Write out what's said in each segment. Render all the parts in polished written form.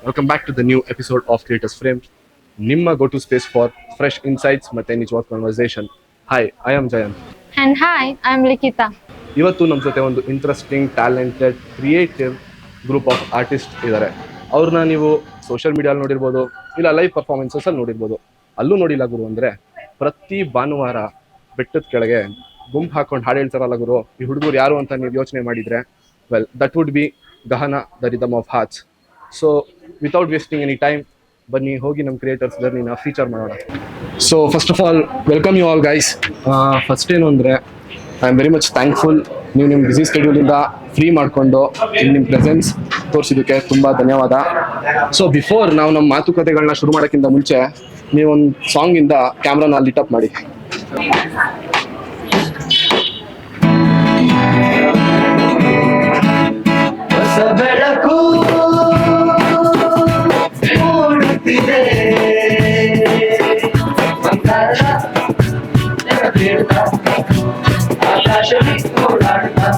Welcome back to the new episode of creators frame, ನಿಮ್ಮ go to space for fresh insights ಮತ್ತೆ ನಿಜವಾದ conversation. Hi, I am Jayanth. And hi, I'm Likita. ಇವತ್ತು ನಮ್ಮ ಜೊತೆ ಒಂದು interesting, talented, creative group of artist ಇದ್ದಾರೆ. ಅವ್ರನ್ನ ನೀವು ಸೋಷಿಯಲ್ ಮೀಡಿಯಲ್ಲಿ ನೋಡಿರ್ಬೋದು, ಇಲ್ಲ ಲೈವ್ ಪರ್ಫಾರ್ಮೆನ್ಸಸಲ್ಲಿ ನೋಡಿರ್ಬೋದು. ಅಲ್ಲೂ ನೋಡಿಲ್ಲ ಗುರು ಅಂದರೆ, ಪ್ರತಿ ಭಾನುವಾರ ಬೆಟ್ಟದ ಕೆಳಗೆ ಗುಂಪು ಹಾಕೊಂಡು ಹಾಡು ಹೇಳ್ತಾರಲ್ಲ ಗುರು, ಈ ಹುಡುಗರು ಯಾರು ಅಂತ ನೀವು ಯೋಚನೆ ಮಾಡಿದರೆ, ವೆಲ್ ದಟ್ ವುಡ್ ಬಿ ಗಹನ the rhythm of hearts. So without wasting any time, ಬನ್ನಿ ಹೋಗಿ ನಮ್ಮ ಕ್ರಿಯೇಟರ್ಸ್ ಜರ್ನಿನ ಫೀಚರ್ ಮಾಡೋಣ. So first of all welcome you all guys. First ಏನು ಅಂದರೆ, I am very much thankful. ನೀವು ನಿಮ್ಮ ಬ್ಯುಸಿ ಸ್ಕೆಡ್ಯೂಲಿಂದ ಫ್ರೀ ಮಾಡಿಕೊಂಡು ನಿಮ್ಮ ಪ್ರೆಸೆನ್ಸ್ ತೋರಿಸಿದ್ದಕ್ಕೆ ತುಂಬ ಧನ್ಯವಾದ. ಸೊ ಬಿಫೋರ್ ನಾವು ನಮ್ಮ ಮಾತುಕತೆಗಳನ್ನ ಶುರು ಮಾಡೋಕ್ಕಿಂತ ಮುಂಚೆ ನೀವೊಂದು ಸಾಂಗಿಂದ ಕ್ಯಾಮ್ರಾನ ಲಿಟ್ ಅಪ್ ಮಾಡಿ. ಹೊಸ ಬೆಳಕು ಮೂಡುತ್ತಿದೆ, ಬಂಗಾರ ಬೀಳ್ತಾ ಆಕಾಶದಲ್ಲಿ ಓಡಾಡ್ತಾ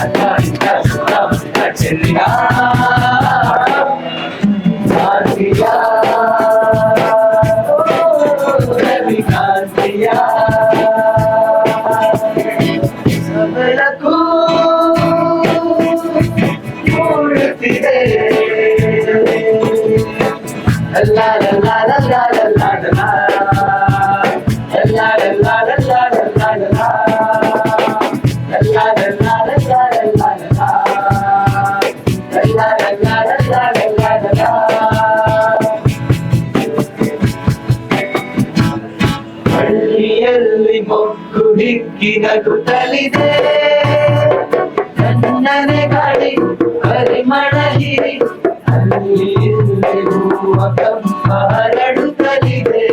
ಅಲ್ಲಾಡಿದ ಸುತ್ತಮುತ್ತ ಚೆಲ್ಲಿನ ಕಾಂತಿಯ ರವಿ ಕಾಂತಿಯ ಹೊಸ ಬೆಳಕು ಮೂಡುತ್ತಿದೆ. La la la la la la la la la. La la la la la la la la la. La la la la la la la la la. La la la la la la la la. ಹಳ್ಳಿಯಲ್ಲಿ ಮೊಗ್ಗು ಹಿಕ್ಕಿ ನಗುತ್ತಲಿದೆ, ತನ್ನನೆ ಗಾಳಿ ಪರಿಮಳ ಹೀರಿ ಅಲ್ಲಿ ಇಲ್ಲಿ ಹೂವ ಕಂಪ ಹರಡುತ್ತಲಿದೆ.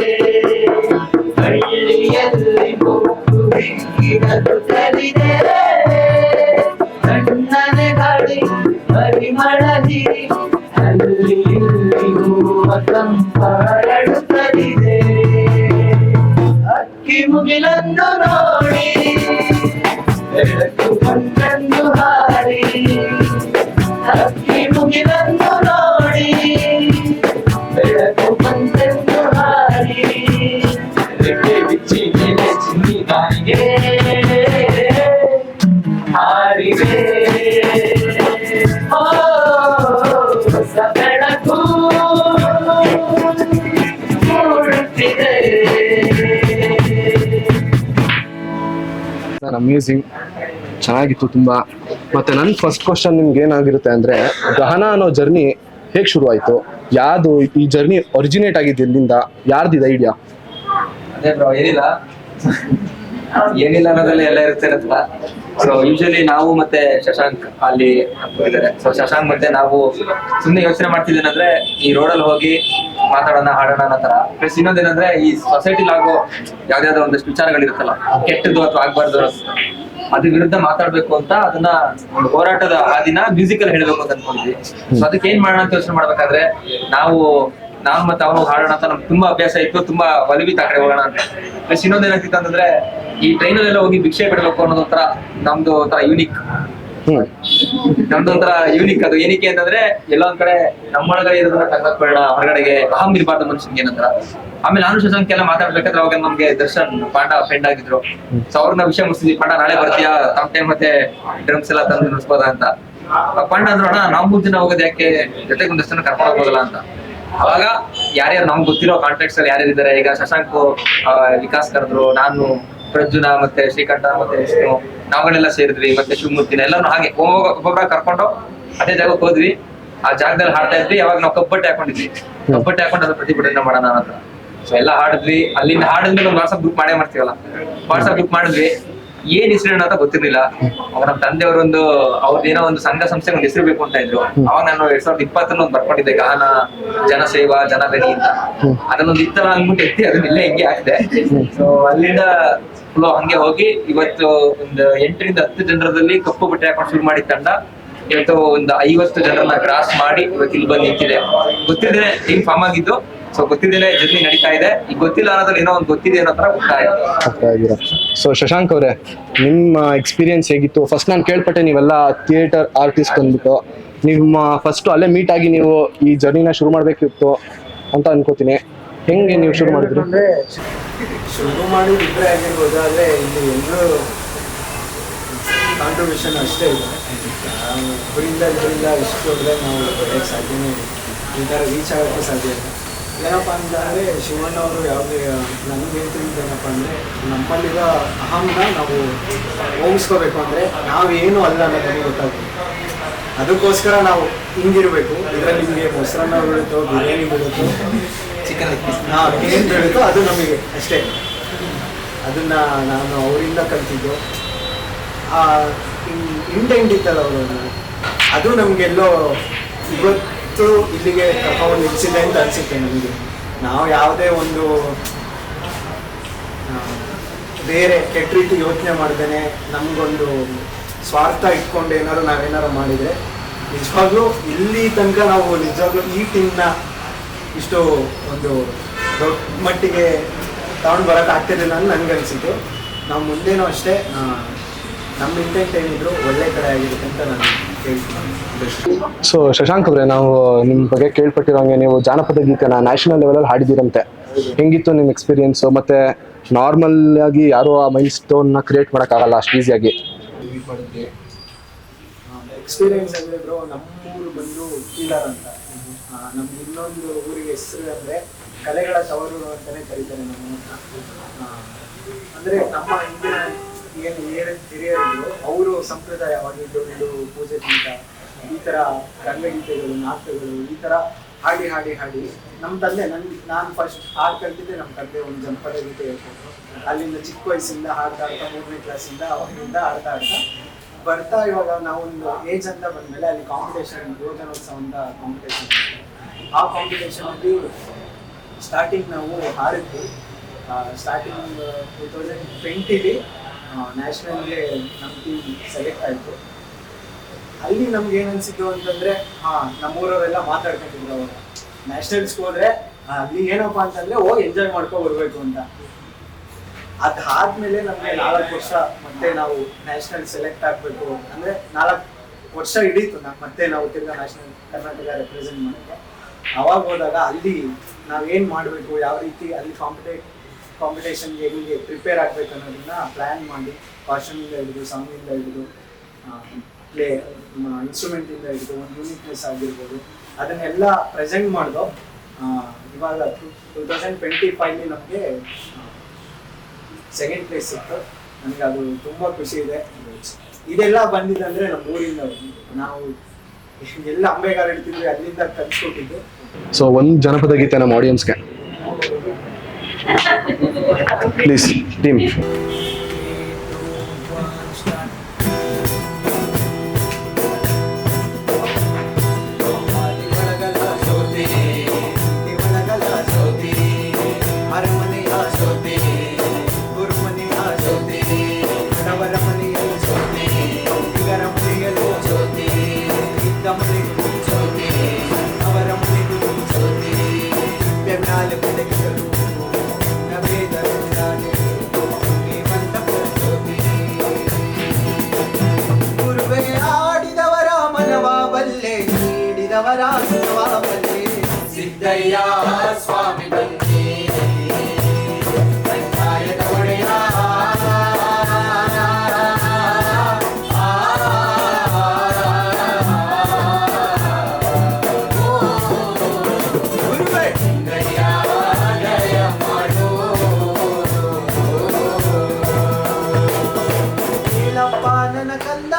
ಹಳ್ಳಿಯಲ್ಲಿ ಮೊಗ್ಗು ಹಿಕ್ಕಿ ನಗುತ್ತಲಿದೆ, ತನ್ನನೆ ಗಾಳಿ ಪರಿಮಳ ಹೀರಿ ಅಲ್ಲಿ ಇಲ್ಲಿ ಹೂವ ಕಂಪ ಹರಡುತ್ತಲಿದೆ. ಅಕ್ಕಿ ಮುಗಿಲನ್ನು ನೋಡಿ ಬೆಳಕು ಬಂದೆಂದು ಹಾರಿ, ಅಕ್ಕಿ ಮುಗಿಲನ್ನು ನೋಡಿ ಬೆಳಕು ಬಂದೆಂದು ಹಾರಿ, ರೆಕ್ಕೆ ಬಿಚ್ಚಿ ಮೇಲೆ ಚಿನ್ನಿ ಗಾಳಿಗೆ ಹಾರಿವೆ. ಓ ಹೊಸ ಬೆಳಕು ಮೂಡುತ್ತಿದೆ. ಅಮೇಝಿಂಗ್, ಚೆನ್ನಾಗಿತ್ತು ತುಂಬ. ಮತ್ತು ನನ್ನ ಫಸ್ಟ್ ಕ್ವಶನ್ ನಿಮ್ಗೆ ಏನಾಗಿರುತ್ತೆ ಅಂದರೆ, ಗಹನ ಅನ್ನೋ ಜರ್ನಿ ಹೇಗೆ ಶುರು ಆಯಿತು? ಯಾವುದು ಈ ಜರ್ನಿ ಒರಿಜಿನೇಟ್ ಆಗಿದ್ದು ಎಲ್ಲಿಂದ? ಯಾರ್ದಿದೆ ಐಡಿಯಾ? ಅದೇ ಬ್ರೋ, ಏನಿಲ್ಲ ಅನ್ನೋದ್ರಲ್ಲಿ ಎಲ್ಲ ಇರುತ್ತೆ ಹತ್ರ. ಸೊ ಯೂಶಲಿ ನಾವು ಮತ್ತೆ ಶಶಾಂಕ್ ಅಲ್ಲಿ ಇದ್ದಾರೆ. ಸೊ ಶಶಾಂಕ್ ಮತ್ತೆ ನಾವು ಸುಮ್ಮನೆ ಯೋಚನೆ ಮಾಡ್ತಿದ್ದೇನಂದ್ರೆ, ಈ ರೋಡಲ್ಲಿ ಹೋಗಿ ಮಾತಾಡೋಣ, ಹಾಡೋಣ ಅನ್ನೋ ತರ. ಪ್ಲಸ್ ಇನ್ನೊಂದೇನಂದ್ರೆ, ಈ ಸೊಸೈಟಿಲಿ ಆಗೋ ಯಾವ್ದಾವ್ದೋ ಒಂದಷ್ಟು ವಿಚಾರಗಳಿರುತ್ತಲ್ಲ, ಕೆಟ್ಟದ್ದು ಅಥವಾ ಆಗ್ಬಾರ್ದು, ಅದ್ರ ವಿರುದ್ಧ ಮಾತಾಡ್ಬೇಕು ಅಂತ ಅದನ್ನ ಒಂದು ಹೋರಾಟದ ಹಾದಿನ ಮ್ಯೂಸಿಕಲ್ ಹೇಳ್ಬೇಕು ಅಂತ ಅನ್ಕೊಂಡಿದ್ವಿ. ಸೊ ಅದಕ್ಕೆ ಏನ್ ಮಾಡೋಣ ಅಂತ ಯೋಚನೆ ಮಾಡ್ಬೇಕಾದ್ರೆ, ನಾನು ಮತ್ತೆ ಅವನು ಹಾಡೋಣ ಅಂತ ನಮ್ಗೆ ತುಂಬಾ ಅಭ್ಯಾಸ ಇತ್ತು, ತುಂಬಾ ಒಲಿವಿತ ಆ ಕಡೆ ಹೋಗೋಣ ಅಂತ. ಪ್ಲಸ್ ಇನ್ನೊಂದ್ ಏನಾಗ್ತಿತ್ತು ಅಂತಂದ್ರೆ, ಈ ಟ್ರೈನಲ್ಲೆಲ್ಲ ಹೋಗಿ ಭಿಕ್ಷೆ ಬಿಡಬೇಕು ಅನ್ನೋದೊಂಥರ ನಮ್ದು ಒಂಥರ ಯೂನಿಕ್. ನಮ್ದೊಂಥರ ಯೂನಿಕ್ ಅದು. ಏನಕ್ಕೆ ಅಂತಂದ್ರೆ, ಎಲ್ಲೊಂದ್ ಕಡೆ ನಮ್ಮೊಳಗಡೆ ಇರೋದನ್ನ ತಗ್ದಾಕ್ಬೇಡ, ಹೊರಗಡೆಗೆ ಅಹಂ ಇರಬಾರ್ದು ಮನುಷ್ಯನ್ಗೆ ಏನಂತರ. ಆಮೇಲೆ ನಾನು ಶಶಾಂಕ್ ಎಲ್ಲ ಮಾತಾಡ್ಬೇಕಾದ್ರೆ ಅವಾಗ ನಮ್ಗೆ ದರ್ಶನ್ ಪಾಂಡ ಫ್ರೆಂಡ್ ಆಗಿದ್ರು. ಸೊ ಅವ್ರನ್ನ ವಿಷಯ ಮುಗಿಸಿದ್ವಿ, ಪಾಂಡ ನಾಳೆ ಬರ್ತೀಯಾ, ತಮ್ಮ ಟೈಮ್ ಮತ್ತೆ ಡ್ರಮ್ಸ್ ಎಲ್ಲ ತಂದು ನುಡಿಸ್ಬೋದಾ ಅಂತ. ಪಾಂಡ ಅಂದ್ರು, ಅಣ್ಣ ನಾವು 3 ದಿನ ಹೋಗೋದು ಯಾಕೆ, ಜೊತೆಗೆ ಒಂದಷ್ಟು ಜನ ಕರ್ಕೊಂಡು ಹೋಗೋದಲ್ಲ ಅಂತ. ಅವಾಗ ಯಾರ್ಯಾರು ನಮ್ಗೆ ಗೊತ್ತಿರೋ ಕಾಂಟ್ಯಾಕ್ಟ್ಸ್ ಅಲ್ಲಿ ಯಾರ್ಯಾರಿದ್ದಾರೆ, ಈಗ ಶಶಾಂಕ್ ವಿಕಾಸ್ ಕರೆದ್ರು, ನಾನು ಪ್ರಜ್ಜುನ ಮತ್ತೆ ಶ್ರೀಕಂಠ ಮತ್ತೆ ವಿಷ್ಣು, ನಾವುಗಳೆಲ್ಲ ಸೇರಿದ್ವಿ, ಮತ್ತೆ ಶಿವಮೂರ್ತಿನ ಎಲ್ಲರೂ ಹಾಗೆ ಒಬ್ಬೊಬ್ಬರ ಕರ್ಕೊಂಡು ಅದೇ ಜಾಗಕ್ಕೆ ಹೋದ್ವಿ. ಆ ಜಾಗದಲ್ಲಿ ಹಾಡ್ತಾ ಇದ್ವಿ. ಅವಾಗ ನಾವು ಕಬ್ಬಟ್ಟೆ ಹಾಕೊಂಡಿದ್ವಿ, ಕಬ್ಬಟ್ಟೆ ಹಾಕೊಂಡು ಅದ್ರ ಪ್ರತಿಭಟನೆ ಮಾಡೋಣ ಅಂತ. ಸೊ ಎಲ್ಲ ಹಾಡಿದ್ವಿ. ಅಲ್ಲಿಂದ ಹಾಡಿದ್ಮೇಲೆ ಒಂದು ವಾಟ್ಸ್ಆಪ್ ಗ್ರೂಪ್ ಮಾಡೇ ಮಾಡ್ತೀವಲ್ಲ, ವಾಟ್ಸ್ಆಪ್ ಗ್ರೂಪ್ ಮಾಡಿದ್ವಿ. ಏನ್ ಹೆಸರು ಅಂತ ಗೊತ್ತಿರ್ಲಿಲ್ಲ. ಅವಾಗ ನಮ್ಮ ತಂದೆಯವರೊಂದು ಅವ್ರದ್ದೇನೋ ಒಂದು ಸಂಘ ಸಂಸ್ಥೆಗೆ ಒಂದು ಹೆಸರು ಬೇಕು ಅಂತ ಇದ್ರು. ಅವಾಗ ನಾನು 2020 ಒಂದು ಬರ್ಕೊಂಡಿದ್ದೆ, ಗಹನ ಜನಸೇವಾ ಜನಗಣಿ ಅಂತ. ಅದನ್ನೊಂದು ಇತ್ತಲ್ಲ ಅಂದ್ಬಿಟ್ಟು ಎತ್ತಿ ಅದನ್ನೆಲ್ಲ ಹಿಂಗೆ ಹಾಕಿದೆ. ಸೊ ಅಲ್ಲಿಂದ ಫ್ಲೋ ಹಂಗೆ ಹೋಗಿ ಇವತ್ತು ಒಂದು 8 ರಿಂದ 10 ಜನರದಲ್ಲಿ ಕಪ್ಪು ಬಟ್ಟೆ ಹಾಕೊಂಡು ಶುರು ಮಾಡಿದ ತಂಡ ಇವತ್ತು ಒಂದು 50 ಜನರನ್ನ ಕ್ರಾಸ್ ಮಾಡಿ ಇವತ್ತು ಇಲ್ಲಿ ಬಂದು ನಿಂತಿದೆ. ಗೊತ್ತಿದ್ರೆ ಟೀಮ್ ಫಾರ್ಮ್ ಆಗಿದ್ದು, ಸೊ ಗೊತ್ತಿದ್ದೇನೆ ಜರ್ನಿ ನಡೀತಾ ಇದೆ. ಈಗ ಗೊತ್ತಿಲ್ಲ ಅನ್ನೋದ್ರಲ್ಲಿ ಏನೋ ಒಂದು ಗೊತ್ತಿದೆ ಅನ್ನೋ ತರ ಗೊತ್ತಾಗಿದೆ. ಸೊ ಶಶಾಂಕ್ ಅವರೇ, ನಿಮ್ಮ ಎಕ್ಸ್ಪೀರಿಯನ್ಸ್ ಹೇಗಿತ್ತು? ಫಸ್ಟ್ ನಾನು ಕೇಳ್ಪಟ್ಟೆ ನೀವೆಲ್ಲ ಥಿಯೇಟರ್ ಆರ್ಟಿಸ್ಟ್ ಅಂದ್ಬಿಟ್ಟು, ನಿಮ್ಮ ಫಸ್ಟ್ ಅಲ್ಲೇ ಮೀಟ್ ಆಗಿ ನೀವು ಈ ಜರ್ನಿನ ಶುರು ಮಾಡಬೇಕಿತ್ತು ಅಂತ ಅನ್ಕೋತೀನಿ. ಹೆಂಗೆ ನೀವು ಶುರು ಮಾಡಿದ್ರಿ? ಅಂದ್ರೆ ಶುರು ಮಾಡಿದ್ರೆ ಆಗಿರ್ಬೋದು, ಆದರೆ ಇಲ್ಲಿ ಎಲ್ಲರೂ ಕಾಂಟ್ರಿಬ್ಯೂಷನ್ ಅಷ್ಟೇ ಇದೆ. ಇದರಿಂದ ಇಷ್ಟು ಹೋದರೆ ನಾವು ಬರೆಯೋಕ್ಕೆ ಸಾಧ್ಯನೇ ಇಲ್ಲ, ಈ ಥರ ರೀಚ್ ಆಗೋಕ್ಕೂ ಸಾಧ್ಯ ಇಲ್ಲ. ಏನಪ್ಪ ಅಂತಂದರೆ ಶಿವಣ್ಣ ಅವರು ಯಾವುದೇ ನನಗೆ ಏನಪ್ಪ ಅಂದರೆ ನಮ್ಮಲ್ಲಿರೋ ಅಹಂನ ನಾವು ಹೋಗಿಸ್ಕೋಬೇಕು ಅಂದರೆ ನಾವೇನು ಅಲ್ಲ ಅನ್ನೋದು ನಮಗೆ ಗೊತ್ತಾಗ್ತದೆ. ಅದಕ್ಕೋಸ್ಕರ ನಾವು ಹಿಂಗಿರಬೇಕು. ಇದರಲ್ಲಿ ನಿಮಗೆ ಮೊಸರನ್ನ ಬೀಳುತ್ತೋ, ಬಿರಿಯಾನಿ ಬೀಳುತ್ತೋ, ಚಿಕನ್ ಏನು ಬೀಳುತ್ತೋ ಅದು ನಮಗೆ ಅಷ್ಟೇ. ಅದನ್ನು ನಾನು ಅವರಿಂದ ಕಲ್ತಿದ್ದು. ಇಂಟೆಂಟ್ ಇತ್ತಲ್ಲ ಅವರು, ಅದು ನಮಗೆಲ್ಲೋ ಇವತ್ತು ಇಲ್ಲಿಗೆ ಕರ್ಕೊಂಡು ನಿಲ್ಲಿಸಿದೆ ಅಂತ ಅನಿಸುತ್ತೆ ನಮಗೆ. ನಾವು ಯಾವುದೇ ಒಂದು ಬೇರೆ ಕೆಟ್ಟ ರೀತಿ ಯೋಚನೆ ಮಾಡ್ದೇನೆ ನಮಗೊಂದು ಸ್ವಾರ್ಥ ಇಟ್ಕೊಂಡು ನಾವೇನಾರು ಮಾಡಿದರೆ ನಿಜವಾಗ್ಲೂ ಇಲ್ಲಿ ತನಕ ನಾವು ನಿಜವಾಗ್ಲೂ ಈ ಟೀಮ್ನ ಇಷ್ಟು ಒಂದು ದೊಡ್ಡ ಮಟ್ಟಿಗೆ ತಗೊಂಡು ಬರೋಕೆ ಆಗ್ತಿರಲಿಲ್ಲ ಅಂತ ನನಗನ್ಸಿತ್ತು. ನಾವು ಮುಂದೇನೂ ಅಷ್ಟೇ ನಮ್ಮ ಇಂಟೆಂಟ್ ಏನಿದ್ರು ಒಳ್ಳೆ ಕಡೆ ಆಗಿರುತ್ತೆ ಅಂತ ನಾನು ಕೇಳ್ತೀನಿ. ಸೊ ಶಶಾಂಕ್ ಅವರೇ, ನಾವು ನಿಮ್ಮ ಬಗ್ಗೆ ಕೇಳ್ಪಟ್ಟಿರೋಂಗೆ ನೀವು ಜಾನಪದ ಗೀತೆನ ನ್ಯಾಷನಲ್ ಲೆವೆಲಲ್ಲಿ ಹಾಡಿದ್ದೀರಂತೆ. ಹೆಂಗಿತ್ತು ನಿಮ್ಮ ಎಕ್ಸ್ಪೀರಿಯನ್ಸು? ಮತ್ತು ನಾರ್ಮಲ್ ಆಗಿ ಯಾರು ಆ ಮೈಲ್ ಸ್ಟೋನ್ನ ಕ್ರಿಯೇಟ್ ಮಾಡೋಕ್ಕಾಗಲ್ಲ ಅಷ್ಟು ಈಸಿಯಾಗಿ. ಎಕ್ಸ್ಪೀರಿಯನ್ಸ್ ಅಂದರೆ ಬ್ರೋ, ನಮ್ಮೂರು ಬಂದು ಕೀಲಾರ್ ಅಂತ. ನಮ್ಗೆ ಇನ್ನೊಂದು ಊರಿಗೆ ಹೆಸರು ಅಂದರೆ ಕಲೆಗಳ ತವರೂರು ಅಂತಲೇ ಕರೀತಾರೆ ನಮ್ಮೂರನ್ನ. ಅಂದರೆ ನಮ್ಮ ಹಿಂದಿನ ಏನು ಹಿರಿಯರಿದ್ರು ಅವರು ಸಂಪ್ರದಾಯವಾಗಿ ಡೊಳ್ಳು, ಪೂಜೆ ಗೀತ, ಈ ಥರ ರಂಗಗೀತೆಗಳು, ನಾಟಕಗಳು, ಈ ಥರ ಹಾಡಿ ನಮ್ಮ ತಂದೆ ನಾನು ಫಸ್ಟ್ ಹಾಡು ಕಲ್ತಿದ್ದೆ. ನಮ್ಮ ತಂದೆ ಒಂದು ಜನಪದ ಗೀತೆ ಹೇಳ್ಕೊಟ್ರು. ಅಲ್ಲಿಂದ ಚಿಕ್ಕ ವಯಸ್ಸಿಂದ ಹಾಡ್ತಾ 3ನೇ ಕ್ಲಾಸಿಂದ ಅವರಿಂದ ಹಾಡ್ತಾ ಬರ್ತಾ ಇವಾಗ ನಾವೊಂದು ಏಜ್ ಅಂತ ಬಂದಮೇಲೆ ಅಲ್ಲಿ ಕಾಂಪಿಟೇಷನ್, ಯುವಜನೋತ್ಸವ ಅಂತ ಕಾಂಪಿಟೇಷನ್. ಆ ಕಾಂಪಿಟೇಷನಲ್ಲಿ ಸ್ಟಾರ್ಟಿಂಗ್ ನಾವು ಹಾಡಿದ್ವಿ. ಸ್ಟಾರ್ಟಿಂಗ್ 2020 ನ್ಯಾಷನಲ್ಗೆ ನಮ್ಮ ಟೀಮ್ ಸೆಲೆಕ್ಟ್ ಆಯಿತು. ಅಲ್ಲಿ ನಮ್ಗೆ ಏನು ಅನಿಸಿದ್ದು ಅಂತಂದರೆ, ನಮ್ಮೂರವರೆಲ್ಲ ಮಾತಾಡ್ಕೊಂಡಿದ್ರು ಅವಾಗ ನ್ಯಾಷನಲ್ಸ್ಗೆ ಹೋದರೆ ಅಲ್ಲಿ ಏನಪ್ಪ ಅಂತಂದರೆ ಎಂಜಾಯ್ ಮಾಡ್ಕೊಂಡು ಬರಬೇಕು ಅಂತ. ಅದಾದ್ಮೇಲೆ ನಮಗೆ 4 ವರ್ಷ ಮತ್ತೆ ನಾವು ನ್ಯಾಷನಲ್ ಸೆಲೆಕ್ಟ್ ಆಗಬೇಕು ಅಂದರೆ 4 ವರ್ಷ ಹಿಡೀತು ಮತ್ತೆ ನಾವು ತಿರ್ಗಾ ನ್ಯಾಷನಲ್ ಕರ್ನಾಟಕ ರೆಪ್ರೆಸೆಂಟ್ ಮಾಡೋಕ್ಕೆ. ಅವಾಗ ಹೋದಾಗ ಅಲ್ಲಿ ನಾವೇನು ಮಾಡಬೇಕು, ಯಾವ ರೀತಿ ಅಲ್ಲಿ ಕಾಂಪಿಟೇಷನ್ಗೆ ಹೆಂಗೆ ಪ್ರಿಪೇರ್ ಆಗಬೇಕು ಅನ್ನೋದನ್ನ ಪ್ಲ್ಯಾನ್ ಮಾಡಿ, ಕಾಸ್ಟ್ಯೂಮಿಂದ ಹಿಡಿದು, ಸಾಂಗಿಂದ ಹಿಡಿದು, ಪ್ಲೇ ಇನ್ಸ್ಟ್ರೂಮೆಂಟಿಂದ ಹಿಡಿದು, ಒಂದು ಯೂನಿಕ್ನೆಸ್ ಆಗಿರ್ಬೋದು, ಅದನ್ನೆಲ್ಲ ಪ್ರೆಸೆಂಟ್ ಮಾಡಿದೋ. ಇವಾಗ 2025 ನಮಗೆ ಸೆಕೆಂಡ್ ಪ್ಲೇಸ್ ಸಿಕ್ತು. ನನಗೆ ಅದು ತುಂಬ ಖುಷಿ ಇದೆ. ಇದೆಲ್ಲ ಬಂದಿದ್ದಂದರೆ ನಮ್ಮ ಊರಿಂದ ನಾವು ಎಲ್ಲ ಅಂಬೆಗಾರ ಇಡ್ತಿದ್ವಿ, ಅಲ್ಲಿಂದ ಕಲಿಸ್ಕೊಟ್ಟಿದ್ದು. ಸೊ ಒಂದು ಜನಪದ ಗೀತೆ ನಮ್ಮ ಆಡಿಯನ್ಸ್ಗೆ ಪ್ಲೀಸ್ ಟೀಮ್. ಸಿದ್ದಯ್ಯ ಸ್ವಾಮಿ ಬಂದಿ ಪಂಚಾಯತ ಒಡೆಯ ನನ್ನ ಕಂದ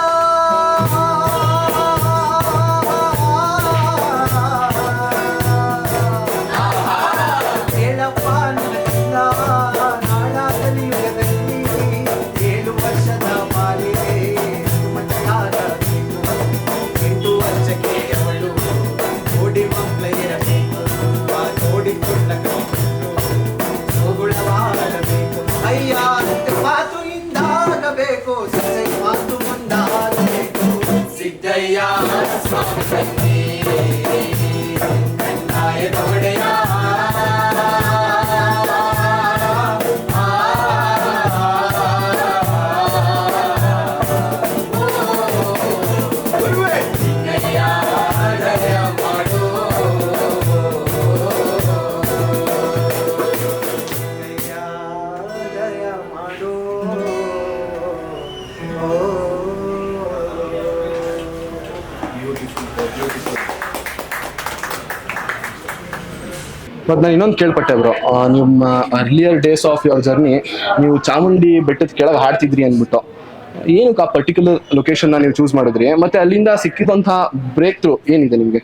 ಸಿದ್ದಯ್ಯ ಸ್ವಾಮಿ ಬಂದಿ ಕಂದಾಯದ ಒಡೆಯ ಸಿದ್ದಯ್ಯ ಮತ್ತು ನಾನು ಇನ್ನೊಂದು ಕೇಳ್ಪಟ್ಟೆ ಬ್ರೋ, ನಿಮ್ಮ earlier days of your journey ನೀವು ಚಾಮುಂಡಿ ಬೆಟ್ಟದ ಕೆಳಗೆ ಹಾಡ್ತಿದ್ರಿ ಅಂದ್ಬಿಟ್ಟು, ಏನಕ್ಕೆ ಆ ಪರ್ಟಿಕ್ಯುಲರ್ ಲೊಕೇಶನ್ನ ನೀವು ಚೂಸ್ ಮಾಡಿದ್ರಿ, ಮತ್ತೆ ಅಲ್ಲಿಂದ ಸಿಕ್ಕಿದಂತಹ ಬ್ರೇಕ್ ಥ್ರೂ ಏನಿದೆ ನಿಮಗೆ?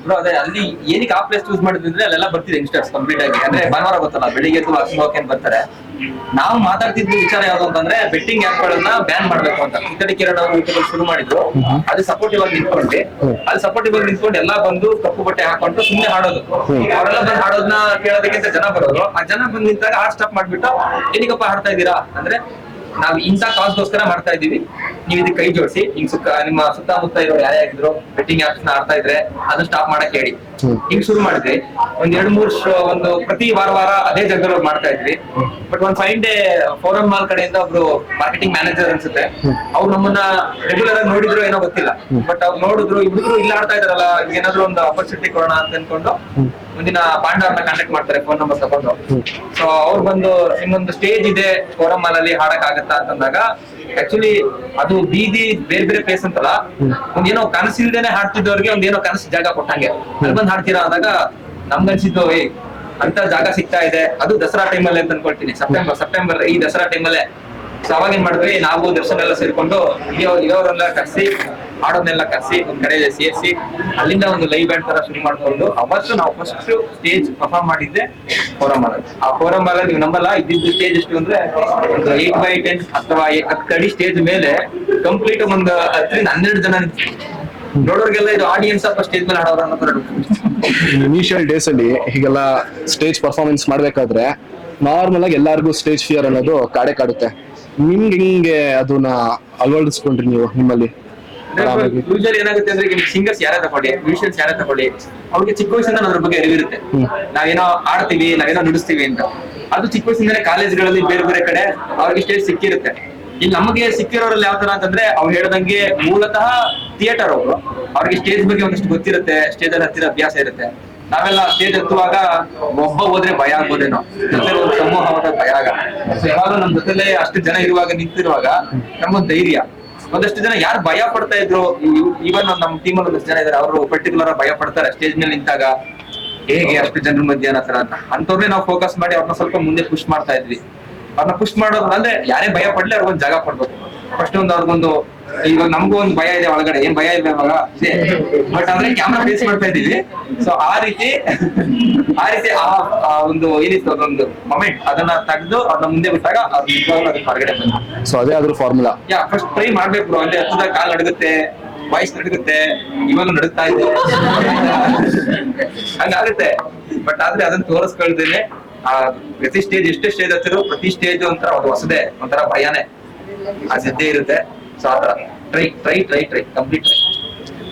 ಬ್ರೋ ಅದೇ ಅಲ್ಲಿ ಏನಕ್ಕೆ ಆ ಪ್ಲೇಸ್ ಚೂಸ್ ಮಾಡಿದ್ರೆ ಅಲ್ಲೆಲ್ಲ ಬರ್ತಿದೆ ಯಂಗ್ಸ್ಟರ್ಸ್ ಕಂಪ್ಲೀಟ್ ಆಗಿ. ಅಂದ್ರೆ ಭಾನುವಾರ ಗೊತ್ತಲ್ಲ, ಬೆಳಿಗ್ಗೆ ಎದ್ದು ವಾಕಿಂಗ್ ಹೋಗಕ್ಕೆ ಬರ್ತಾರೆ. ನಾವು ಮಾತಾಡ್ತಿದ್ದ ವಿಚಾರ ಯಾವ್ದು ಅಂತಂದ್ರೆ ಬೆಟ್ಟಿಂಗ್ ಆ್ಯಪ್ಗಳನ್ನ ಬ್ಯಾನ್ ಮಾಡ್ಬೇಕು ಅಂತ. ಕಿತ್ತಡಿ ಕಿರಣ್ ಅವರು ಯೂಟ್ಯೂಬ್ ಶುರು ಮಾಡಿದ್ರು. ಅದು ಸಪೋರ್ಟಿವ್ ಆಗಿ ನಿಂತ್ಕೊಂಡ್ವಿ. ಅದು ಸಪೋರ್ಟಿವ್ ಆಗಿ ನಿಂತ್ಕೊಂಡು ಎಲ್ಲಾ ಬಂದು ಕಪ್ಪು ಬಟ್ಟೆ ಹಾಕೊಂಡು ಸುಮ್ಮನೆ ಹಾಡೋದು. ಅವರೆಲ್ಲ ಬಂದು ಹಾಡೋದನ್ನ ಕೇಳೋದಕ್ಕಿಂತ ಜನ ಬರೋದು. ಆ ಜನ ಬಂದು ನಿಂತಾಗ ಹಾಡ್ ಸ್ಟಾಪ್ ಮಾಡ್ಬಿಟ್ಟು ಏನಕ್ಕಪ್ಪ ಹಾಡ್ತಾ ಇದ್ದೀರಾ ಅಂದ್ರೆ, ನಾವ್ ಇಂಥ ಕಾಸ್ಗೋಸ್ಕರ ಮಾಡ್ತಾ ಇದೀವಿ, ನೀವು ಇದಕ್ಕೆ ಕೈ ಜೋಡಿಸಿ, ನಿಮ್ಮ ಸುತ್ತಮುತ್ತ ಇರೋ ಯಾರ್ಯಾಗಿದ್ರು ಬೆಟ್ಟಿಂಗ್ ಆಪ್ಸ್ ನ ಆಡ್ತಾ ಇದ್ರೆ ಅದನ್ನ ಸ್ಟಾಪ್ ಮಾಡಕ್ ಹೇಳಿ. ಹಿಂಗ್ ಶುರು ಮಾಡಿದ್ವಿ. ಒಂದ್ 2-3 ಒಂದು ಪ್ರತಿ ವಾರ ಅದೇ ಜಾಗದಲ್ಲಿ ಮಾಡ್ತಾ ಇದ್ವಿ. ಬಟ್ ಒಂದ್ ಫೈನ್ ಡೇ ಫೋರಂ ಮಾಲ್ ಕಡೆಯಿಂದ ಒಬ್ರು ಮಾರ್ಕೆಟಿಂಗ್ ಮ್ಯಾನೇಜರ್ ಅನ್ಸುತ್ತೆ, ಅವ್ರು ನಮ್ಮನ್ನ ರೆಗ್ಯುಲರ್ ಆಗಿ ನೋಡಿದ್ರು ಏನೋ ಗೊತ್ತಿಲ್ಲ. ಬಟ್ ಅವ್ರು ನೋಡಿದ್ರು ಇಬ್ರು ಇಲ್ಲ ಆಡ್ತಾ ಇದಾರಲ್ಲ, ಏನಾದ್ರು ಒಂದು ಆಪರ್ಚುನಿಟಿ ಕೊಡೋಣ ಅಂತ ಅನ್ಕೊಂಡು ಮುಂದಿನ ಪಾಂಡವ್ರನ್ನ ಕಾಂಟ್ಯಾಕ್ಟ್ ಮಾಡ್ತಾರೆ ಫೋನ್ ನಂಬರ್ ತಗೊಂಡು. ಸೊ ಅವ್ರು ಬಂದು ಇನ್ನೊಂದು ಸ್ಟೇಜ್ ಇದೆ ಫೋರಂ ಮಾಲ್ ಅಲ್ಲಿ ಹಾಡಕ್ ಆಗತ್ತಾ ಅಂತಂದಾಗ, ಆಕ್ಚುಲಿ ಅದು ಬೀದಿ ಬೇರೆ ಬೇರೆ ಪ್ಲೇಸ್ ಅಂತಲ್ಲ, ಒಂದೇನೋ ಕನಸಿಲ್ದೇನೆ ಹಾಡ್ತಿದ್ದವ್ರಿಗೆ ಒಂದೇನೋ ಕನಸು ಜಾಗ ಕೊಟ್ಟಂಗೆ ಅಲ್ಲಿ ಬಂದು ಹಾಡ್ತೀರಾ ಅಂದಾಗ ನಮ್ಗನ್ಸಿದ್ದು ಅಂತ ಜಾಗ ಸಿಗ್ತಾ ಇದೆ. ಅದು ದಸರಾ ಟೈಮಲ್ಲಿ ಅಂತ ಅನ್ಕೊಳ್ತೀನಿ, ಸೆಪ್ಟೆಂಬರ್ ಈ ದಸರಾ ಟೈಮಲ್ಲೇ. ಸೊ ಅವಾಗ ಏನ್ ಮಾಡಿದ್ವಿ, ನಾವು ದರ್ಶನ ಎಲ್ಲ ಸೇರ್ಕೊಂಡು ಇವರೆಲ್ಲ ಕರ್ಸಿ ಹಾಡೋದನ್ನೆಲ್ಲ ಕರ್ಸಿ ಒಂದ್ ಕಡೆ ಸೇರಿಸಿ ಅಲ್ಲಿಂದ ಒಂದು ಲೈವ್ ಬ್ಯಾಂಡ್ ತರ ಶುರು ಮಾಡ್ಕೊಂಡು ಅವತ್ತು ನಾವು ಫಸ್ಟ್ ಸ್ಟೇಜ್ ಪರ್ಫಾರ್ಮ್ ಮಾಡಿದ್ದೆ ಫೋರಂ ಮಾಲ್. ಆ ಫೋರಂ ಮಾಲ್ ನೀವು ನಂಬಲ್ಲ, ಇದ್ದಿದ್ದು ಸ್ಟೇಜ್ ಎಷ್ಟು ಅಂದ್ರೆ ಒಂದು 8x10 ಅಥವಾ 10 ಅಡಿ ಸ್ಟೇಜ್ ಮೇಲೆ ಕಂಪ್ಲೀಟ್ ಒಂದು 10-12 ಜನ ನೋಡೋರ್ಗೆಲ್ಲ ಇದು ಆಡಿಯನ್ಸ್ ಅಪ್ಪ ಸ್ಟೇಜ್ ಮೇಲೆ ಹಾಡೋರು ಅನ್ನೋ. ಇನಿಷಿಯಲ್ ಡೇಸ್ ಅಲ್ಲಿ ಹೀಗೆಲ್ಲ ಸ್ಟೇಜ್ ಪರ್ಫಾರ್ಮೆನ್ಸ್ ಮಾಡ್ಬೇಕಾದ್ರೆ ನಾರ್ಮಲ್ ಆಗಿ ಎಲ್ಲಾರ್ಗು ಸ್ಟೇಜ್ ಫಿಯರ್ ಅನ್ನೋದು ಕಾಡುತ್ತೆ. ನಿಮ್ಗೆ ಹಿಂಗೆ ಅದನ್ನ ಅಳವಡಿಸ್ಕೊಂಡ್ರಿ ನೀವು ನಿಮ್ಮಲ್ಲಿ? ಯೂಶಲಿ ಏನಾಗುತ್ತೆ ಅಂದ್ರೆ, ಈಗ ಸಿಂಗರ್ಸ್ ಯಾರೇ ತಗೊಳ್ಳಿ, ಮ್ಯೂಸಿಷಿಯನ್ಸ್ ಯಾರೇ ತಗೊಳ್ಳಿ, ಅವ್ರಿಗೆ ಚಿಕ್ಕ ವಯಸ್ಸಿಂದ ಅದ್ರ ಬಗ್ಗೆ ಅರಿವಿರುತ್ತೆ. ನಾವೇನೋ ಆಡ್ತೀವಿ, ನಾವೇನೋ ನುಡಿಸ್ತೀವಿ ಅಂತ. ಅದು ಚಿಕ್ಕ ವಯಸ್ಸಿಂದಲೇ ಕಾಲೇಜ್ಗಳಲ್ಲಿ ಬೇರೆ ಬೇರೆ ಕಡೆ ಅವ್ರಿಗೆ ಸ್ಟೇಜ್ ಸಿಕ್ಕಿರುತ್ತೆ. ಇಲ್ಲಿ ನಮಗೆ ಸಿಕ್ಕಿರೋರಲ್ಲಿ ಯಾವ ತರ ಅಂತಂದ್ರೆ, ಅವ್ರು ಹೇಳ್ದಂಗೆ ಮೂಲತಃ ಥಿಯೇಟರ್ ಅವರು, ಅವ್ರಿಗೆ ಸ್ಟೇಜ್ ಬಗ್ಗೆ ಒಂದಷ್ಟು ಗೊತ್ತಿರುತ್ತೆ, ಸ್ಟೇಜ್ ಅಲ್ಲಿ ಹತ್ತಿರ ಅಭ್ಯಾಸ ಇರುತ್ತೆ. ನಾವೆಲ್ಲ ಸ್ಟೇಜ್ ಹತ್ತುವಾಗ ಒಬ್ಬ ಹೋದ್ರೆ ಭಯ ಆಗ್ಬೋದೇನೋ, ಜೊತೆ ಒಂದು ಸಮೂಹ ಹೋದ್ರೆ ಭಯ ಆಗಲ್ಲ. ಸೊ ಯಾವಾಗ ನಮ್ ಜೊತೆಲೆ ಅಷ್ಟು ಜನ ಇರುವಾಗ, ನಿಂತಿರುವಾಗ ನಮ್ಗೊಂದು ಧೈರ್ಯ. ಒಂದಷ್ಟು ಜನ ಯಾರು ಭಯ ಪಡ್ತಾ ಇದ್ರು, ಈವನ್ ನಮ್ಮ ಟೀಮ್ ಅಲ್ಲಿ ಒಂದಷ್ಟು ಜನ ಇದಾರೆ, ಅವರು ಪರ್ಟಿಕ್ಯುಲರ್ ಭಯ ಪಡ್ತಾರೆ ಸ್ಟೇಜ್ ಮೇಲೆ ನಿಂತಾಗ, ಹೇಗೆ ಅಷ್ಟು ಜನರ ಮಧ್ಯೆ ಅನ್ನೋ ತರ ಅಂತ. ಅಂತವ್ರನ್ನೇ ನಾವು ಫೋಕಸ್ ಮಾಡಿ ಅವ್ರನ್ನ ಸ್ವಲ್ಪ ಮುಂದೆ ಪುಷ್ ಮಾಡ್ತಾ ಇದ್ವಿ. ಅವ್ರನ್ನ ಪುಷ್ ಮಾಡೋದು ಅಂದ್ರೆ ಯಾರೇ ಭಯ ಪಡ್ಲಿ ಅವ್ರಿಗೊಂದು ಜಾಗ ಕೊಡ್ಬೇಕು. ಫಸ್ಟ್ ಒಂದು ಅವ್ರಿಗೊಂದು, ಈಗ ನಮಗೂ ಒಂದು ಭಯ ಇದೆ ಒಳಗಡೆ, ಏನ್ ಭಯ ಇದೆ ಇವಾಗ ಇದೆ, ಬಟ್ ಅಂದ್ರೆ ಕ್ಯಾಮ್ರಾ ಫೇಸ್ ಮಾಡ್ತಾ ಇದೀವಿ. ಸೊ ಆ ರೀತಿ ಆ ಒಂದು ಏನಿತ್ತು ಅದೊಂದು ಮೊಮೆಂಟ್, ಅದನ್ನ ತೆಗೆದು ಅವ್ರನ್ನ ಮುಂದೆ ಬಿಟ್ಟಾಗ ಅವ್ರು ನಿಜವಾಗ್ಲೂ ಅದಕ್ಕೆ ಹೊರಗಡೆ ಬಂದ್ರು. ಸೊ ಅದೇ ಆದ್ರೂ ಫಾರ್ಮುಲಾ. ಫಸ್ಟ್ ಟ್ರೈ ಮಾಡ್ಬೇಕು. ಅಂದ್ರೆ ಹತ್ತದ ಕಾಲ್ ನಡುಗುತ್ತೆ, ವಾಯ್ಸ್ ನಡುಗುತ್ತೆ, ಇವಾಗ ನಡುತ್ತಾ ಇದೆ, ಹಂಗಾಗುತ್ತೆ. ಬಟ್ ಆದ್ರೆ ಅದನ್ನ ತೋರಿಸ್ಕೊಳ್ದೇನೆ ಆ ಪ್ರತಿ ಸ್ಟೇಜ್, ಎಷ್ಟೇ ಸ್ಟೇಜ್ ಹತ್ತಿರೋ ಪ್ರತಿ ಸ್ಟೇಜ್ ಒಂಥರ ಅದು ಹೊಸದೇ, ಒಂಥರ ಭಯನೇ, ಆ ಸಿದ್ಧೆ ಇರುತ್ತೆ. ಸೊ ಆತರ ಟ್ರೈ ಕಂಪ್ಲೀಟ್.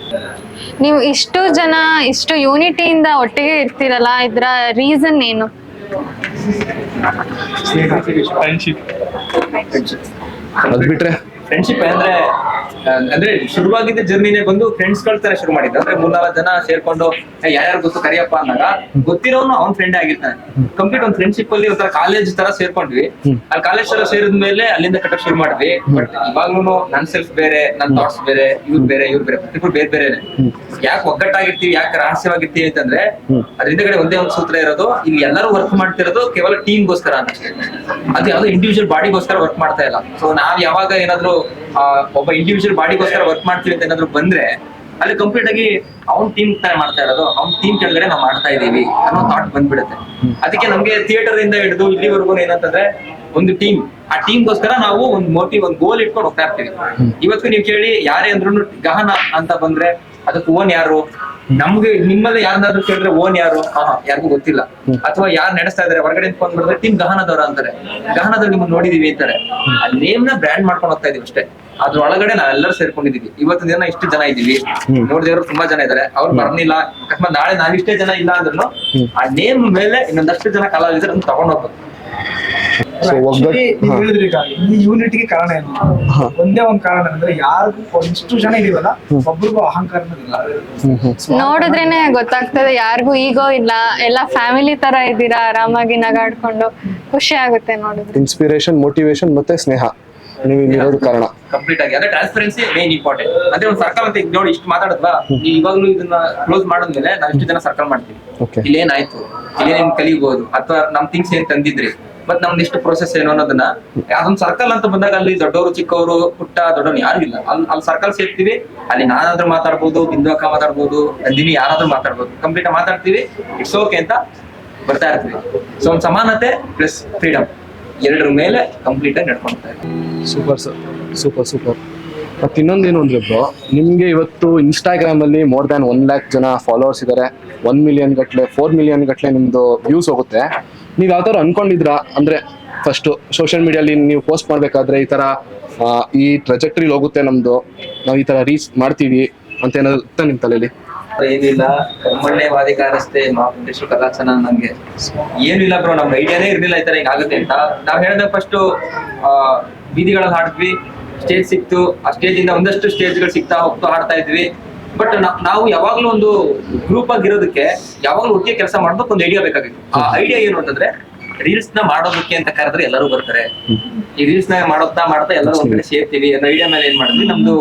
ನೀವು ಇಷ್ಟು ಜನ ಇಷ್ಟು ಯೂನಿಟಿಯಿಂದ ಒಟ್ಟಿಗೆ ಇರ್ತೀರಲ್ಲ, ಇದ್ರ ರೀಸನ್ ಏನು? ಅದ್ ಬಿಟ್ರೆ ಫ್ರೆಂಡ್ಶಿಪ್ ಅಂದ್ರೆ ಶುರುವಾಗಿದ್ದ ಜರ್ನಿನೇ ಬಂದು ಫ್ರೆಂಡ್ಸ್ ಗಳ ತರ ಶುರು ಮಾಡಿದ್ದು. ಅಂದ್ರೆ 3-4 ಜನ ಸೇರ್ಕೊಂಡು ಯಾರ್ಯಾರು ಗೊತ್ತು ಕರಿಯಪ್ಪ ಅಂದಾಗ ಗೊತ್ತಿರೋನು ಅವ್ನ್ ಫ್ರೆಂಡ್ ಆಗಿರ್ತಾನೆ. ಕಂಪ್ಲೀಟ್ ಒಂದ್ ಫ್ರೆಂಡ್ಶಿಪ್ ಅಲ್ಲಿ ಒಂಥರ ಕಾಲೇಜ್ ತರ ಸೇರ್ಕೊಂಡ್ವಿ. ಅಲ್ಲಿ ಕಾಲೇಜ್ ತರ ಸೇರಿದ್ಮೇಲೆ ಅಲ್ಲಿಂದ ಕಟ್ಟಕ್ ಶುರು ಮಾಡಿದ್ವಿ. ಬಟ್ ಇವಾಗ್ಲೂ ನನ್ ಸೆಲ್ಫ್ ಬೇರೆ, ನನ್ ಥಾಟ್ಸ್ ಬೇರೆ, ಇವ್ರು ಬೇರೆ ಪ್ರತಿಯೊಬ್ಬರು ಬೇರೆ ಬೇರೆ. ಯಾಕೆ ಒಗ್ಗಟ್ಟಾಗಿರ್ತೀವಿ, ಯಾಕೆ ರಹಸ್ಯವಾಗಿರ್ತೀವಿ ಅಂತಂದ್ರೆ, ಅದ್ರಿಂದ ಕಡೆ ಒಂದೇ ಒಂದು ಸೂತ್ರ ಇರೋದು, ಇಲ್ಲಿ ಎಲ್ಲರೂ ವರ್ಕ್ ಮಾಡ್ತಿರೋದು ಕೇವಲ ಟೀಮ್ಗೋಸ್ಕರ ಅಂತ. ಅದು ಯಾವ್ದೋ ಇಂಡಿವಿಜುವಲ್ ಬಾಡಿಗೋಸ್ಕರ ವರ್ಕ್ ಮಾಡ್ತಾ ಇಲ್ಲ. ಸೊ ನಾವ್ ಯಾವಾಗ ಏನಾದ್ರು ಒಬ್ಬ ಇಂಡಿವಿಜುವಲ್ ಬಾಡಿಗೋಸ್ಕರ ವರ್ಕ್ ಮಾಡ್ತೀವಿ ಅಂತ ಏನಾದ್ರು ಬಂದ್ರೆ, ಅಲ್ಲಿ ಕಂಪ್ಲೀಟ್ ಆಗಿ ಅವ್ನ್ ಟೀಮ್ ತರ ಮಾಡ್ತಾ ಇರೋದು, ಅವ್ನ್ ಟೀಮ್ ಕೆಳಗಡೆ ನಾವು ಮಾಡ್ತಾ ಇದೀವಿ ಅನ್ನೋ ಥಾಟ್ ಬಂದ್ಬಿಡುತ್ತೆ. ಅದಕ್ಕೆ ನಮ್ಗೆ ಥಿಯೇಟರ್ ಇಂದ ಹಿಡಿದು ಇಲ್ಲಿವರೆಗೂ ಏನಂತಂದ್ರೆ ಒಂದು ಟೀಮ್, ಆ ಟೀಮ್ಗೋಸ್ಕರ ನಾವು ಒಂದು ಮೋಟಿವ್, ಒಂದು ಗೋಲ್ ಇಟ್ಕೊಂಡು ಹೋಗ್ತಾ ಇರ್ತೀವಿ. ಇವತ್ತು ನೀವು ಕೇಳಿ ಯಾರೇ ಅಂದ್ರೂ ಗಹನ ಅಂತ ಬಂದ್ರೆ ಅದಕ್ಕೆ ಓನ್ ಯಾರು, ನಮ್ಗೆ ನಿಮ್ಮಲ್ಲಿ ಯಾರನ್ನಾದ್ರೂ ಕೇಳಿದ್ರೆ ಓನ್ ಯಾರು, ಯಾರಿಗೂ ಗೊತ್ತಿಲ್ಲ. ಅಥವಾ ಯಾರು ನಡೆಸ್ತಾ ಇದಾರೆ ಹೊರಗಡೆ ಫೋನ್ ಮಾಡಿದ್ರೆ ಟೀಮ್ ಗಹನದವ್ರ ಅಂತಾರೆ, ಗಹನದಲ್ಲಿ ನಿಮ್ಮನ್ನ ನೋಡಿದೀವಿ ಅಂತಾರೆ. ಆ ನೇಮ್ ನ ಬ್ರ್ಯಾಂಡ್ ಮಾಡ್ಕೊಂಡು ಹೋಗ್ತಾ ಇದೀವಿ ಅಷ್ಟೇ. ಅದ್ರ ಒಳಗಡೆ ನಾವೆಲ್ಲರೂ ಸೇರ್ಕೊಂಡಿದೀವಿ. ಇವತ್ತಿನ ದಿನ ಇಷ್ಟು ಜನ ಇದ್ದೀವಿ, ನೋಡಿದವರು ತುಂಬಾ ಜನ ಇದಾರೆ. ಅವ್ರು ಬರ್ನಿಲ್ಲ, ಅಕಸ್ಮಾತ್ ನಾಳೆ ನಾವಿಷ್ಟೇ ಜನ ಇಲ್ಲ ಅಂದ್ರೂ ಆ ನೇಮ್ ಮೇಲೆ ಇನ್ನೊಂದಷ್ಟು ಜನ ಕಲಾವಿದರು ಅದನ್ನ ತಗೊಂಡ್ ಹೋಗ್ಬೇಕು. ನೀವು ಹೇಳಿದ್ರಿ ಈಗ ಈ ಯೂನಿಟ್ಗೆ ಕಾರಣ ಏನು? ಒಂದೇ ಒಂದ್ ಕಾರಣ ಅಂದ್ರೆ, ಯಾರಿಗೂ ಒಂದಿಷ್ಟು ಜನ ಇದೀವಲ್ಲ, ಒಬ್ರಿಗೂ ಅಹಂಕಾರ ಇಲ್ಲ. ನೋಡಿದ್ರೇನೆ ಗೊತ್ತಾಗ್ತದೆ, ಯಾರಿಗೂ ಈಗೋ ಇಲ್ಲ, ಎಲ್ಲ ಫ್ಯಾಮಿಲಿ ತರ ಇದ್ದೀರಾ, ಆರಾಮಾಗಿ ನಗಾಡ್ಕೊಂಡು ಖುಷಿ ಆಗುತ್ತೆ ನೋಡಿದ್ರೆ. ಇನ್ಸ್ಪಿರೇಷನ್, ಮೋಟಿವೇಶನ್ ಮತ್ತೆ ಸ್ನೇಹ ನೀವು ಇಲ್ಲಿರೋದು ಕಾರಣ. ಕಂಪ್ಲೀಟ್ ಆಗಿ ಅಂದ್ರೆ ಟ್ರಾನ್ಸ್ಪರೆನ್ಸಿ ಮೇನ್ ಇಂಪಾರ್ಟೆಂಟ್. ಅಂದ್ರೆ ಒಂದು ಸರ್ಕಲ್ ಅಂತ ಈಗ ನೋಡಿ ಇಷ್ಟು ಮಾತಾಡಿದ್ವಾ, ನೀವು ಇವಾಗ್ಲೂ ಇದನ್ನ ಕ್ಲೋಸ್ ಮಾಡಿದ್ಮೇಲೆ ನಾವು ಇಷ್ಟು ಜನ ಸರ್ಕಲ್ ಮಾಡ್ತೀವಿ. Okay. ಇಲ್ಲೇನಾಯ್ತು, ಇಲ್ಲೇನ್ ಕಲಿಬಹುದು, ಅಥವಾ ನಮ್ ಥಿಂಗ್ಸ್ ಏನ್ ತಂದಿದ್ರಿ, ಮತ್ ನಮ್ದು ಎಷ್ಟು ಪ್ರೊಸೆಸ್ ಏನು ಅನ್ನೋದನ್ನ ಅದೊಂದು ಸರ್ಕಲ್ ಅಂತ ಬಂದಾಗ ಅಲ್ಲಿ ದೊಡ್ಡವರು ಚಿಕ್ಕವರು ಪುಟ್ಟ ದೊಡ್ಡವ್ರು ಯಾರು ಇಲ್ಲ, ಅಲ್ಲಿ ಸರ್ಕಲ್ ಸೇರ್ತೀವಿ. ಅಲ್ಲಿ ನಾನಾದ್ರೂ ಮಾತಾಡ್ಬೋದು, ಬಿಂದು ಅಕ್ಕ ಮಾತಾಡ್ಬೋದು, ನಂದಿನಿ ಯಾರಾದ್ರೂ ಮಾತಾಡ್ಬೋದು, ಕಂಪ್ಲೀಟ್ ಮಾತಾಡ್ತೀವಿ, ಇಟ್ಸ್ ಓಕೆ ಅಂತ ಬರ್ತಾ ಇರ್ತೀವಿ. ಸೊ ಒಂದು ಸಮಾನತೆ ಪ್ಲಸ್ ಫ್ರೀಡಮ್ ಎರಡರ ಮೇಲೆ ಕಂಪ್ಲೀಟ್ ಆಗಿ ನಡ್ಕೊಂತಾ ಇದ್ದೀವಿ. Super sir, super. ಮತ್ತೆ ಇನ್ನೊಂದೇನು ಅಂದ್ರೆ ಬ್ರೋ, ನಿಮ್ಗೆ ಇವತ್ತು ಇನ್ಸ್ಟಾಗ್ರಾಮ್ ಅಲ್ಲಿ ಮೋರ್ ದ್ಯಾನ್ 1 lakh ಜನ ಫಾಲೋವರ್ಸ್ ಇದಾರೆ, 1 million ಗಟ್ಲೆ 4 million ಗಟ್ಲೆ ನಿಮ್ದು ವ್ಯೂಸ್ ಹೋಗುತ್ತೆ. ನೀವು ಯಾವ ಥರ ಅನ್ಕೊಂಡಿದ್ರಾ ಅಂದ್ರೆ ಫಸ್ಟ್ ಸೋಷಿಯಲ್ ಮೀಡಿಯಲ್ಲಿ ನೀವು ಪೋಸ್ಟ್ ಮಾಡ್ಬೇಕಾದ್ರೆ ಈ ತರ ಈ ಟ್ರಜೆಕ್ಟರಿಲಿ ಹೋಗುತ್ತೆ ನಮ್ದು, ನಾವು ಈ ತರ ರೀಚ್ ಮಾಡ್ತೀವಿ ಅಂತ ಏನಾದ್ರು ಇತ್ತ ನಿಮ್ ತಲೆಯಲ್ಲಿ? ಏನಿಲ್ಲ, ಕಮ್ಮಣ್ಣೆವಾದಿ ಕಾಣಿಸ್ತೆ ಮಾಪುಂಡೇಶ್ವರ ಕಲಾಚನ ನಮ್ಗೆ ಏನಿಲ್ಲ ಬ್ರೋ, ನಮ್ಗೆ ಐಡಿಯಾನೇ ಇರ್ಲಿಲ್ಲ ಈ ತರ ಹಿಂಗ್ ಆಗುತ್ತೆ ಅಂತ. ನಾವ್ ಹೇಳಿದಾಗ ಫಸ್ಟ್ ಬೀದಿಗಳಲ್ಲಿ ಹಾಡಿದ್ವಿ, ಸ್ಟೇಜ್ ಸಿಕ್ತು, ಆ ಸ್ಟೇಜ್ ಇಂದ ಒಂದಷ್ಟು ಸ್ಟೇಜ್ಗಳು ಸಿಗ್ತಾ ಹೋಗ್ತಾ ಹಾಡ್ತಾ ಇದ್ವಿ. ಬಟ್ ನಾವು ಯಾವಾಗ್ಲೂ ಒಂದು ಗ್ರೂಪ್ ಆಗಿರೋದಕ್ಕೆ ಯಾವಾಗ್ಲೂ ಒಟ್ಟಿಗೆ ಕೆಲಸ ಮಾಡೋದಕ್ಕೆ ಒಂದು ಐಡಿಯಾ ಬೇಕಾಗಿತ್ತು. ಆ ಐಡಿಯಾ ಏನು ಅಂತಂದ್ರೆ ರೀಲ್ಸ್ ನ ಮಾಡೋದಕ್ಕೆ ಅಂತ ಕರೆದ್ರೆ ಎಲ್ಲರೂ ಬರ್ತಾರೆ. ಈ ರೀಲ್ಸ್ ನ ಮಾಡ್ತಾ ಎಲ್ಲರೂ ಒಂದ್ ಕಡೆ ಸೇರ್ತೀವಿ ಅನ್ನೋ ಐಡಿಯಾ ಮೇಲೆ ಏನ್ ಮಾಡಿದ್ವಿ, ನಮ್ದು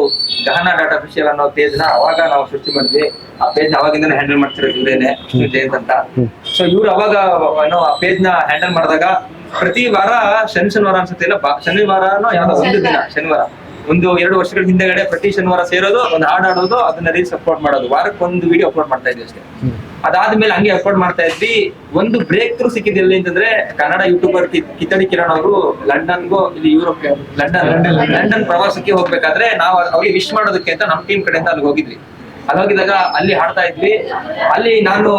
ಗಹನ ಡಾಟಾ ಅಫಿಷಿಯಲ್ ಅನ್ನೋ ಪೇಜ್ ನ ಅವಾಗ ನಾವು ಸೃಷ್ಟಿ ಮಾಡಿದ್ವಿ. ಆ ಪೇಜ್ ಅವಾಗಿಂದ ಹ್ಯಾಂಡಲ್ ಮಾಡ್ತಿರೋ ಇವರೇನೆ ಜಯಂತ್ ಅಂತ. ಸೊ ಇವ್ರು ಅವಾಗ ಏನೋ ಆ ಪೇಜ್ ನ ಹ್ಯಾಂಡಲ್ ಮಾಡಿದಾಗ ಪ್ರತಿ ವಾರ ಶನಿವಾರ ಅನ್ಸುತ್ತೆ, ಇಲ್ಲ ಶನಿವಾರನೋ ಯಾವ್ದೋ ಒಂದು ದಿನ ಶನಿವಾರ, 1-2 ವರ್ಷಗಳ ಹಿಂದೆಗಡೆ ಪ್ರತಿ ಶನಿವಾರ ಸೇರೋದು, ಒಂದು ಹಾಡು ಆಡೋದು, ಅದನ್ನ ರೀಲ್ಸ್ ಅಪ್ಲೋಡ್ ಮಾಡೋದು, ವಾರಕ್ಕೆ ಒಂದು ವಿಡಿಯೋ ಅಪ್ಲೋಡ್ ಮಾಡ್ತಾ ಇದ್ವಿ ಅಷ್ಟೇ. ಅದಾದ್ಮೇಲೆ ಹಂಗೆ ಅಪ್ಲೋಡ್ ಮಾಡ್ತಾ ಇದ್ವಿ. ಒಂದು ಬ್ರೇಕ್ ಥ್ರೂ ಸಿಕ್ಕಿದ್ದು ಎಲ್ಲಿ ಅಂತಂದ್ರೆ, ಕನ್ನಡ ಯೂಟ್ಯೂಬರ್ ಕಿತ್ತಡಿ ಕಿರಣ್ ಅವರು ಲಂಡನ್ಗೂ ಇಲ್ಲಿ ಯುರೋಪ್ ಲಂಡನ್ ಪ್ರವಾಸಕ್ಕೆ ಹೋಗ್ಬೇಕಾದ್ರೆ ನಾವು ಅವ್ರಿಗೆ ವಿಶ್ ಮಾಡೋದಕ್ಕೆ ಅಂತ ನಮ್ಮ ಟೀಮ್ ಕಡೆಯಿಂದ ಅಲ್ಲಿ ಹೋಗಿದ್ವಿ. ಅಲ್ಲಿ ಹೋಗಿದಾಗ ಅಲ್ಲಿ ಹಾಡ್ತಾ ಇದ್ವಿ. ಅಲ್ಲಿ ನಾನು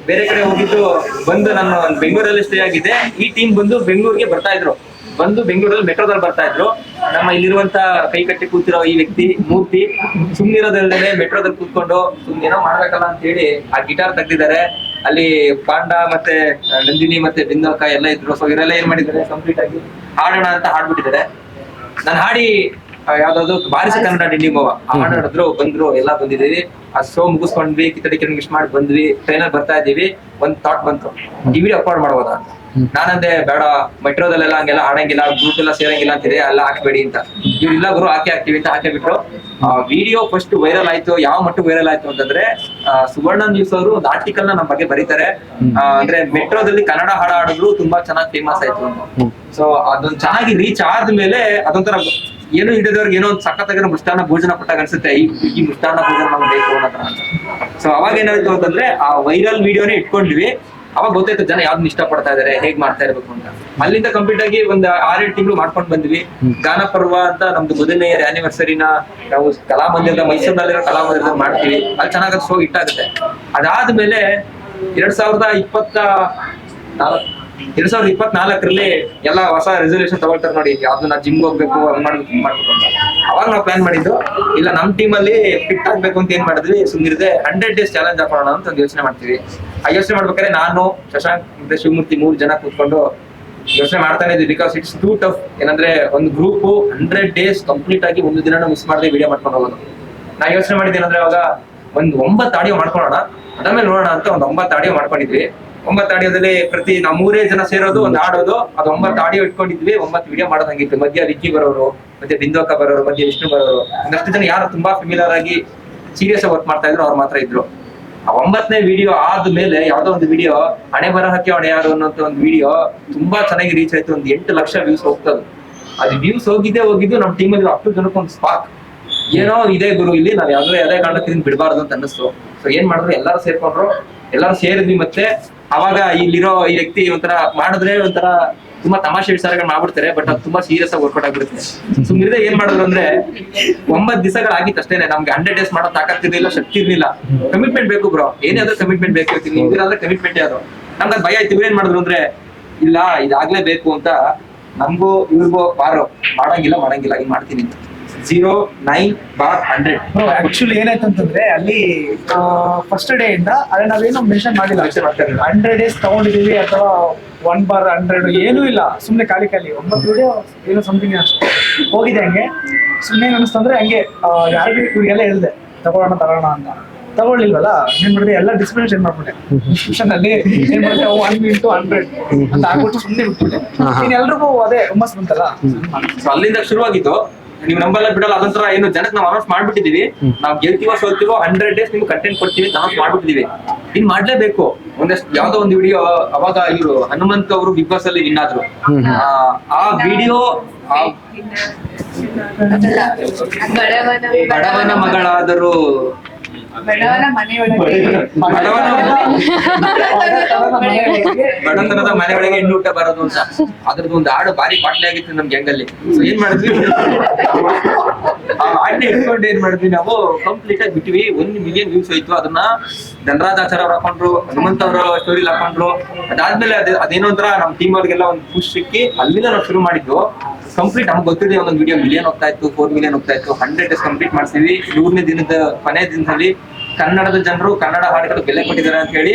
ಬೇರೆ ಕಡೆ ಹೋಗಿದ್ದು ಬಂದು ನಾನು ಬೆಂಗಳೂರಲ್ಲಿ ಸ್ಟೇ ಆಗಿದ್ದೆ. ಈ ಟೀಮ್ ಬಂದು ಬೆಂಗಳೂರಿಗೆ ಬರ್ತಾ ಇದ್ರು, ಬಂದು ಬೆಂಗಳೂರಲ್ಲಿ ಮೆಟ್ರೋದಲ್ಲಿ ಬರ್ತಾ ಇದ್ರು. ನಮ್ಮ ಇಲ್ಲಿರುವಂತ ಕೈ ಕಟ್ಟಿ ಕೂತಿರೋ ಈ ವ್ಯಕ್ತಿ ಮೂರ್ತಿ ಸುಮ್ನಿರೋದಲ್ಲದೆ ಮೆಟ್ರೋದಲ್ಲಿ ಕೂತ್ಕೊಂಡು ಸುಮ್ನೇನೋ ಮಾಡ್ಬೇಕಲ್ಲ ಅಂತ ಹೇಳಿ ಆ ಗಿಟಾರ್ ತೆಗ್ದಿದ್ದಾರೆ. ಅಲ್ಲಿ ಪಾಂಡ ಮತ್ತೆ ನಂದಿನಿ ಮತ್ತೆ ಬಿಂದೋಕ ಎಲ್ಲ ಇದ್ರು. ಸೊ ಇವರೆಲ್ಲ ಏನ್ ಮಾಡಿದ್ದಾರೆ, ಕಂಪ್ಲೀಟ್ ಆಗಿ ಹಾಡೋಣ ಅಂತ ಹಾಡ್ಬಿಟ್ಟಿದ್ದಾರೆ. ನಾನು ಹಾಡಿ ಯಾವ್ದಾದ್ರು ಬಾರಿಸಿ ಕನ್ನಡ ಡಿಂಡಿ ಮೋವ ಹಾಡು ಹಾಡಿದ್ರು, ಬಂದ್ರು, ಎಲ್ಲ ಬಂದಿದ್ದೀವಿ. ಆ ಶೋ ಮುಗಿಸ್ಕೊಂಡ್ವಿ, ಕಿತ್ತಡಿ ಕಿರಣ್ ವಿಶ್ ಮಾಡಿ ಬಂದ್ವಿ. ಟ್ರೈನಲ್ಲಿ ಬರ್ತಾ ಇದ್ದೀವಿ, ಒಂದ್ ಥಾಟ್ ಬಂತು, ಈ ವಿಡಿಯೋ ಅಪ್ಲೋಡ್ ಮಾಡ್ಬೋದ ಅಂತ. ನಾನಂದೆ ಬೇಡ, ಮೆಟ್ರೋದಲ್ಲೆಲ್ಲ ಹಂಗೆಲ್ಲ ಆಡಂಗಿಲ್ಲ, ಗ್ರೂಪ್ ಎಲ್ಲ ಸೇರಂಗಿಲ್ಲ ಅಂತಿದೆ, ಎಲ್ಲ ಹಾಕ್ಬೇಡಿ ಅಂತ. ಇವ್ರಿಲ್ಲ ಗುರು ಹಾಕ್ತೀವಿ ಅಂತ ಹಾಕಿಬಿಟ್ರು. ವಿಡಿಯೋ ಫಸ್ಟ್ ವೈರಲ್ ಆಯ್ತು. ಯಾವ ಮಟ್ಟಿಗೆ ವೈರಲ್ ಆಯ್ತು ಅಂತಂದ್ರೆ, ಸುವರ್ಣ ನ್ಯೂಸ್ ಅವರು ಒಂದು ಆರ್ಟಿಕಲ್ ನ ನಮ್ಮ ಬಗ್ಗೆ ಬರೀತಾರೆ. ಅಂದ್ರೆ ಮೆಟ್ರೋದಲ್ಲಿ ಕನ್ನಡ ಹಾಡು ಹಾಡಿದ್ರು ತುಂಬಾ ಚೆನ್ನಾಗಿ ಫೇಮಸ್ ಆಯ್ತು ಅಂತ. ಸೊ ಅದೊಂದು ಚೆನ್ನಾಗಿ ರೀಚ್ ಆದ್ಮೇಲೆ ಅದೊಂಥರ ಏನು ಹಿಡಿದವ್ರಿಗೆ ಏನೋ ಒಂದು ಸಖತ್ತಾಗಿರೋ ಮೃಷ್ಟಾನ್ನ ಭೋಜನ ಕೊಟ್ಟಾಗ ಅನ್ಸುತ್ತೆ, ಈ ಮೃಷ್ಟಾನ್ನ ಭೋಜನ ನಮ್ಗೆ ಬೇಕು ಅನ್ನೋ. ಸೊ ಅವಾಗ ಏನಾಯ್ತು ಅಂತಂದ್ರೆ, ಆ ವೈರಲ್ ವಿಡಿಯೋನೇ ಇಟ್ಕೊಂಡ್ವಿ. ಅವಾಗ ಗೊತ್ತಾಯ್ತು ಜನ ಯಾವ್ದನ್ನ ಇಷ್ಟ ಪಡ್ತಾ ಇದಾರೆ, ಹೇಗ್ ಮಾಡ್ತಾ ಇರ್ಬೇಕು ಅಂತ. ಅಲ್ಲಿಂದ ಕಂಪ್ಲೀಟ್ ಆಗಿ ಒಂದ್ 6-7 ತಿಂಗಳು ಮಾಡ್ಕೊಂಡ್ ಬಂದ್ವಿ. ಗಾನ ಪರ್ವ ಅಂತ ನಮ್ದು ಮೊದಲನೇ ಆನಿವರ್ಸರಿನ ನಾವು ಕಲಾಮಂದಿರದ ಮೈಸೂರಿನಲ್ಲಿರೋ ಕಲಾಮಂದಿರದಲ್ಲಿ ಮಾಡ್ತೀವಿ. ಅಲ್ಲಿ ಚೆನ್ನಾಗಿ ಶೋ ಇಟ್ಟಾಗುತ್ತೆ. ಅದಾದ್ಮೇಲೆ 2024ರಲ್ಲಿ ಎಲ್ಲ ಹೊಸ ರೆಸಲ್ಯೂಷನ್ ತಗೊಳ್ತಾರೆ ನೋಡಿ, ಯಾವ್ದನ್ನ ಜಿಮ್ ಹೋಗ್ಬೇಕು, ಹಂಗ್ ಮಾಡ್ಬೇಕು ಅಂತ. ಅವಾಗ ನಾವು ಪ್ಲಾನ್ ಮಾಡಿದ್ದು, ಇಲ್ಲ ನಮ್ ಟೀಮ್ ಅಲ್ಲಿ ಫಿಟ್ ಆಗ್ಬೇಕು ಅಂತ ಏನ್ ಮಾಡಿದ್ವಿ, ಸುಮ್ಮನಿರದೆ 100 days ಚಾಲೆಂಜ್ ಹಾಕೋಣ ಅಂತ ಒಂದು ಯೋಚನೆ ಮಾಡ್ತೀವಿ. ಆ ಯೋಚನೆ ಮಾಡ್ಬೇಕಾದ್ರೆ ನಾನು, ಶಶಾಂಕ್ ಮತ್ತೆ ಶಿವಮೂರ್ತಿ 3 ಜನ ಕೂತ್ಕೊಂಡು ಯೋಚನೆ ಮಾಡ್ತಾನೆ ಇದ್ವಿ. Because it's two tough. ಏನಂದ್ರೆ ಒಂದು ಗ್ರೂಪ್ 100 days ಕಂಪ್ಲೀಟ್ ಆಗಿ ಒಂದು ದಿನ ಮಿಸ್ ಮಾಡದೆ ವಿಡಿಯೋ ಮಾಡ್ಕೊಂಡು ಹೋಗೋದು. ನಾ ಯೋಚನೆ ಮಾಡಿದ್ದೇನಂದ್ರೆ, ಅವಾಗ ಒಂದು 9 ಆಡಿಯೋ ಮಾಡ್ಕೊಳ್ಳೋಣ, ಅದಾದ್ಮೇಲೆ ನೋಡೋಣ ಅಂತ ಒಂದು 9 ಆಡಿಯೋ ಮಾಡ್ಕೊಂಡಿದ್ವಿ. 9 ಆಡಿಯೋದಲ್ಲಿ ಪ್ರತಿ ನಾವು 3 ಜನ ಸೇರೋದು, ಒಂದು ಆಡೋದು, ಅದು 9 ಆಡಿಯೋ ಇಟ್ಕೊಂಡಿದ್ವಿ. 9 ವಿಡಿಯೋ ಮಾಡೋದಂಗಿತ್ತು. ಮಧ್ಯ ವಿಕ್ಕಿ ಬರೋರು, ಮತ್ತೆ ಬಿಂದೋಕ ಬರೋರು, ಮಧ್ಯ ವಿಷ್ಣು ಬರೋರು, ಒಂದಷ್ಟು ಜನ ಯಾರು ತುಂಬಾ ಫೆಮಿಲರ್ ಆಗಿ ಸೀರಿಯಸ್ ವರ್ಕ್ ಮಾಡ್ತಾ ಇದ್ರು ಅವ್ರು ಮಾತ್ರ ಇದ್ರು. ಆ 9ನೇ ವಿಡಿಯೋ ಆದ್ಮೇಲೆ ಯಾವ್ದೋ ಒಂದು ವಿಡಿಯೋ, ಹಣೆ ಬರಹಕ್ಕೆ ಹೊಣೆ ಯಾರು ಅನ್ನೋಂತ ಒಂದು ವಿಡಿಯೋ ತುಂಬಾ ಚೆನ್ನಾಗಿ ರೀಚ್ ಆಯ್ತು. ಒಂದು 8 ಲಕ್ಷ ವ್ಯೂಸ್ ಹೋಗ್ತದೆ. ಅದು ವ್ಯೂಸ್ ಹೋಗಿದ್ದು ನಮ್ಮ ಟೀಮಲ್ಲಿ 10 ಜನಕ್ಕೆ ಒಂದು ಸ್ಪಾರ್ಕ್, ಏನೋ ಇದೆ ಗುರು ಇಲ್ಲಿ, ನಾವ್ ಯಾವ್ದೇ ಕಾರಣಕ್ಕೆ ಇದನ್ನ ಬಿಡಬಾರ್ದು ಅಂತ ಅನ್ನಿಸ್ತು. ಸೊ ಏನ್ ಮಾಡಿದ್ರು, ಎಲ್ಲರೂ ಸೇರ್ಕೊಂಡ್ರು, ಎಲ್ಲರೂ ಸೇರಿದ್ವಿ. ಮತ್ತೆ ಅವಾಗ ಇಲ್ಲಿರೋ ಈ ವ್ಯಕ್ತಿ ಒಂಥರ ಮಾಡಿದ್ರೆ ಒಂಥರ ತುಂಬಾ ತಮಾಷೆ ವಿಚಾರಗಳು ಮಾಡ್ಬಿಡ್ತಾರೆ, ಬಟ್ ಅದು ತುಂಬಾ ಸೀರಿಯಸ್ ಆಗಿ ವರ್ಕೌಟ್ ಆಗ್ಬಿಡುತ್ತೆ. ಸುಮ್ಮನೆ ಏನ್ ಮಾಡಿದ್ರು ಅಂದ್ರೆ, 9 ದಿವಸಗಳಾಗಿತ್ತು ಅಷ್ಟೇನೆ. ನಮ್ಗೆ 100 days ಮಾಡೋ ತಾಕತ್ತಿರ್ಲಿಲ್ಲ, ಶಕ್ತಿ ಇರ್ಲಿಲ್ಲ. ಕಮಿಟ್ಮೆಂಟ್ ಬೇಕು ಬ್ರೋ, ಏನಾದ್ರೂ ಕಮಿಟ್ಮೆಂಟ್ ಬೇಕು. ಇವ್ರಾದ್ರೆ ಕಮಿಟ್ಮೆಂಟ್ ಯಾರು, ನಮ್ಗೆ ಅದು ಭಯ ಆಯ್ತು. ಇವ್ರೇನ್ ಮಾಡಿದ್ರು ಅಂದ್ರೆ, ಇಲ್ಲ ಇದಾಗ್ಲೇ ಬೇಕು ಅಂತ ನಮ್ಗೂ ಇವ್ರಿಗೂ ಬಾರೋ ಮಾಡಂಗಿಲ್ಲ ಹಿಂಗ್ ಮಾಡ್ತೀನಿ ಅಂತ 09/100. ಆಕ್ಚುಲಿ ಏನಾಯ್ತು ಅಂತಂದ್ರೆ, ಅಲ್ಲಿ ಫಸ್ಟ್ ಡೇ ಇಂದ ಅದೇ ನಾವೇನು ಮೆನ್ಷನ್ ಮಾಡಿಲ್ಲ. 100 days ತಗೊಂಡಿದೀವಿ ಅಥವಾ 1/100 ಏನೂ ಇಲ್ಲ, ಸುಮ್ನೆ ಖಾಲಿ 9 ವಿಡಿಯೋ ಏನೋ ಸಮಥಿಂಗ್ ಅಷ್ಟೇ ಹೋಗಿದೆ. ಹಂಗೆ ಸುಮ್ಮನೆ ಅನಿಸ್ತು ಅಂದ್ರೆ, ಹಂಗೆ ಯಾರಿಗೂ ಇವ್ರಿಗೆಲ್ಲ ಹೇಳ್ದೆ ತಗೊಳ್ಳೋಣ ಅಂತ. ತಗೊಳ್ಳಿಲ್ವಲ್ಲ ಏನ್ ಮಾಡಿದ್ರೆ ಎಲ್ಲ ಡಿಸ್ಪ್ಲೇ ಚೇಂಜ್ ಮಾಡ್ಬಿಟ್ಟೆ. ಡಿಸ್ಕ್ರಿಪ್ಷನ್ ಅಲ್ಲಿ ಏನ್ ಮಾಡಿದ್ರೆ 1:100 ಅಂತ ಆಗ್ಬಿಟ್ಟು ಸುಮ್ಮನೆ ಬಿಟ್ಬಿಟ್ಟೆ. ಇನ್ ಎಲ್ರಿಗೂ ಅದೇ ಹುಮ್ಮಸ್ ಬಂತಲ್ಲ. ಸೊ ಅಲ್ಲಿಂದ ಶುರುವಾಗಿದ್ದು. ನೀವು ನಂಬಲ್ಲ ಬಿಡಲ್ಲ, ಅದೊಂಥರ ಏನು ಜನಕ್ಕೆ ನಾವು ಅನೌನ್ಸ್ ಮಾಡ್ಬಿಟ್ಟಿದೀವಿ, ನಾವು ಗೆಲ್ತೀವೋ ಸೋಲ್ತೀವೋ 100 days ನಿಮ್ಗೆ ಕಂಟೆಂಟ್ ಕೊಡ್ತೀವಿ ಅಂತ ಅನೌನ್ಸ್ ಮಾಡ್ಬಿಟ್ಟಿದೀವಿ. ಇನ್ ಮಾಡ್ಲೇಬೇಕು. ಒಂದಷ್ಟು ಯಾವ್ದೋ ಒಂದು ವಿಡಿಯೋ ಅವಾಗ ಇವರು ಹನುಮಂತ್ ಅವರು ಬಿಗ್ ಬಾಸ್ ಅಲ್ಲಿ ವಿನ್ ಆದ್ರು. ಆ ವಿಡಿಯೋ ಬಡವನ ಮಗಳಾದರೂ ಬಡತನದ ಮನೆಯೊಳಗೆ ಹೆಣ್ಣು ಊಟ ಬರೋದು ಅಂತ ಅದ್ರದ್ದು ಒಂದು ಹಾಡು ಭಾರಿ ಪಾಟ್ಲೆ ಆಗಿತ್ತು ನಮ್ ಗ್ಯಾಂಗ್ ಅಲ್ಲಿ. ಏನ್ ಮಾಡಿದ್ವಿ, ಆ ಹಾಡ್ನ ಇಟ್ಕೊಂಡು ಏನ್ ಮಾಡಿದ್ವಿ ನಾವು ಕಂಪ್ಲೀಟ್ ಆಗಿ ಬಿಟ್ವಿ. 1 million ವ್ಯೂಸ್ ಹೋಯ್ತು. ಅದನ್ನ ಧನರಾಜಾಚಾರ ಅವ್ರು ಹಾಕೊಂಡ್ರು, ಹನುಮಂತ್ ಅವರ ಸ್ಟೋರಿ ಹಾಕೊಂಡ್ರು. ಅದಾದ್ಮೇಲೆ ಅದೇನೋ ಒಂಥರ ನಮ್ ಟೀಮ್ ಅವ್ರಿಗೆಲ್ಲ ಒಂದು ಖುಷ್ ಸಿಕ್ಕಿ ಅಲ್ಲಿಂದ ನಾವು ಶುರು ಮಾಡಿದ್ದು. ಕಂಪ್ಲೀಟ್ ನಮ್ಗೆ ಗೊತ್ತಿದೆ ಒಂದೊಂದು ವಿಡಿಯೋ 1 million ಹೋಗ್ತಾ ಇತ್ತು, 4 million ಹೋಗ್ತಾ ಇತ್ತು. 100 days ಕಂಪ್ಲೀಟ್ ಮಾಡ್ತೀವಿ. 100ನೇ ದಿನದ ಕೊನೆ ದಿನದಲ್ಲಿ ಕನ್ನಡದ ಜನರು ಕನ್ನಡ ಹಾಡುಗಳು ಬೆಲೆ ಕೊಟ್ಟಿದ್ದಾರೆ ಅಂತ ಹೇಳಿ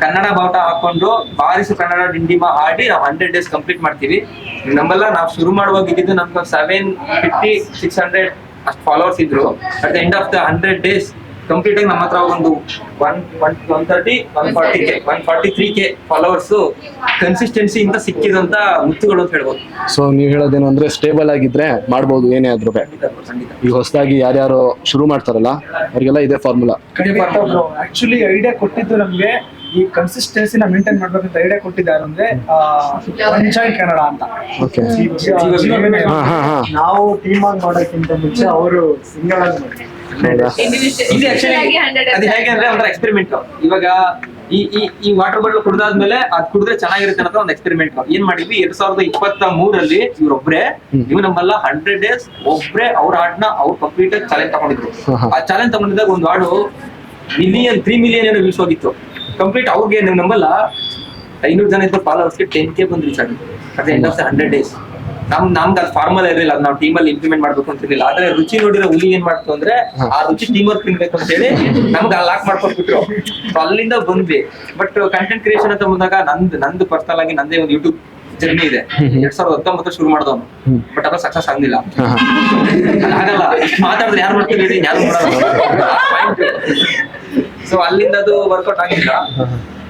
ಕನ್ನಡ ಬಾವುಟ ಹಾಕೊಂಡು ಬಾರಿಸು ಕನ್ನಡ ಡಿಂಡಿಮ ಹಾಡಿ ನಾವು 100 days ಕಂಪ್ಲೀಟ್ ಮಾಡ್ತೀವಿ. ನಮ್ಮೆಲ್ಲ ನಾವು ಶುರು ಮಾಡುವಾಗ ಇದ್ದಿದ್ದು ನಮ್ಗೆ 750, 600 ಅಷ್ಟು ಫಾಲೋವರ್ಸ್ ಇದ್ರು. At the end of the 100 days complete ಆಗಿ ನಮ್ಮ ಹತ್ರ ಒಂದು 143k ಫಾಲೋವರ್ಸ್ ಕನ್ಸಿಸ್ಟೆನ್ಸಿ ಇಂದ ಸಿಕ್ಕಿದಂತ ಮುತ್ತುಗಳು ಅಂತ ಹೇಳ್ಬೋದು. ಸೊ ನೀವ್ ಹೇಳೋದೇನು ಅಂದ್ರೆ ಸ್ಟೇಬಲ್ ಆಗಿದ್ರೆ ಮಾಡ್ಬೋದು ಏನೇ ಆದ್ರೂ. ಈಗ ಹೊಸದಾಗಿ ಯಾರ್ಯಾರು ಶುರು ಮಾಡ್ತಾರಲ್ಲ ಅವ್ರಿಗೆಲ್ಲ ಇದೇ ಫಾರ್ಮುಲಾ. ಆಕ್ಚುಲಿ ಐಡಿಯಾ ಕೊಟ್ಟಿದ್ದು ನಮ್ಗೆ ಈ ಕನ್ಸಿಸ್ಟೆನ್ಸಿನ ಮೇಂಟೈನ್ ಮಾಡ್ಬೇಕಂತ ಐಡಿಯಾ ಕೊಟ್ಟಿದ್ದಾರೆ ಅಂದ್ರೆ ಪಂಚಾಯತ್ ಕನ್ನಡ ಅಂತ. ನಾವು ಟೀಮ್ ಆಗಿ ಮಾಡೋಕ್ಕಿಂತ ಮುಂಚೆ ಅವರು ಸಿಂಗಲ್ ಆಗಿ ಮಾಡಿ ಅದು ಹೇಗೆ ಅಂದ್ರೆ ಒಂಥರ ಎಕ್ಸ್ಪೆರಿಮೆಂಟ್. ಇವಾಗ ಈ ವಾಟರ್ ಬಾಟಲ್ ಕುಡ್ದಾದ್ಮೇಲೆ ಅದ್ ಕುಡಿದ್ರೆ ಚೆನ್ನಾಗಿರುತ್ತೆ ಅನ್ನೋದು ಒಂದು ಎಕ್ಸ್ಪೆರಿಮೆಂಟ್. ಏನ್ ಮಾಡಿದ್ವಿ 2023 ಇವ್ರೊಬ್ರೆ ನಮ್ಮಲ್ಲ 100 days ಒಬ್ರೆ ಅವ್ರ ಹಾಡ್ನ ಅವ್ರು ಕಂಪ್ಲೀಟ್ ಆಗಿ ಚಾಲೆಂಜ್ ತಗೊಂಡಿದ್ರು. ಆ ಚಾಲೆಂಜ್ ತಗೊಂಡಿದ್ದಾಗ ಒಂದು ಹಾಡು 3 million ಏನೋ ವ್ಯೂಸ್ ಹೋಗಿತ್ತು. ಕಂಪ್ಲೀಟ್ ಅವ್ರಿಗೆ ನೀವು ನಂಬಲ್ಲ 500 ಜನ ಇದ್ದ ಫಾಲೋವರ್ಸ್ಗೆ 10k ಬಂದು ರೀಚ್ ಆಗಿತ್ತು at the end of the 100 days. ನಮ್ಗೆ ಅದು ಫಾರ್ಮಲ್ ಇರಲಿಲ್ಲ, ಅದು ನಾವು ಟೀಮಲ್ಲಿ ಇಂಪ್ಲಿಮೆಂಟ್ ಮಾಡ್ಬೇಕು ಅಂತ ಇರಲಿಲ್ಲ. ಆದ್ರೆ ರುಚಿ ನೋಡಿರೋ ಹುಲಿ ಏನ್ ಮಾಡ್ತು ಅಂದ್ರೆ ಆ ರುಚಿ ಟೀಮ್ ವರ್ಕ್ ತಿನ್ಬೇಕು ಅಂತ ಹೇಳಿ ನಮ್ಗೆ ಅಲ್ಲಿ ಲಾಕ್ ಮಾಡ್ಕೊಟ್ಬಿಟ್ರು. ಅಲ್ಲಿಂದ ಬಂದ್ವಿ. ಬಟ್ ಕಂಟೆಂಟ್ ಕ್ರಿಯೇಷನ್ ಅಂತ ಬಂದಾಗ ನಂದು ಪರ್ಸನಲ್ ಆಗಿ ನಂದೇ ಒಂದು ಯೂಟ್ಯೂಬ್ ಜರ್ನಿ ಇದೆ. 2019 ಶುರು ಮಾಡಿದವನು. ಬಟ್ ಅದು ಸಕ್ಸಸ್ ಆಗ್ಲಿಲ್ಲ. ಆಗಲ್ಲ, ಮಾತಾಡಿದ್ರೆ ಯಾರು ಮಾಡ್ತೀವಿ ಹೇಳಿ, ಯಾರು ಮಾಡಲ್ಲ. ಸೊ ಅಲ್ಲಿಂದ ಅದು ವರ್ಕೌಟ್ ಆಗಿಲ್ಲ.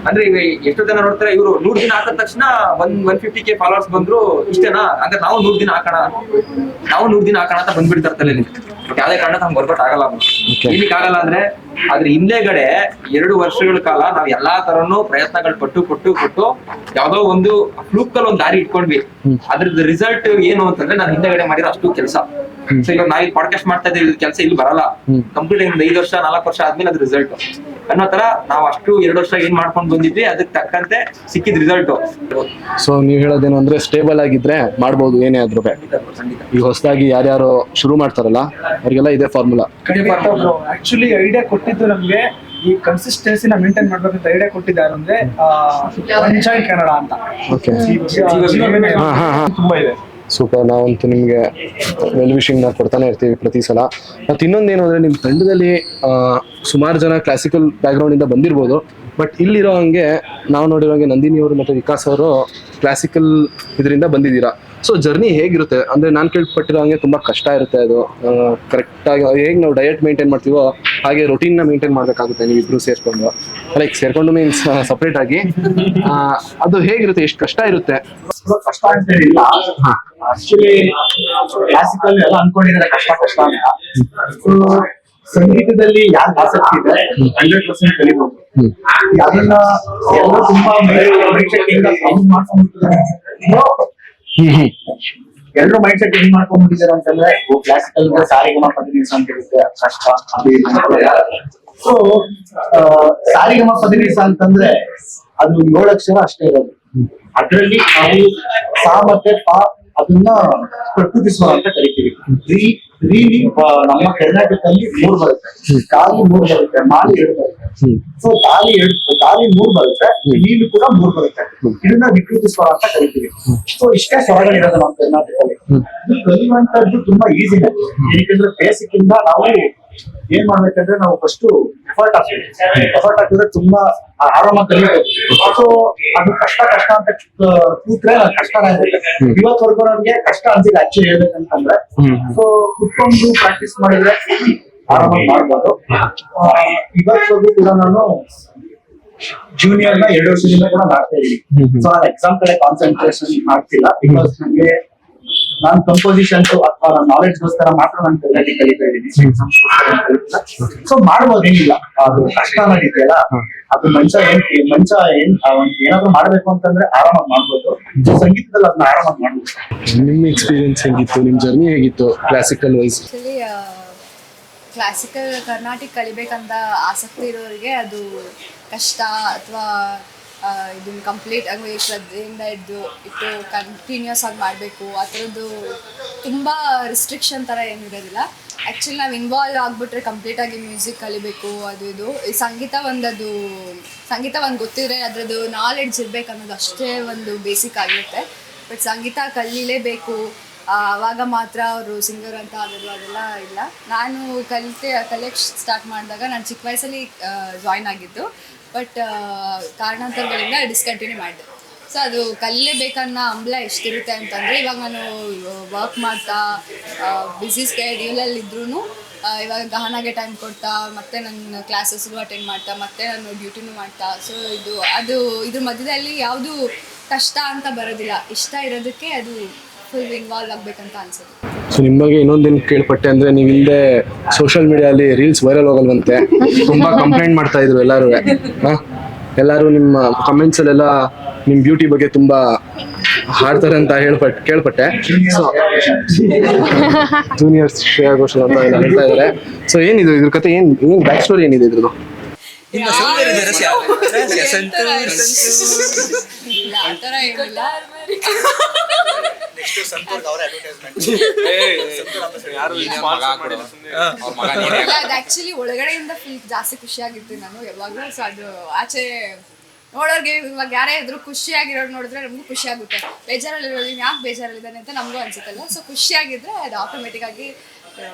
ಅಂದ್ರೆ ಈಗ ಎಷ್ಟು ಜನ ನೋಡ್ತಾರೆ, ಇವರು 100 ದಿನ ಹಾಕಿದ ತಕ್ಷಣ 150k ಫಾಲೋವರ್ಸ್ ಬಂದ್ರು, ಇಷ್ಟೇನಾ ಅಂದ್ರೆ ನಾವು 100 ದಿನ ಹಾಕೋಣ ಅಂತ ಬಂದ್ಬಿಡ್ತಾರೆ ತಲೆಯಲ್ಲಿ. ಬಟ್ ಯಾವ್ದೇ ಕಾರಣ ನಮ್ಗೆ ವರ್ಕೌಟ್ ಆಗಲ್ಲ. ಏನಕ್ಕೆ ಆಗಲ್ಲ ಅಂದ್ರೆ ಅದ್ರ ಹಿಂದೆಗಡೆ 2 ವರ್ಷಗಳ ಕಾಲ ನಾವ್ ಎಲ್ಲಾ ತರನು ಪ್ರಯತ್ನಗಳು ಪಟ್ಟು ಯಾವ್ದೋ ಒಂದು ಫ್ಲೂಕಲ್ಲಿ ಒಂದು ದಾರಿ ಇಟ್ಕೊಂಡ್ವಿ. ಅದ್ರದ್ದು ರಿಸಲ್ಟ್ ಏನು ಅಂತಂದ್ರೆ ನಾನು ಹಿಂದೆಗಡೆ ಮಾಡಿರೋ ಅಷ್ಟು ಕೆಲಸ. ಸೊ ಇವಾಗ ನಾವು ಇಲ್ಲಿ ಪಾಡ್ಕಾಸ್ಟ್ ಮಾಡ್ತಾ ಇದ್ದೀವಿ, ಕೆಲಸ ಇಲ್ಲಿ ಬರಲ್ಲ. ಕಂಪ್ಲೀಟ್ 5 ವರ್ಷ 4 ವರ್ಷ ಆದ್ಮೇಲೆ ಅದ್ರ ರಿಸಲ್ಟ್ ಅನ್ನೋ ತರ ನಾವು ಅಷ್ಟು 2 ವರ್ಷ ಏನ್ ಮಾಡ್ಕೊಂಡು ಬಂದಿದ್ವಿ, ಅದಕ್ಕೆ ತಕ್ಕಂತೆ ಸಿಕ್ಕಿದ ರಿಸಲ್ಟ್. ಸೊ ನೀವ್ ಹೇಳೋದೇನು ಅಂದ್ರೆ ಸ್ಟೇಬಲ್ ಆಗಿದ್ರೆ ಮಾಡ್ಬೋದು ಏನೇ ಆದ್ರೂ. ಈಗ ಹೊಸದಾಗಿ ಯಾರ್ಯಾರು ಶುರು ಮಾಡ್ತಾರಲ್ಲ ಅವ್ರಿಗೆಲ್ಲ ಇದೇ ಫಾರ್ಮುಲಾ. ಆಕ್ಚುಲಿ ಐಡಿಯಾ ಕೊಟ್ಟಿದ್ದು ನಮ್ಗೆ ಈ ಕನ್ಸಿಸ್ಟೆನ್ಸಿನ ಮೇಂಟೈನ್ ಮಾಡ್ಬೇಕಂತ ಐಡಿಯಾ ಕೊಟ್ಟಿದ್ದಾರೆ ಅಂದ್ರೆ ಪಂಚಾಯತ್ ಕನ್ನಡ ಅಂತ. ತುಂಬಾ ಇದೆ. ಸೂಪರ್. ನಾವಂತೂ ನಿಮ್ಗೆ ವೆಲ್ ವಿಶಿಂಗ್ ನ ಕೊಡ್ತಾನೆ ಇರ್ತೀವಿ ಪ್ರತಿ ಸಲ. ಮತ್ತೆ ಇನ್ನೊಂದೇನು ಅಂದ್ರೆ ನಿಮ್ ತಂಡದಲ್ಲಿ ಸುಮಾರು ಜನ ಕ್ಲಾಸಿಕಲ್ ಬ್ಯಾಕ್ ಗ್ರೌಂಡ್ ಇಂದ ಬಂದಿರ್ಬೋದು. ಬಟ್ ಇಲ್ಲಿರೋ ಹಂಗೆ ನಾವು ನೋಡಿರೋ ಹಂಗೆ ನಂದಿನಿ ಅವರು ಮತ್ತೆ ವಿಕಾಸ್ ಅವರು ಕ್ಲಾಸಿಕಲ್ ಇದರಿಂದ ಬಂದಿದ್ದೀರಾ. ಸೊ ಜರ್ನಿ ಹೇಗಿರುತ್ತೆ ಅಂದ್ರೆ ನಾನು ಕೇಳ್ಪಟ್ಟಿರೋ ಹಂಗೆ ತುಂಬಾ ಕಷ್ಟ ಇರುತ್ತೆ. ಅದು ಕರೆಕ್ಟಾಗಿ ಹೇಗೆ ನಾವು ಡಯಟ್ ಮೇಂಟೈನ್ ಮಾಡ್ತೀವೋ ಹಾಗೆ ರೊಟೀನ್ನ ಮೇಂಟೈನ್ ಮಾಡಬೇಕಾಗುತ್ತೆ ನೀವಿಬ್ರು ಸೇರ್ಕೊಂಡು. ಲೈಕ್ ಸೇರ್ಕೊಂಡು ಮೀನ್ಸ್ ಸಪ್ರೇಟ್ ಆಗಿ. ಅದು ಹೇಗಿರುತ್ತೆ, ಎಷ್ಟು ಕಷ್ಟ ಇರುತ್ತೆ? ಕಷ್ಟ ಅಂತ ಇಲ್ಲ. ಆಕ್ಚುಲಿ ಕ್ಲಾಸಿಕಲ್ ಎಲ್ಲ ಅನ್ಕೊಂಡಿದ್ದಾರೆ ಕಷ್ಟ ಅಂತ. ಸಂಗೀತದಲ್ಲಿ ಯಾರು ಆಸಕ್ತಿ ಇದೆ 100% ಕಲಿಬಹುದು. ಅದನ್ನ ಎಲ್ಲ ತುಂಬಾ ಎಲ್ಲರೂ ಮೈಂಡ್ ಸೆಟ್ ಹೆಂಗ್ ಮಾಡ್ಕೊಂಡ್ಬಿಟ್ಟಿದ್ದಾರೆ ಅಂತಂದ್ರೆ ಕ್ಲಾಸಿಕಲ್ ಸಾರಿಗಮ ಪದನಿಸ ಅಂತ ಇರುತ್ತೆ, ಕಷ್ಟ. ಸೊ ಸಾರಿಗಮ ಪದನಿಸ ಅಂತಂದ್ರೆ ಅದು 7 ಅಕ್ಷರ ಅಷ್ಟೇ ಇರೋದು. ಅದ್ರಲ್ಲಿ ನಾವು ಸಾ ಮತ್ತೆ ಪ ಅದನ್ನ ಪ್ರಕೃತಿ ಸ್ವರ ಅಂತ ಕರಿತೀವಿ. ನಮ್ಮ ಕರ್ನಾಟಕದಲ್ಲಿ 3 ಬರುತ್ತೆ, ಗಾಲಿ 3 ಬರುತ್ತೆ, ಮಾಲಿ 2 ಬರುತ್ತೆ. ಸೊ ಗಾಲಿ 3 ಬರುತ್ತೆ, ನೀರು ಕೂಡ 3 ಬರುತ್ತೆ. ಇದನ್ನ ವಿಕೃತಿ ಸ್ವರ ಅಂತ ಕರಿತೀವಿ. ಸೊ ಇಷ್ಟೇ ಸ್ವರಗಳಿರೋದು ನಮ್ಮ ಕರ್ನಾಟಕದಲ್ಲಿ. ಇದು ಕಲಿಯುವಂತದ್ದು ತುಂಬಾ ಈಸಿನೇ. ಯಾಕಂದ್ರೆ ಬೇಸಿಕ್ ಇಂದ ನಾವು ಏನ್ ಮಾಡ್ಬೇಕಂದ್ರೆ ನಾವು ಫಸ್ಟ್ ಎಫರ್ಟ್ ಹಾಕಿದ್ರೆ ತುಂಬಾ ಆರಾಮ ಕಲಿಬೇಕು. ಸೊ ಅದು ಕಷ್ಟ ಅಂತ ಕೂತ್ರೆ ಕಷ್ಟನೇ ಆಗುತ್ತೆ. ಇವತ್ತವರೆಗೂ ನಮ್ಗೆ ಕಷ್ಟ ಅನ್ಸಿಲ್ಲ ಆಕ್ಚುಲಿ ಹೇಳ್ಬೇಕಂತಂದ್ರೆ. ಸೊ ಕುತ್ಕೊಂಡು ಪ್ರಾಕ್ಟೀಸ್ ಮಾಡಿದ್ರೆ ಆರಾಮಾಗಿ ಮಾಡ್ಬೋದು. ಇವತ್ತವರೆಗೂ ಕೂಡ ನಾನು ಜೂನಿಯರ್ ನ 2 ವರ್ಷದಿಂದ ಕೂಡ ಮಾಡ್ತಾ ಇದ್ದೀನಿ. ಸೊ ನಾನು ಎಕ್ಸಾಮ್ ಕಡೆ ಕಾನ್ಸಂಟ್ರೇಷನ್ ಮಾಡ್ತಿಲ್ಲ. ಬಿಕಾಸ್ ನನಗೆ ನಾನು ಕಂಪೋಸಿಷನ್ ಅಥವಾ ನನ್ನ ನಾಲೆಡ್ಜ್ ಗೋಸ್ಕರ ಮಾತ್ರ ನಾನು ಕಲಿತಾ ಇದ್ದೀನಿ. ಸೊ ಮಾಡ್ಬೋದು, ಏನಿಲ್ಲ. ಅದು ಕಷ್ಟ ಅನ್ನೋದಿದೆಯಲ್ಲ, ಅದು ಮನುಷ್ಯ ಏನಾದ್ರು ಮಾಡ್ಬೇಕು ಅಂತಂದ್ರೆ ಆರಾಮಾಗಿ ಮಾಡ್ಬೋದು. ಸಂಗೀತದಲ್ಲಿ ಅದನ್ನ ಆರಾಮಾಗಿ ಮಾಡ್ಬೋದು. ನಿಮ್ಮ ಎಕ್ಸ್ಪೀರಿಯನ್ಸ್ ಹೇಗಿತ್ತು, ನಿಮ್ಮ ಜರ್ನಿ ಹೇಗಿತ್ತು classical wise? Actually classical Carnatic ಕಲಿಬೇಕಂತ ಆಸಕ್ತಿ ಇರೋರಿಗೆ ಅದು ಕಷ್ಟ, ಅಥವಾ ಇದನ್ನ ಕಂಪ್ಲೀಟ್ ಆಗಿ ಶ್ರದ್ಧೆಯಿಂದ ಇಟ್ಟು ಕಂಟಿನ್ಯೂಸ್ ಆಗಿ ಮಾಡಬೇಕು, ಆ ಥರದ್ದು ತುಂಬ ರಿಸ್ಟ್ರಿಕ್ಷನ್ ಥರ ಏನಿರೋದಿಲ್ಲ. ಆ್ಯಕ್ಚುಲಿ ನಾವು ಇನ್ವಾಲ್ವ್ ಆಗಿಬಿಟ್ರೆ ಕಂಪ್ಲೀಟಾಗಿ ಮ್ಯೂಸಿಕ್ ಕಲಿಬೇಕು, ಅದು ಇದು. ಈ ಸಂಗೀತ ಒಂದು ಗೊತ್ತಿದ್ರೆ ಅದರದ್ದು ನಾಲೆಡ್ಜ್ ಇರಬೇಕು ಅನ್ನೋದು ಅಷ್ಟೇ ಒಂದು ಬೇಸಿಕ್ ಆಗಿರುತ್ತೆ. ಬಟ್ ಸಂಗೀತ ಕಲೀಲೇಬೇಕು, ಆವಾಗ ಮಾತ್ರ ಅವರು ಸಿಂಗರ್ ಅಂತ ಅದೆಲ್ಲ ಇಲ್ಲ. ನಾನು ಕಲಿಯಕ್ಕೆ ಸ್ಟಾರ್ಟ್ ಮಾಡಿದಾಗ ನಾನು ಚಿಕ್ಕ ವಯಸ್ಸಲ್ಲಿ ಜಾಯ್ನ್ ಆಗಿದ್ದು, ಬಟ್ ಕಾರಣಾಂತರಗಳಿಂದ ಡಿಸ್ಕಂಟಿನ್ಯೂ ಮಾಡಿದೆ. ಸೊ ಅದು ಕಲಿಯಲೇಬೇಕನ್ನೋ ಹಂಬಲ ಎಷ್ಟಿರುತ್ತೆ ಅಂತಂದರೆ, ಇವಾಗ ನಾನು ವರ್ಕ್ ಮಾಡ್ತಾ ಬ್ಯುಸಿ ಸ್ಕೆಡ್ಯೂಲಲ್ಲಿ ಇದ್ರೂ ಇವಾಗ ಗಹನಾಗೆ ಟೈಮ್ ಕೊಡ್ತಾ, ಮತ್ತು ನನ್ನ ಕ್ಲಾಸಸ್ಗೂ ಅಟೆಂಡ್ ಮಾಡ್ತಾ, ಮತ್ತು ನಾನು ಡ್ಯೂಟಿನೂ ಮಾಡ್ತಾ. ಸೊ ಇದ್ರ ಮಧ್ಯದಲ್ಲಿ ಯಾವುದು ಕಷ್ಟ ಅಂತ ಬರೋದಿಲ್ಲ. ಇಷ್ಟ ಇರೋದಕ್ಕೆ ಅದು ಫುಲ್ ಇನ್ವಾಲ್ವ್ ಆಗಬೇಕಂತ ಅನ್ಸುತ್ತೆ. ಸೊ ನಿಮ್ಮ ಬಗ್ಗೆ ಇನ್ನೊಂದೇನು ಕೇಳ್ಪಟ್ಟೆ ಅಂದರೆ, ನೀವು ಹಿಂದೆ ಸೋಷಿಯಲ್ ಮೀಡಿಯಾದಲ್ಲಿ ರೀಲ್ಸ್ ವೈರಲ್ ಹೋಗಲ್ವಂತೆ, ತುಂಬ ಕಂಪ್ಲೇಂಟ್ ಮಾಡ್ತಾ ಇದ್ರು ಎಲ್ಲರೂ ನಿಮ್ಮ ಕಮೆಂಟ್ಸಲ್ಲೆಲ್ಲ ನಿಮ್ಮ ಬ್ಯೂಟಿ ಬಗ್ಗೆ ತುಂಬ ಹಾಡ್ತಾರೆ ಅಂತ ಕೇಳ್ಪಟ್ಟೆ. ಸೊ ಜೂನಿಯರ್ಸ್ ಶ್ರೇಯಾ ಘೋಷಲ್ ಅಂತ ಎಲ್ಲ ಹೇಳ್ತಾ ಇದ್ದಾರೆ. ಸೊ ಏನಿದು ಇದ್ರ ಕತೆ, ಏನು ಬ್ಯಾಕ್ ಸ್ಟೋರಿ ಏನಿದೆ ಇದ್ರದ್ದು? ಆಕ್ಚುಲಿ ಒಳಗಡೆಯಿಂದ ಫುಲ್ ಜಾಸ್ತಿ ಖುಷಿಯಾಗಿರ್ತೀನಿ ನಾನು ಯಾವಾಗಲೂ. ಸೊ ಅದು ಆಚೆ ನೋಡೋರ್ಗೆ ಇವಾಗ ಯಾರೇ ಇದ್ರು ಖುಷಿಯಾಗಿರೋರು ನೋಡಿದ್ರೆ ನಮಗೂ ಖುಷಿ ಆಗುತ್ತೆ. ಬೇಜಾರಲ್ಲಿರೋದು ಯಾಕೆ ಬೇಜಾರಲ್ಲಿದ್ದಾನೆ ಅಂತ ನಮಗೂ ಅನ್ಸುತ್ತಲ್ಲ. ಸೊ ಖುಷಿಯಾಗಿದ್ರೆ ಅದು ಆಟೋಮೆಟಿಕ್ ಆಗಿ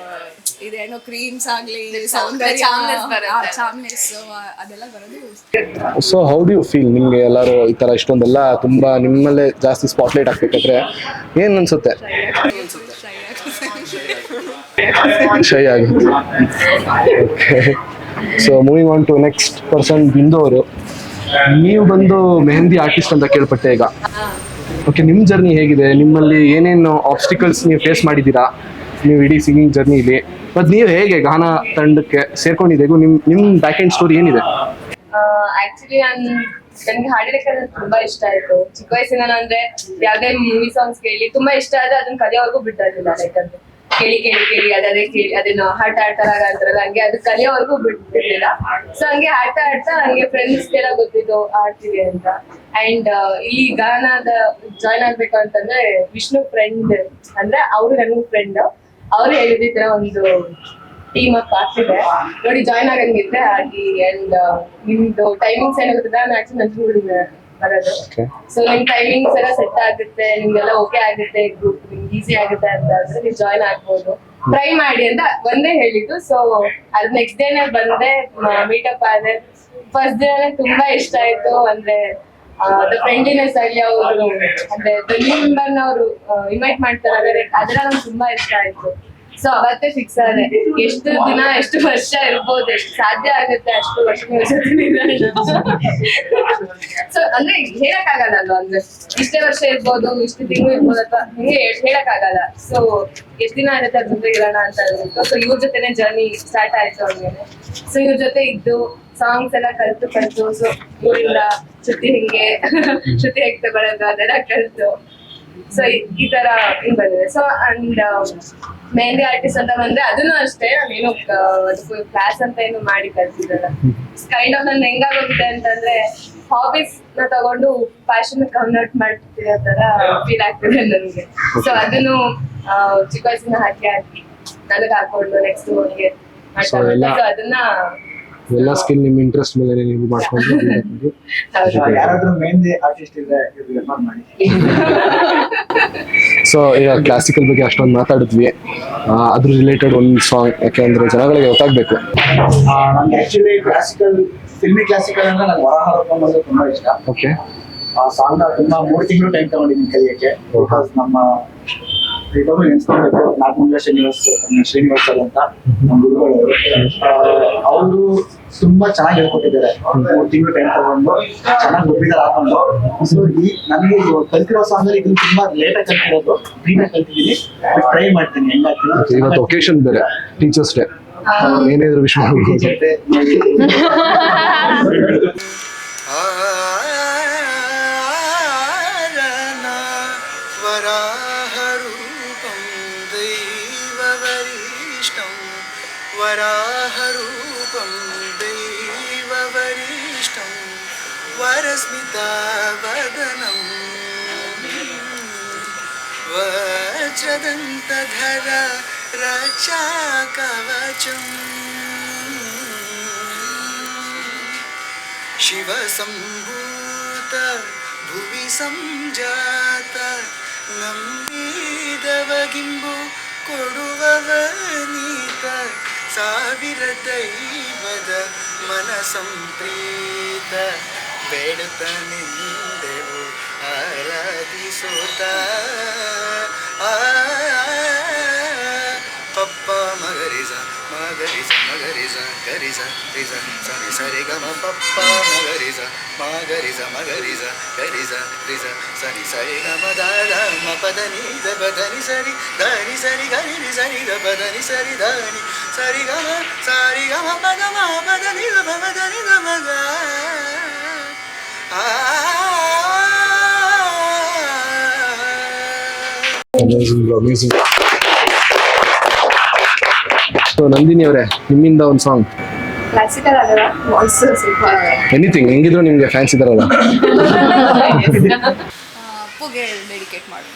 ಇದೇನೋ ಕ್ರೀಮ್ಸ್ ಆಗಲಿ, ಚಾಮ್ನೆಸ್ ಅದೆಲ್ಲ ಬರೋದು. So how do you feel? ನಿಮಗೆ ಎಲ್ಲರೂ ಈ ಥರ ಇಷ್ಟೊಂದೆಲ್ಲ ತುಂಬ ನಿಮ್ಮಲ್ಲೇ ಜಾಸ್ತಿ ಸ್ಪಾಟ್ಲೈಟ್ ಹಾಕ್ಬೇಕಾದ್ರೆ ಏನು ಅನ್ಸುತ್ತೆ? ಶೈ ಆಗುತ್ತೆ. Okay, so moving on to next person, Bindu ಅವರು. ನೀವು ಬಂದು ಮೆಹಂದಿ ಆರ್ಟಿಸ್ಟ್ ಅಂತ ಕೇಳ್ಪಟ್ಟೆ ಈಗ. ಓಕೆ, ನಿಮ್ಮ ಜರ್ನಿ ಹೇಗಿದೆ? ನಿಮ್ಮಲ್ಲಿ ಏನೇನು ಆಬ್ಸ್ಟಿಕಲ್ಸ್ ನೀವು ಫೇಸ್ ಮಾಡಿದ್ದೀರಾ ನೀವು ಇಡೀ ಸಿಂಗಿಂಗ್ ಜರ್ನಿಲಿ? ಮತ್ತು ನೀವು ಹೇಗೆ ಗಾನ ತಂಡಕ್ಕೆ ಸೇರ್ಕೊಂಡಿದ್ದೀಗೂ ನಿಮ್ಮ ಬ್ಯಾಕ್ ಎಂಡ್ ಸ್ಟೋರಿ ಏನಿದೆ? ಆಕ್ಚುಲಿ ನನಗೆ ಹಾಡಿಲಿಕ್ಕೆ ತುಂಬಾ ಇಷ್ಟ ಆಯ್ತು. ಚಿಕ್ಕ ವಯಸ್ಸಿನ ಅಂದ್ರೆ ಯಾವ್ದೇ ಮೂವಿ ಸಾಂಗ್ಸ್ ಕೇಳಿ ತುಂಬಾ ಇಷ್ಟ ಆದ್ರೆ ಅದನ್ನ ಕಲಿಯೋವರೆಗೂ ಬಿಟ್ಟಿರ್ಲಿಲ್ಲ. ಲೈಕ್ ಅಂದ್ರೆ ಕೇಳಿ ಅದನ್ನ ಹಾಡ್ತಾ ಅಂತಾರಲ್ಲ, ಹಂಗೆ ಅದು ಕಲಿಯೋವರೆಗೂ ಬಿಟ್ಟಿರ್ಲಿಲ್ಲ. ಸೊ ಹಂಗೆ ಹಾಡ್ತಾ ಹಂಗೆ ಫ್ರೆಂಡ್ಸ್ಗೆಲ್ಲ ಗೊತ್ತಿತ್ತು ಆಡ್ತೀವಿ ಅಂತ. ಅಂಡ್ ಇಲ್ಲಿ ಗಾನದ ಜಾಯ್ನ್ ಆಗ್ಬೇಕು ಅಂತಂದ್ರೆ ವಿಷ್ಣು ಫ್ರೆಂಡ್ ಅಂದ್ರೆ ಅವ್ರು ನನಗೂ ಫ್ರೆಂಡ್. ಅವ್ರು ಹೇಳಿದ ತರ ಒಂದು ಟೀಮ್ ಅಪ್ ಆಗ್ತಿದೆ ನೋಡಿ, ಜಾಯ್ನ್ ಆಗಂಗಿದ್ರೆ ಆಗಿ. ಅಂಡ್ ನಿಮ್ದು ಟೈಮಿಂಗ್ಸ್ ಏನಾಗುತ್ತೆ, ನಾನು ಆಕ್ಚುಲಿ ನಂಜನಗೂಡಿಗೆ ಬರೋದು. ಸೊ ನಿಮ್ ಟೈಮಿಂಗ್ಸ್ ಎಲ್ಲ ಸೆಟ್ ಆಗುತ್ತೆ, ನಿಮ್ಗೆಲ್ಲ ಓಕೆ ಆಗುತ್ತೆ, ಗ್ರೂಪ್ ನಿಮ್ಗೆ ಈಸಿ ಆಗುತ್ತೆ ಅಂತ ಅಂದ್ರೆ ನೀವು ಜಾಯ್ನ್ ಆಗ್ಬೋದು. ಟ್ರೈ ಮಾಡಿ ಅಂತ ಒಂದೇ ಹೇಳಿದ್ದು. ಸೊ ಅದ್ ನೆಕ್ಸ್ಟ್ ಡೇನೆ ಬಂದೆ, ಮೀಟಪ್ ಆದ್ರೆ. ಫಸ್ಟ್ ಡೇನೆ ತುಂಬಾ ಇಷ್ಟ ಆಯ್ತು. ಅಂದ್ರೆ ಫ್ರೆಂಡ್ಲಿನೆಸ್ ಆಗಲಿ, ಅವರು ಅಂದ್ರೆ ಮೆಂಬರ್ ಅವರು ಇನ್ವೈಟ್ ಮಾಡ್ತಾರೆ ಅದೆಲ್ಲ ನಂಗೆ ತುಂಬಾ ಇಷ್ಟ ಆಯ್ತು. ಸೊ ಅವತ್ತೇ ಫಿಕ್ಸ್ ಆದ್ರೆ ಎಷ್ಟು ದಿನ ಎಷ್ಟು ವರ್ಷ ಇರ್ಬೋದು, ಎಷ್ಟು ಸಾಧ್ಯ ಆಗುತ್ತೆ ಅಷ್ಟು ವರ್ಷ ಸೊ ಅಂದ್ರೆ ಹೇಳಕ್ ಆಗಲ್ಲ ಅಲ್ವಾ, ಅಂದ್ರೆ ಇಷ್ಟೇ ವರ್ಷ ಇರ್ಬೋದು, ಇಷ್ಟು ತಿಂಗಳು ಇರ್ಬೋದು, ಅಥವಾ ಹಿಂಗೆ ಹೇಳಕ್ ಆಗಲ್ಲ. ಸೊ ಎಷ್ಟ್ ದಿನ ಇರುತ್ತೆ ಅದ್ರ ಜೊತೆ ಇರೋಣ ಅಂತ ಹೇಳ್ಬಿಟ್ಟು ಸೊ ಇವ್ರ ಜೊತೆನೆ ಜರ್ನಿ ಸ್ಟಾರ್ಟ್ ಆಯ್ತು ಅವ್ರಿಗೆ. ಸೊ ಇವ್ರ ಜೊತೆ ಇದ್ದು ಸಾಂಗ್ಸ್ ಎಲ್ಲ ಕಲ್ತು ಸೊ ಊರಿಂದ ಶ್ರುತಿ ಹೇಗೆ ತಗೊಳ್ಳೋದು ಅದೆಲ್ಲ ಕಲ್ತು ಸೊ ಈ ತರ ಬಂದಿದೆ. ಸೊ ಅಂಡ್ ಮೆಹಂದಿ ಆರ್ಟಿಸ್ಟ್ ಅಂತ ಬಂದ್ರೆ ಅದನ್ನು ಅಷ್ಟೇ, ನಾನೇನು ಕ್ಲಾಸ್ ಅಂತ ಏನು ಮಾಡಿ ಕಲ್ತಿದ್ದಲ್ಲ. ಕೈಂಡ್ ಆಫ್ ನನ್ ಹೆಂಗಾಗೋಗಿದೆ ಅಂತಂದ್ರೆ ಹಾಬೀಸ್ ನ ತಗೊಂಡು ಫ್ಯಾಷನ್ ಕನ್ವರ್ಟ್ ಮಾಡ್ತಿರೋ ತರ ಫೀಲ್ ಆಗ್ತಿದೆ ನನ್ಗೆ. ಸೊ ಅದನ್ನು ಚಿಕ್ಕ ವಯಸ್ಸಿನ ಹಾಕಿ ನನಗೆ ಹಾಕೊಂಡು ನೆಕ್ಸ್ಟ್ ಹೋಗಿ ಅದನ್ನ ಎಲ್ಲ ಸ್ಕಿಲ್ ನಿಮ್ಮ ಇಂಟ್ರೆಸ್ಟ್ ಮೇಲೆ ನೀವು ಮಾಡ್ಕೊಂಡು ಯಾರಾದ್ರೂ ಮೆಹಂದಿ ಆರ್ಟಿಸ್ಟ್ ಇದ್ರೆ ರೆಫರ್ ಮಾಡಿ. ಸೊ ಈಗ ಕ್ಲಾಸಿಕಲ್ ಬಗ್ಗೆ ಅಷ್ಟೊಂದು ಮಾತಾಡಿದ್ವಿ, ಅದ್ರ ರಿಲೇಟೆಡ್ ಒಂದು ಸಾಂಗ್, ಯಾಕೆಂದ್ರೆ ಜನಗಳಿಗೆ ಗೊತ್ತಾಗ್ಬೇಕು. ನಂಗೆ ಆಕ್ಚುಲಿ ಫಿಲ್ಮಿ ಕ್ಲಾಸಿಕಲ್ ಅಂದ್ರೆ ನಂಗೆ ವರಹಾರಪ್ಪ ಅನ್ನೋದು ತುಂಬಾ ಇಷ್ಟ. ಓಕೆ, ಆ ಸಾಂಗ್ ತುಂಬಾ 3 ತಿಂಗಳು ಟೈಮ್ ತಗೊಂಡಿದ್ದೀನಿ ಕಲಿಯಕ್ಕೆ. ಬಿಕಾಸ್ ನಮ್ಮ ಇವಾಗ ನೆನ್ಸ್ಕೊಳ್ಬೇಕು ನಾಗಮಂಗಲ ಶ್ರೀನಿವಾಸ್ ಸರ್ ಅಂತ ನಮ್ಮ ಗುರುಗಳು ಅವರು ತುಂಬಾ ಚೆನ್ನಾಗಿ ಹೇಳ್ಕೊಟ್ಟಿದ್ದಾರೆ. 3 ತಿಂಗಳು ಟೈಮ್ ತಗೊಂಡು ಚೆನ್ನಾಗಿ ಗುಬ್ಬಿಗಳು ಹಾಕೊಂಡು. ಸೊ ಈ ನನಗೆ ಕಲ್ತಿರೋ ಸಾಂಗ್ ಇದನ್ನ ತುಂಬಾ ಲೇಟ್ ಆಗಿ ಕಲ್ತಿರೋದು, ನೀಟಾಗಿ ಕಲ್ತಿದ್ದೀನಿ, ಟ್ರೈ ಮಾಡ್ತೀನಿ ಹೆಂಗಾಗ್ತೀನಿ. ಇವತ್ತು ಒಕೇಶನ್ ಬೇರೆ, ಟೀಚರ್ಸ್ ಡೇ, ಏನೇದ್ರು ವಿಶ್ ಮಾಡ್ಬೋದು. वराहरूपं दैववरिष्ठं वराहरूपं दैववरिष्ठं वरस्मितावदनं वज्रदन्तधर रक्षाकवचम् शिवसम्भूत भुवि ಸಂಜಾತ ನಂಬಿದವಗಿಂಬು ಕೊಡುವವನೀತ ಸಾವಿರ ದೈವದ ಮನ ಸಂಪ್ರೀತ ಬೇಡುತ್ತ ನಿಂದೆವು ಆರಾಧಿಸುತ್ತ ಪಪ್ಪ ಮಗರಿಸ ಮಗರಿಸ ಮಗರಿಸ ಗರಿಸ ರಿಸ ಸರಿ ಸರಿ ಗಮ ಪಪ್ಪ ಮಗರಿಸ ಮಗರಿಸ ಮಗರಿಸ ಗರಿಸ ರಿಸ ಸರಿ ಸರಿ ಗಮ ದಾದ ಮ ಪದನಿ ದ ಬದನಿ ಸರಿ ದಾನಿ ಸರಿ ಗರಿ ರಿ ಸರಿ ದ ಬದನಿ ಸರಿ ದಾನಿ ಸರಿ ಗಮ ಪದ ಮ ಪದನಿ ದ ಬದನಿ ದ ಮಗ ಅಮೇಜಿಂಗ್. ಸೊ ನಂದಿನಿ ಅವರೇ, ನಿಮ್ಮಿಂದ ಒಂದು ಸಾಂಗ್, ಕ್ಲಾಸಿಕಲ್ ಆಗಲ್ಲ, ವಾಯ್ಸ್ ಸ್ವಲ್ಪ ಎನಿಥಿಂಗ್, ಹೆಂಗಿದ್ರು ನಿಮ್ಗೆ ಫ್ಯಾನ್ಸ್ ಇದಾರಲ್ಲ. ಅಪ್ಪುಗೆ ಡೆಡಿಕೇಟ್ ಮಾಡೋಣ.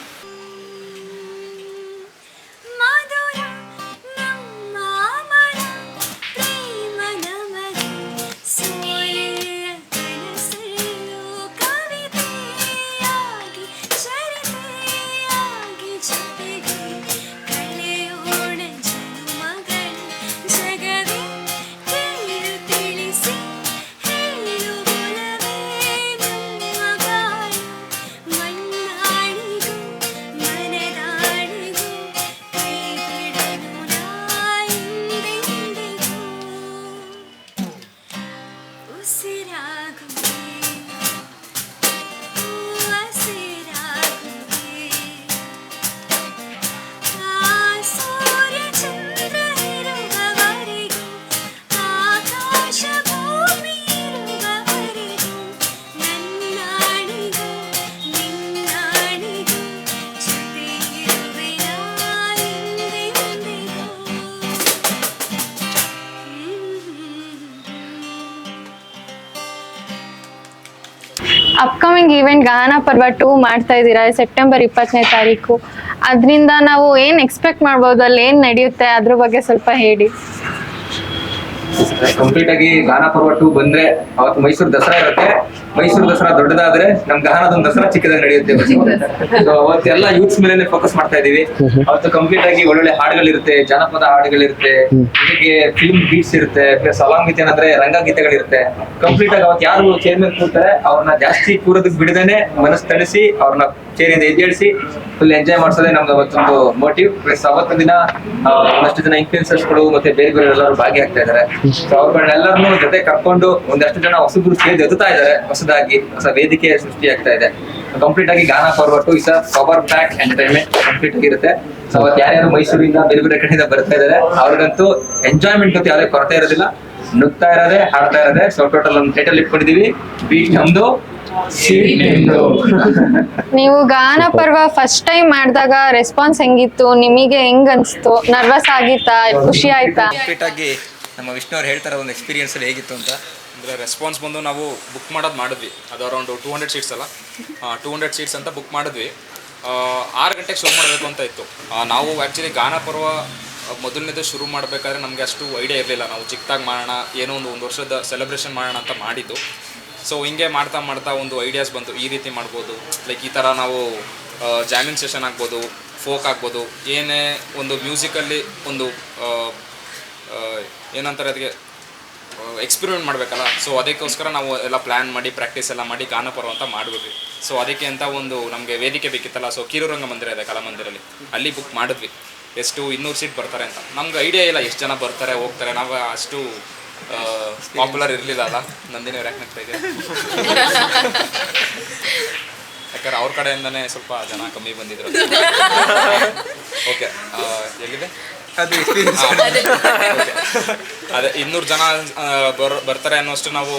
ಅಪ್ಕಮಿಂಗ್ ಈವೆಂಟ್ ಗಾನ ಪರ್ವ 2 ಮಾಡ್ತಾ ಇದ್ದೀರಾ ಸೆಪ್ಟೆಂಬರ್ 20ನೇ ತಾರೀಕು. ಅದರಿಂದ ನಾವು ಏನ್ ಎಕ್ಸ್ಪೆಕ್ಟ್ ಮಾಡ್ಬೋದು, ಅಲ್ಲಿ ಏನ್ ನಡೆಯುತ್ತೆ ಅದ್ರ ಬಗ್ಗೆ ಸ್ವಲ್ಪ ಹೇಳಿ. ಕಂಪ್ಲೀಟ್ ಆಗಿ ಗಾನ ಪರ್ವ 2 ಬಂದ್ರೆ ಅವತ್ತು ಮೈಸೂರು ದಸರಾ ಇರುತ್ತೆ. ಮೈಸೂರು ದಸರಾ ದೊಡ್ಡದಾದ್ರೆ ನಮ್ ಗಾನದೊಂದು ದಸರಾ ಚಿಕ್ಕದಾಗಿ ನಡೆಯುತ್ತೆ. ಸೊ ಅವತ್ತೆಲ್ಲ ಯೂತ್ಸ್ ಮೇಲೆ ಫೋಕಸ್ ಮಾಡ್ತಾ ಇದೀವಿ. ಅವತ್ತು ಕಂಪ್ಲೀಟ್ ಆಗಿ ಒಳ್ಳೊಳ್ಳೆ ಹಾಡುಗಳಿರುತ್ತೆ, ಜನಪದ ಹಾಡುಗಳಿರುತ್ತೆ, ಜೊತೆಗೆ ಫಿಲ್ಮ್ ಬೀಟ್ಸ್ ಇರುತ್ತೆ, ಪ್ಲಸ್ ಅಲಾಂಗ್ ಏನಂದ್ರೆ ರಂಗಗೀತೆಗಳಿರುತ್ತೆ. ಕಂಪ್ಲೀಟ್ ಆಗಿ ಅವತ್ತು ಯಾರು ಚೇರ್ ಮೇಲೆ ಕೂರ್ತಾರೆ ಅವ್ರನ್ನ ಜಾಸ್ತಿ ಕೂರೋದಕ್ಕೆ ಬಿಡದೇನೆ ಮನಸ್ಸು ತಣಿಸಿ ಅವ್ರನ್ನ ಚೇರಿಂದ ಎದ್ದೇಳಿಸಿ ಫುಲ್ ಎಂಜಾಯ್ ಮಾಡಿಸೋದೇ ನಮ್ದು ಅವತ್ತೊಂದು ಮೋಟಿವ್. ಪ್ಲಸ್ ಅವತ್ತು ದಿನ ಒಂದಷ್ಟು ಜನ ಇನ್ಫ್ಲೂಯೆನ್ಸರ್ಸ್ಗಳು ಮತ್ತೆ ಬೇರೆ ಬೇರೆ ಎಲ್ಲರೂ ಭಾಗಿಯಾಗ್ತಾ ಇದ್ದಾರೆ. ಸೊ ಅವ್ರಗಳನ್ನೆಲ್ಲರನ್ನೂ ಜೊತೆ ಕರ್ಕೊಂಡು ಒಂದಷ್ಟು ಜನ ಹೊಸಬ್ರು ಸೇರಿ ಎದುತ್ತಾ ಇದ್ದಾರೆ. ಹೊಸದಾಗಿ ಹೊಸ ವೇದಿಕೆ ಸೃಷ್ಟಿಯಾಗ್ತಾ ಇದೆ. ಕಂಪ್ಲೀಟ್ ಆಗಿ ಗಾನ ಪರ್ವ 2 is power pack entertainment complete ಆಗಿರುತ್ತೆ. ಸೊ ಅವತ್ತು ಯಾರ್ಯಾರು ಮೈಸೂರಿಂದ ಬೇರೆ ಬೇರೆ ಕಡೆಯಿಂದ ಬರ್ತಾ ಇದ್ದಾರೆ ಅವ್ರಿಗಂತೂ ಎಂಜಾಯ್ಮೆಂಟ್ ಅಂತ ಯಾವುದೇ ಕೊರತೆ ಇರೋದಿಲ್ಲ. ನುಗ್ತಾ ಇರೋದೇ, ಹಾಡ್ತಾ ಇರೋದೇ. ಸೊ ಟೋಟಲ್ ಒಂದು ಟೈಟಲ್ ಇಟ್ಕೊಂಡಿದೀವಿ, ಬೀಟ್ ನಮ್ದು, ಸೀಟ್ ನಿಮ್ದು. ನೀವು ಗಾನ ಪರ್ವ ಫಸ್ಟ್ ಟೈಮ್ ಮಾಡಿದಾಗ ರೆಸ್ಪಾನ್ಸ್ ಹೆಂಗಿತ್ತು, ನಿಮಗೆ ಹೆಂಗ್ ಅನ್ಸ್ತು? ನರ್ವಸ್ ಆಗಿತ್ತಾ, ಖುಷಿ ಆಯ್ತಾ? ಕಂಪ್ಲೀಟ್ ಆಗಿ ನಮ್ಮ ವಿಷ್ಣು ಅವ್ರು ಹೇಳ್ತಾರೆ ಒಂದು ಎಕ್ಸ್ಪೀರಿಯನ್ಸ್ ಹೇಗಿತ್ತು ಅಂತ. ಅಂದರೆ ರೆಸ್ಪಾನ್ಸ್ ಬಂದು ನಾವು ಬುಕ್ ಮಾಡಿದ್ವಿ, ಅದು ಅರೌಂಡ್ 200 ಸೀಟ್ಸ್ ಅಲ್ಲ, 200 ಸೀಟ್ಸ್ ಅಂತ ಬುಕ್ ಮಾಡಿದ್ವಿ. 6 ಗಂಟೆಗೆ ಶೋ ಮಾಡಬೇಕು ಅಂತ ಇತ್ತು. ನಾವು ಆ್ಯಕ್ಚುಲಿ ಗಾನ ಪರ್ವ ಮೊದಲನೇದು ಶುರು ಮಾಡಬೇಕಾದ್ರೆ ನಮಗೆ ಅಷ್ಟು ಐಡಿಯಾ ಇರಲಿಲ್ಲ. ನಾವು ಚಿಕ್ಕದಾಗಿ ಮಾಡೋಣ, ಏನೋ ಒಂದು ವರ್ಷದ ಸೆಲೆಬ್ರೇಷನ್ ಮಾಡೋಣ ಅಂತ ಮಾಡಿದ್ದು. ಸೊ ಹಿಂಗೆ ಮಾಡ್ತಾ ಮಾಡ್ತಾ ಒಂದು ಐಡಿಯಾಸ್ ಬಂತು, ಈ ರೀತಿ ಮಾಡ್ಬೋದು, ಲೈಕ್ ಈ ಥರ ನಾವು ಜಾಮಿಂಗ್ ಸೆಷನ್ ಆಗ್ಬೋದು, ಫೋಕ್ ಆಗ್ಬೋದು, ಏನೇ ಒಂದು ಮ್ಯೂಸಿಕಲ್ಲಿ ಒಂದು ಏನಂತಾರೆ ಅದಕ್ಕೆ ಎಕ್ಸ್ಪೆರಿಮೆಂಟ್ ಮಾಡಬೇಕಲ್ಲ. ಸೊ ಅದಕ್ಕೋಸ್ಕರ ನಾವು ಎಲ್ಲ ಪ್ಲ್ಯಾನ್ ಮಾಡಿ ಪ್ರಾಕ್ಟೀಸ್ ಎಲ್ಲ ಮಾಡಿ ಗಾನಪರ್ವ ಅಂತ ಮಾಡಿದ್ವಿ. ಸೊ ಅದಕ್ಕೆ ಅಂತ ಒಂದು ನಮಗೆ ವೇದಿಕೆ ಬೇಕಿತ್ತಲ್ಲ. ಸೊ ಕಿರುರಂಗ ಮಂದಿರ ಇದೆ ಕಲಾಮಂದಿರಲ್ಲಿ, ಅಲ್ಲಿ ಬುಕ್ ಮಾಡಿದ್ವಿ. ಎಷ್ಟು 200 ಸೀಟ್ ಬರ್ತಾರೆ ಅಂತ. ನಮ್ಗೆ ಐಡಿಯಾ ಇಲ್ಲ ಎಷ್ಟು ಜನ ಬರ್ತಾರೆ ಹೋಗ್ತಾರೆ. ನಾವು ಅಷ್ಟು ಪಾಪ್ಯುಲರ್ ಇರಲಿಲ್ಲ ಅಲ್ಲ. ನಂದಿನಿ ಅವ್ರು ಯಾಕೆ ನಗ್ತಾ ಇದೆ? ಯಾಕಂದ್ರೆ ಅವ್ರ ಕಡೆಯಿಂದನೇ ಸ್ವಲ್ಪ ಜನ ಕಮ್ಮಿ ಬಂದಿದ್ರು. ಓಕೆ, ಎಲ್ಲಿದೆ ಅದು ಅದೇ 200 ಜನ ಬರ್ತಾರೆ ಅನ್ನೋಷ್ಟು ನಾವು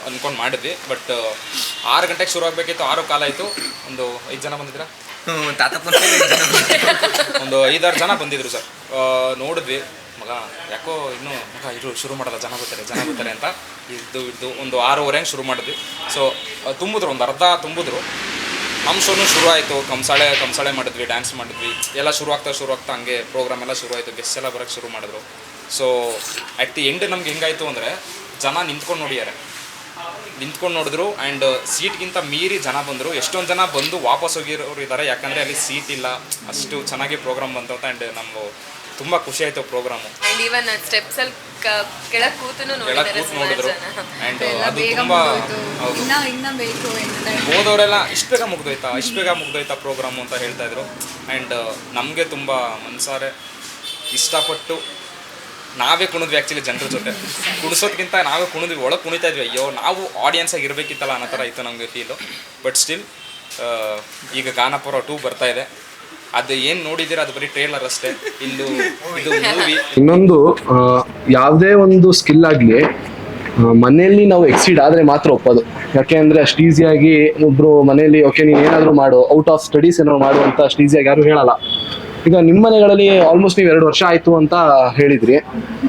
ಅಂದ್ಕೊಂಡು ಮಾಡಿದ್ವಿ. ಬಟ್ 6 ಗಂಟೆಗೆ ಶುರು ಆಗಬೇಕಿತ್ತು, 6 ಕಾಲ ಆಯಿತು. ಒಂದು 5 ಜನ ಬಂದಿದ್ದೀರಾ? ಒಂದು 5-6 ಜನ ಬಂದಿದ್ರು ಸರ್. ನೋಡಿದ್ವಿ, ಮಗ ಯಾಕೋ ಇನ್ನೂ ಮಗ ಇದು ಶುರು ಮಾಡಲ್ಲ, ಜನ ಬರ್ತಾರೆ ಅಂತ ಇದು ಒಂದು 6:30 ಶುರು ಮಾಡಿದ್ವಿ. ಸೊ ತುಂಬಿದ್ರು, ಒಂದು ಅರ್ಧ ತುಂಬಿದ್ರು. ನಮ್ಮ ಶೋನು ಶುರು ಆಯಿತು. ಕಂಸಾಳೆ ಮಾಡಿದ್ವಿ, ಡ್ಯಾನ್ಸ್ ಮಾಡಿದ್ವಿ. ಎಲ್ಲ ಶುರು ಆಗ್ತಾ ಹಂಗೆ ಪ್ರೋಗ್ರಾಮ್ ಎಲ್ಲ ಶುರು ಆಯಿತು. ಗೆಸ್ಟ್ ಎಲ್ಲ ಬರೋಕ್ಕೆ ಶುರು ಮಾಡಿದ್ರು. ಸೊ ಅಟ್ ದಿ ಎಂಡ್ ನಮ್ಗೆ ಹೆಂಗಾಯಿತು ಅಂದರೆ, ಜನ ನಿಂತ್ಕೊಂಡು ನೋಡಿದ್ರು. ಆ್ಯಂಡ್ ಸೀಟ್ಗಿಂತ ಮೀರಿ ಜನ ಬಂದರು. ಎಷ್ಟೊಂದು ಜನ ಬಂದು ವಾಪಸ್ ಹೋಗಿರೋರು ಇದ್ದಾರೆ, ಯಾಕಂದರೆ ಅಲ್ಲಿ ಸೀಟ್ ಇಲ್ಲ. ಅಷ್ಟು ಚೆನ್ನಾಗಿ ಪ್ರೋಗ್ರಾಮ್ ಬಂತು. ಆ್ಯಂಡ್ ನಮ್ಗೆ ತುಂಬ ಖುಷಿ ಆಯಿತು ಪ್ರೋಗ್ರಾಮು. ಆ್ಯಂಡ್ ಈವನ್ ಸ್ಟೆಪ್ಸಲ್ಲಿ ಕೆಳಗೆ ಕೂತು ನೋಡಿದ್ರು. ಆ್ಯಂಡ್ ಅದು ತುಂಬ ಇನ್ನ ಬೇಕು ಹೋದವರೆಲ್ಲ ಇಷ್ಟು ಬೇಗ ಮುಗ್ದೋಯ್ತಾ ಪ್ರೋಗ್ರಾಮು ಅಂತ ಹೇಳ್ತಾಯಿದ್ರು. ಆ್ಯಂಡ್ ನಮಗೆ ತುಂಬ ಮನಸಾರೆ ಇಷ್ಟಪಟ್ಟು ನಾವೇ ಕುಣಿದ್ವಿ. ಆ್ಯಕ್ಚುಲಿ ಜನರ ಜೊತೆ ಕುಣಿಸೋದ್ಕಿಂತ ನಾವೇ ಕುಣಿದ್ವಿ, ಒಳಗೆ ಕುಣಿತಾ ಇದ್ವಿ. ಅಯ್ಯೋ ನಾವು ಆಡಿಯನ್ಸಾಗಿ ಇರಬೇಕಿತ್ತಲ್ಲ ಅನ್ನೋ ಥರ ಇತ್ತು ನಮಗೆ ಫೀಲು. ಬಟ್ ಸ್ಟಿಲ್ ಈಗ ಗಾನಪರ್ವ 2 ಬರ್ತಾ ಇದೆ. ಅದು ಏನು ನೋಡಿದ್ದೀರಾ ಅದು ಬರೀ ಟ್ರೇಲರ್ ಅಷ್ಟೇ. ಇದು ಮೂವಿ. ಇನ್ನೊಂದು, ಯಾವುದೇ ಒಂದು ಸ್ಕಿಲ್ ಆಗಲಿ ಮನೆಯಲ್ಲಿ ನಾವು ಎಕ್ಸೀಡ್ ಆದರೆ ಮಾತ್ರ ಒಪ್ಪೋದು. ಯಾಕೆ ಅಂದರೆ ಅಷ್ಟು ಈಸಿಯಾಗಿ ಒಬ್ಬರು ಮನೆಯಲ್ಲಿ ಓಕೆ ನೀನು ಏನಾದರೂ ಮಾಡು, ಔಟ್ ಆಫ್ ಸ್ಟಡೀಸ್ ಏನಾದ್ರು ಮಾಡು ಅಂತ ಅಷ್ಟು ಈಸಿಯಾಗಿ ಯಾರು ಹೇಳಲ್ಲ. ಈಗ ನಿಮ್ಮ ಮನೆಗಳಲ್ಲಿ ಆಲ್ಮೋಸ್ಟ್ ನೀವು 2 ವರ್ಷ ಆಯಿತು ಅಂತ ಹೇಳಿದ್ರಿ.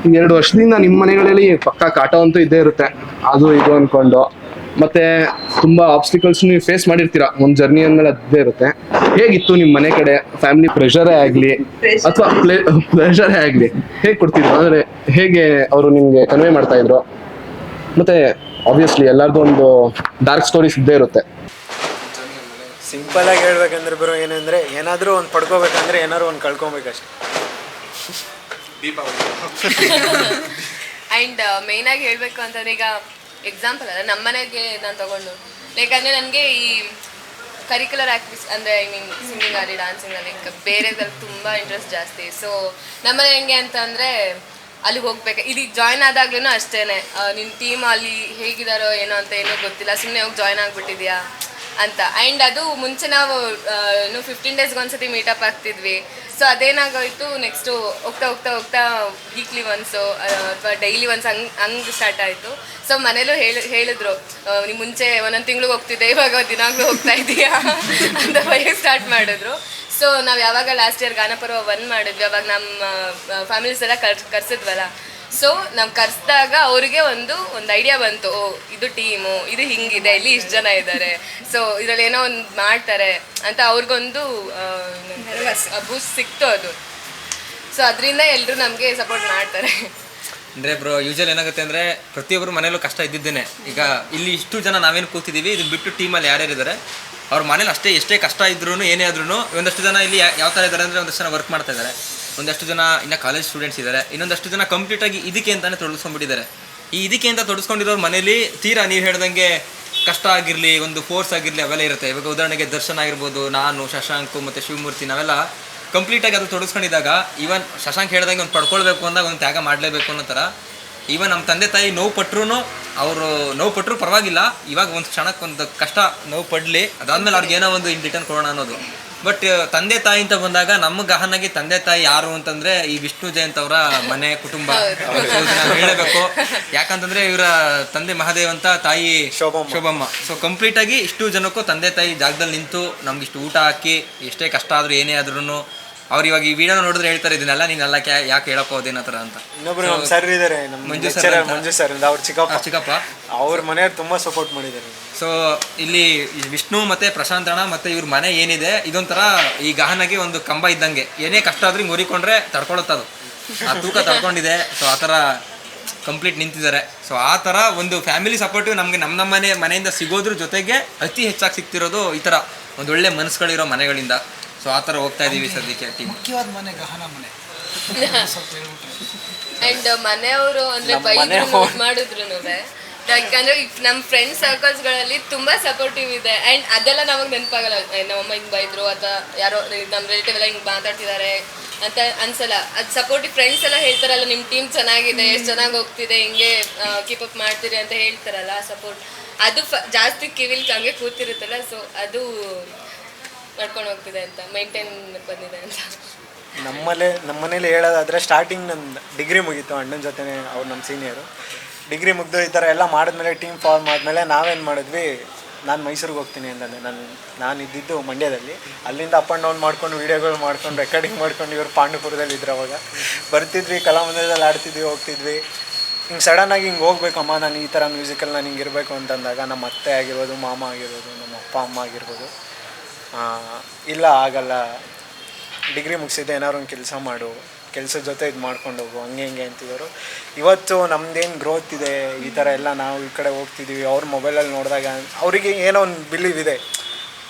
ಈ 2 ವರ್ಷದಿಂದ ನಿಮ್ಮ ಮನೆಗಳಲ್ಲಿ ಪಕ್ಕಾ ಕಾಟ ಅಂತೂ ಇದ್ದೇ ಇರುತ್ತೆ, ಅದು ಇದು ಅಂದ್ಕೊಂಡು. ಮತ್ತೆ ತುಂಬ ಆಬ್ಸ್ಟಿಕಲ್ಸ್ ನೀವು ಫೇಸ್ ಮಾಡಿರ್ತೀರಾ ಒಂದು ಜರ್ನಿ ಅಂದಮೇಲೆ ಅದೇ ಇರುತ್ತೆ. ಹೇಗಿತ್ತು ನಿಮ್ಮ ಮನೆ ಕಡೆ ಫ್ಯಾಮಿಲಿ ಪ್ರೆಷರೇ ಆಗಲಿ ಅಥವಾ ಪ್ಲೆಷರೇ ಆಗಲಿ ಹೇಗೆ ಕೊಡ್ತಿದ್ರು? ಅಂದರೆ ಹೇಗೆ ಅವರು ನಿಮಗೆ ಕನ್ವೆ ಮಾಡ್ತಾ ಇದ್ರು? ಮತ್ತೆ ಆಬ್ವಿಯಸ್ಲಿ ಎಲ್ಲರದ್ದು ಒಂದು ಡಾರ್ಕ್ ಸ್ಟೋರೀಸ್ ಇದ್ದೇ ಇರುತ್ತೆ. ಸಿಂಪಲ್ ಆಗಿ ಹೇಳ್ಬೇಕಂದ್ರೆ ಬ್ರೋ, ಏನಂದ್ರೆ ಏನಾದರೂ ಒಂದು ಪಡ್ಕೋಬೇಕಂದ್ರೆ ಏನಾದ್ರು ಒಂದು ಕಳ್ಕೊಬೇಕಷ್ಟೆ. ಆ್ಯಂಡ್ ಮೇಯ್ನಾಗಿ ಹೇಳಬೇಕು ಅಂತಂದ್ರೆ, ಈಗ ಎಕ್ಸಾಂಪಲ್ ಅಲ್ಲ, ನಮ್ಮ ಮನೆಗೆ ನಾನು ತೊಗೊಂಡು ಯಾಕಂದರೆ ನನಗೆ ಈ ಕರಿಕ್ಯುಲರ್ ಆ್ಯಕ್ಟಿವಿಸ್ ಅಂದರೆ ಸಿಂಗಿಂಗ್ ಆಗಲಿ ಡ್ಯಾನ್ಸಿಂಗ್ ಆಗಲಿ ಬೇರೆದ್ರಲ್ಲಿ ತುಂಬ ಇಂಟ್ರೆಸ್ಟ್ ಜಾಸ್ತಿ. ಸೊ ನಮ್ಮನೆ ಹೆಂಗೆ ಅಂತಂದರೆ ಅಲ್ಲಿಗೆ ಹೋಗ್ಬೇಕು. ಇಲ್ಲಿ ಜಾಯ್ನ್ ಆದಾಗ್ಲೂ ಅಷ್ಟೇ, ನಿನ್ನ ಟೀಮ್ ಅಲ್ಲಿ ಹೇಗಿದ್ದಾರೋ ಏನೋ ಅಂತ ಏನೋ ಗೊತ್ತಿಲ್ಲ, ಸುಮ್ಮನೆ ಹೋಗಿ ಜಾಯ್ನ್ ಆಗಿಬಿಟ್ಟಿದ್ಯಾ ಅಂತ. ಆ್ಯಂಡ್ ಅದು ಮುಂಚೆ ನಾವು 15 ಡೇಸ್ಗೆ ಒಂದ್ಸತಿ ಮೀಟಪ್ ಆಗ್ತಿದ್ವಿ. ಸೊ ಅದೇನಾಗೋಯ್ತು, ನೆಕ್ಸ್ಟು ಹೋಗ್ತಾ ವೀಕ್ಲಿ ಒನ್ಸು ಅಥವಾ ಡೈಲಿ ಒನ್ಸ್ ಹಂಗೆ ಸ್ಟಾರ್ಟ್ ಆಯಿತು. ಸೊ ಮನೇಲೂ ಹೇಳಿದ್ರು, ನೀವು ಮುಂಚೆ ಒಂದೊಂದು ತಿಂಗ್ಳಿಗೆ ಹೋಗ್ತಿದ್ದೆ, ಇವಾಗ ದಿನಾಗ್ಲೂ ಹೋಗ್ತಾ ಇದೀಯಾ ಅಂತ ಭಯಕ್ಕೆ ಸ್ಟಾರ್ಟ್ ಮಾಡಿದ್ರು. ಸೊ ನಾವು ಯಾವಾಗ ಲಾಸ್ಟ್ ಇಯರ್ ಗಾನಪರ್ವ 1 ಮಾಡಿದ್ವಿ, ಅವಾಗ ನಮ್ಮ ಫ್ಯಾಮಿಲೀಸ್ ಎಲ್ಲ ಕರ್ಸಿದ್ವಲ್ಲ. ಸೊ ನಾವು ಕರೆಸಿದಾಗ ಅವರಿಗೆ ಒಂದು ಐಡಿಯಾ ಬಂತು, ಓ ಇದು ಟೀಮು, ಇದು ಹಿಂಗಿದೆ, ಇಲ್ಲಿ ಇಷ್ಟು ಜನ ಇದ್ದಾರೆ, ಸೊ ಇದರಲ್ಲಿ ಏನೋ ಒಂದು ಮಾಡ್ತಾರೆ ಅಂತ ಅವ್ರಿಗೊಂದು ಬೂಸ್ಟ್ ಸಿಕ್ತು ಅದು. ಸೊ ಅದರಿಂದ ಎಲ್ಲರೂ ನಮಗೆ ಸಪೋರ್ಟ್ ಮಾಡ್ತಾರೆ. ಅಂದರೆ ಬ್ರೋ, ಯೂಶಲ್ ಏನಾಗುತ್ತೆ ಅಂದರೆ ಪ್ರತಿಯೊಬ್ಬರು ಮನೇಲೂ ಕಷ್ಟ ಇದ್ದಿದ್ದೇನೆ. ಈಗ ಇಲ್ಲಿ ಇಷ್ಟು ಜನ ನಾವೇನು ಕೂತಿದ್ದೀವಿ, ಇದನ್ನು ಬಿಟ್ಟು ಟೀಮಲ್ಲಿ ಯಾರ್ಯಾರಿದ್ದಾರೆ ಅವ್ರ ಮನೇಲಿ ಎಷ್ಟೇ ಕಷ್ಟ ಇದ್ರೂ ಏನೇ ಆದ್ರೂ ಒಂದಷ್ಟು ಜನ ಇಲ್ಲಿ ಯಾವ ಥರ ಇದ್ದಾರೆ ಅಂದರೆ, ಒಂದಷ್ಟು ಜನ ವರ್ಕ್ ಮಾಡ್ತಾ ಇದ್ದಾರೆ, ಒಂದಷ್ಟು ಜನ ಇನ್ನು ಕಾಲೇಜ್ ಸ್ಟೂಡೆಂಟ್ಸ್ ಇದ್ದಾರೆ, ಇನ್ನೊಂದಷ್ಟು ಜನ ಕಂಪ್ಲೀಟಾಗಿ ಇದಕ್ಕೆ ಅಂತಲೇ ತೊಡಗಿಸ್ಕೊಂಡ್ಬಿಟ್ಟಿದ್ದಾರೆ. ಈ ಇದಕ್ಕೆ ಅಂತ ತೊಡಗಿಸ್ಕೊಂಡಿರೋರು ಮನೇಲಿ ತೀರಾ ನೀವು ಹೇಳ್ದಂಗೆ ಕಷ್ಟ ಆಗಿರಲಿ, ಒಂದು ಫೋರ್ಸ್ ಆಗಿರಲಿ, ಅವೆಲ್ಲ ಇರುತ್ತೆ. ಇವಾಗ ಉದಾಹರಣೆಗೆ ದರ್ಶನ್ ಆಗಿರ್ಬೋದು, ನಾನು, ಶಶಾಂಕ್ ಮತ್ತು ಶಿವಮೂರ್ತಿ, ನಾವೆಲ್ಲ ಕಂಪ್ಲೀಟಾಗಿ ಅದು ತೊಡಗಿಸ್ಕೊಂಡಿದ್ದಾಗ ಈವನ್ ಶಶಾಂಕ್ ಹೇಳ್ದಂಗೆ ಒಂದು ಪಡ್ಕೊಳ್ಬೇಕು ಅಂದಾಗ ಒಂದು ತ್ಯಾಗ ಮಾಡಲೇಬೇಕು ಅನ್ನೋ ಥರ. ಈವನ್ ನಮ್ಮ ತಂದೆ ತಾಯಿ ನೋವು ಪಟ್ಟರು ಪರವಾಗಿಲ್ಲ, ಇವಾಗ ಒಂದು ಕ್ಷಣಕ್ಕೆ ಒಂದು ಕಷ್ಟ ನೋವು ಪಡಲಿ, ಅದಾದಮೇಲೆ ಅವ್ರಿಗೆ ಏನೋ ಒಂದು ಇನ್ ರಿಟರ್ನ್ ಕೊಡೋಣ ಅನ್ನೋದು. ಬಟ್ ತಂದೆ ತಾಯಿ ಅಂತ ಬಂದಾಗ ನಮ್ಮ ಗಹನಾಗಿ ತಂದೆ ತಾಯಿ ಯಾರು ಅಂತಂದರೆ ಈ ವಿಷ್ಣು ಜಯಂತ್ ಅವರ ಮನೆ ಕುಟುಂಬ ಹೇಳಬೇಕು. ಯಾಕಂತಂದರೆ ಇವರ ತಂದೆ ಮಹಾದೇವ್ ಅಂತ, ತಾಯಿ ಶೋಭಮ್ಮ. ಸೊ ಕಂಪ್ಲೀಟಾಗಿ ಇಷ್ಟು ಜನಕ್ಕೂ ತಂದೆ ತಾಯಿ ಜಾಗದಲ್ಲಿ ನಿಂತು ನಮ್ಗೆ ಇಷ್ಟು ಊಟ ಹಾಕಿ, ಎಷ್ಟೇ ಕಷ್ಟ ಆದರೂ ಏನೇ ಆದ್ರೂ ಅವ್ರು ಇವಾಗ ಈ ವಿಡಿಯೋ ನೋಡಿದ್ರೆ ಹೇಳ್ತಾರೆ, ಇದನ್ನೆಲ್ಲ ನೀನೆಲ್ಲ ಯಾಕೆ ಹೇಳಕ್ ಹೋದೇನೋ ಥರ ಅಂತ. ಇನ್ನೊಬ್ರು ನಮ್ಮ ಸರ್ ಇದ್ದಾರೆ, ಮಂಜು ಸರ್, ಅವ್ರ ಚಿಕ್ಕಪ್ಪ, ಅವ್ರ ಮನೆಯವ್ರು ತುಂಬ ಸಪೋರ್ಟ್ ಮಾಡಿದ್ದಾರೆ. ಸೊ ಇಲ್ಲಿ ವಿಷ್ಣು ಮತ್ತು ಪ್ರಶಾಂತ್ ಅಣ್ಣ ಮತ್ತು ಇವ್ರ ಮನೆ ಏನಿದೆ, ಇದೊಂಥರ ಈ ಗಹನಾಗಿ ಒಂದು ಕಂಬ ಇದ್ದಂಗೆ, ಏನೇ ಕಷ್ಟ ಆದ್ರೂ ಹಿಂಗೆ ಉರಿಕೊಂಡ್ರೆ ತಡ್ಕೊಳುತ್ತದು, ಆ ತೂಕ ತಡ್ಕೊಂಡಿದೆ. ಸೊ ಆ ಥರ ಕಂಪ್ಲೀಟ್ ನಿಂತಿದ್ದಾರೆ. ಸೊ ಆ ಥರ ಒಂದು ಫ್ಯಾಮಿಲಿ ಸಪೋರ್ಟಿವ್ ನಮಗೆ ನಮ್ಮ ಮನೆಯಿಂದ ಸಿಗೋದ್ರ ಜೊತೆಗೆ ಅತಿ ಹೆಚ್ಚಾಗಿ ಸಿಗ್ತಿರೋದು ಈ ಥರ ಒಂದು ಒಳ್ಳೆ ಮನಸ್ಸುಗಳಿರೋ ಮನೆಗಳಿಂದ. ಸೊ ಆ ಥರ ಹೋಗ್ತಾ ಇದ್ದೀವಿ ಸದ್ಯಕ್ಕೆ ಟೀಮ್. ಮುಖ್ಯವಾದ ಮನೆ ಗಹನ ಮನೆ. ಅಂಡ್ ಮನೆಯವರು ಅಂದ್ರೆ ಬೈದ್ರು ಮಾಡಿದ್ರು ಯಾಕಂದ್ರೆ ನಮ್ಮ ಫ್ರೆಂಡ್ ಸರ್ಕಲ್ಸ್ಗಳಲ್ಲಿ ತುಂಬಾ ಸಪೋರ್ಟಿವ್ ಇದೆ ಅಂಡ್ ಅದೆಲ್ಲ ನಮಗೆ ನೆನಪಾಗಲ್ಲ. ನಮ್ಮಮ್ಮ ಹಿಂಗ್ ಬೈದ್ರು ಅಥವಾ ಯಾರೋ ನಮ್ಮ ರಿಲೇಟಿವ್ ಎಲ್ಲ ಹಿಂಗ್ ಮಾತಾಡ್ತಿದ್ದಾರೆ ಅಂತ ಅನ್ಸಲ್ಲ. ಅದು ಸಪೋರ್ಟಿವ್ ಫ್ರೆಂಡ್ಸ್ ಎಲ್ಲ ಹೇಳ್ತಾರಲ್ಲ, ನಿಮ್ಮ ಟೀಮ್ ಚೆನ್ನಾಗಿದೆ, ಎಷ್ಟು ಚೆನ್ನಾಗಿ ಹೋಗ್ತಿದೆ, ಹಿಂಗೆ ಕೀಪ್ ಅಪ್ ಮಾಡ್ತೀರಿ ಅಂತ ಹೇಳ್ತಾರಲ್ಲ, ಸಪೋರ್ಟ್ ಅದು ಜಾಸ್ತಿ ಕಿವಿಲ್ ಹಂಗೆ ಕೂತಿರುತ್ತಲ್ಲ. ಸೊ ಅದು ನಡ್ಕೊಂಡು ಹೋಗ್ತಿದೆ ಅಂತ, ಮೈಂಟೈನ್ ಬಂದಿದೆ ಅಂತ. ನಮ್ಮ ಮನೇಲಿ ಹೇಳೋದಾದರೆ ಸ್ಟಾರ್ಟಿಂಗ್ ನನ್ನ ಡಿಗ್ರಿ ಮುಗೀತು ಅಣ್ಣನ ಜೊತೆ, ಅವ್ರು ನಮ್ಮ ಸೀನಿಯರು. ಡಿಗ್ರಿ ಮುಗಿದು ಈ ಥರ ಎಲ್ಲ ಮಾಡಿದ್ಮೇಲೆ ಟೀಮ್ ಫಾರ್ಮ್ ಆದಮೇಲೆ ನಾವೇನು ಮಾಡಿದ್ವಿ, ನಾನು ಮೈಸೂರಿಗೆ ಹೋಗ್ತೀನಿ ಅಂತಂದೆ. ನಾನು ಇದ್ದಿದ್ದು ಮಂಡ್ಯದಲ್ಲಿ. ಅಲ್ಲಿಂದ ಅಪ್ ಆ್ಯಂಡ್ ಡೌನ್ ಮಾಡ್ಕೊಂಡು ವೀಡಿಯೋಗಳು ಮಾಡ್ಕೊಂಡು ರೆಕಾರ್ಡಿಂಗ್ ಮಾಡ್ಕೊಂಡು ಇವರು ಪಾಂಡುಪುರದಲ್ಲಿ ಇದ್ರು. ಅವಾಗ ಬರ್ತಿದ್ವಿ, ಕಲಾಮಂದಿರದಲ್ಲಿ ಆಡ್ತಿದ್ವಿ, ಹೋಗ್ತಿದ್ವಿ. ಹಿಂಗೆ ಸಡನ್ನಾಗಿ ಹಿಂಗೆ ಹೋಗ್ಬೇಕಮ್ಮ ನಾನು ಈ ಥರ ಮ್ಯೂಸಿಕಲ್ಲಿ ನಾನು ಹಿಂಗೆ ಇರಬೇಕು ಅಂತಂದಾಗ ನಮ್ಮ ಅತ್ತೆ ಆಗಿರ್ಬೋದು, ಮಾಮ ಆಗಿರ್ಬೋದು, ನಮ್ಮ ಅಪ್ಪ ಅಮ್ಮ ಆಗಿರ್ಬೋದು, ಇಲ್ಲ ಆಗಲ್ಲ, ಡಿಗ್ರಿ ಮುಗಿಸಿದ್ದೆ, ಏನಾದ್ರು ಒಂದು ಕೆಲಸ ಮಾಡು, ಕೆಲಸದ ಜೊತೆ ಇದು ಮಾಡ್ಕೊಂಡು ಹೋಗು, ಹಂಗೆ ಹಿಂಗೆ ಅಂತಿದ್ರು. ಇವತ್ತು ನಮ್ಮದೇನು ಗ್ರೋತ್ ಇದೆ, ಈ ಥರ ಎಲ್ಲ ನಾವು ಈ ಕಡೆ ಹೋಗ್ತಿದ್ದೀವಿ. ಅವ್ರ ಮೊಬೈಲಲ್ಲಿ ನೋಡಿದಾಗ ಅವರಿಗೆ ಏನೋ ಒಂದು ಬಿಲೀವ್ ಇದೆ,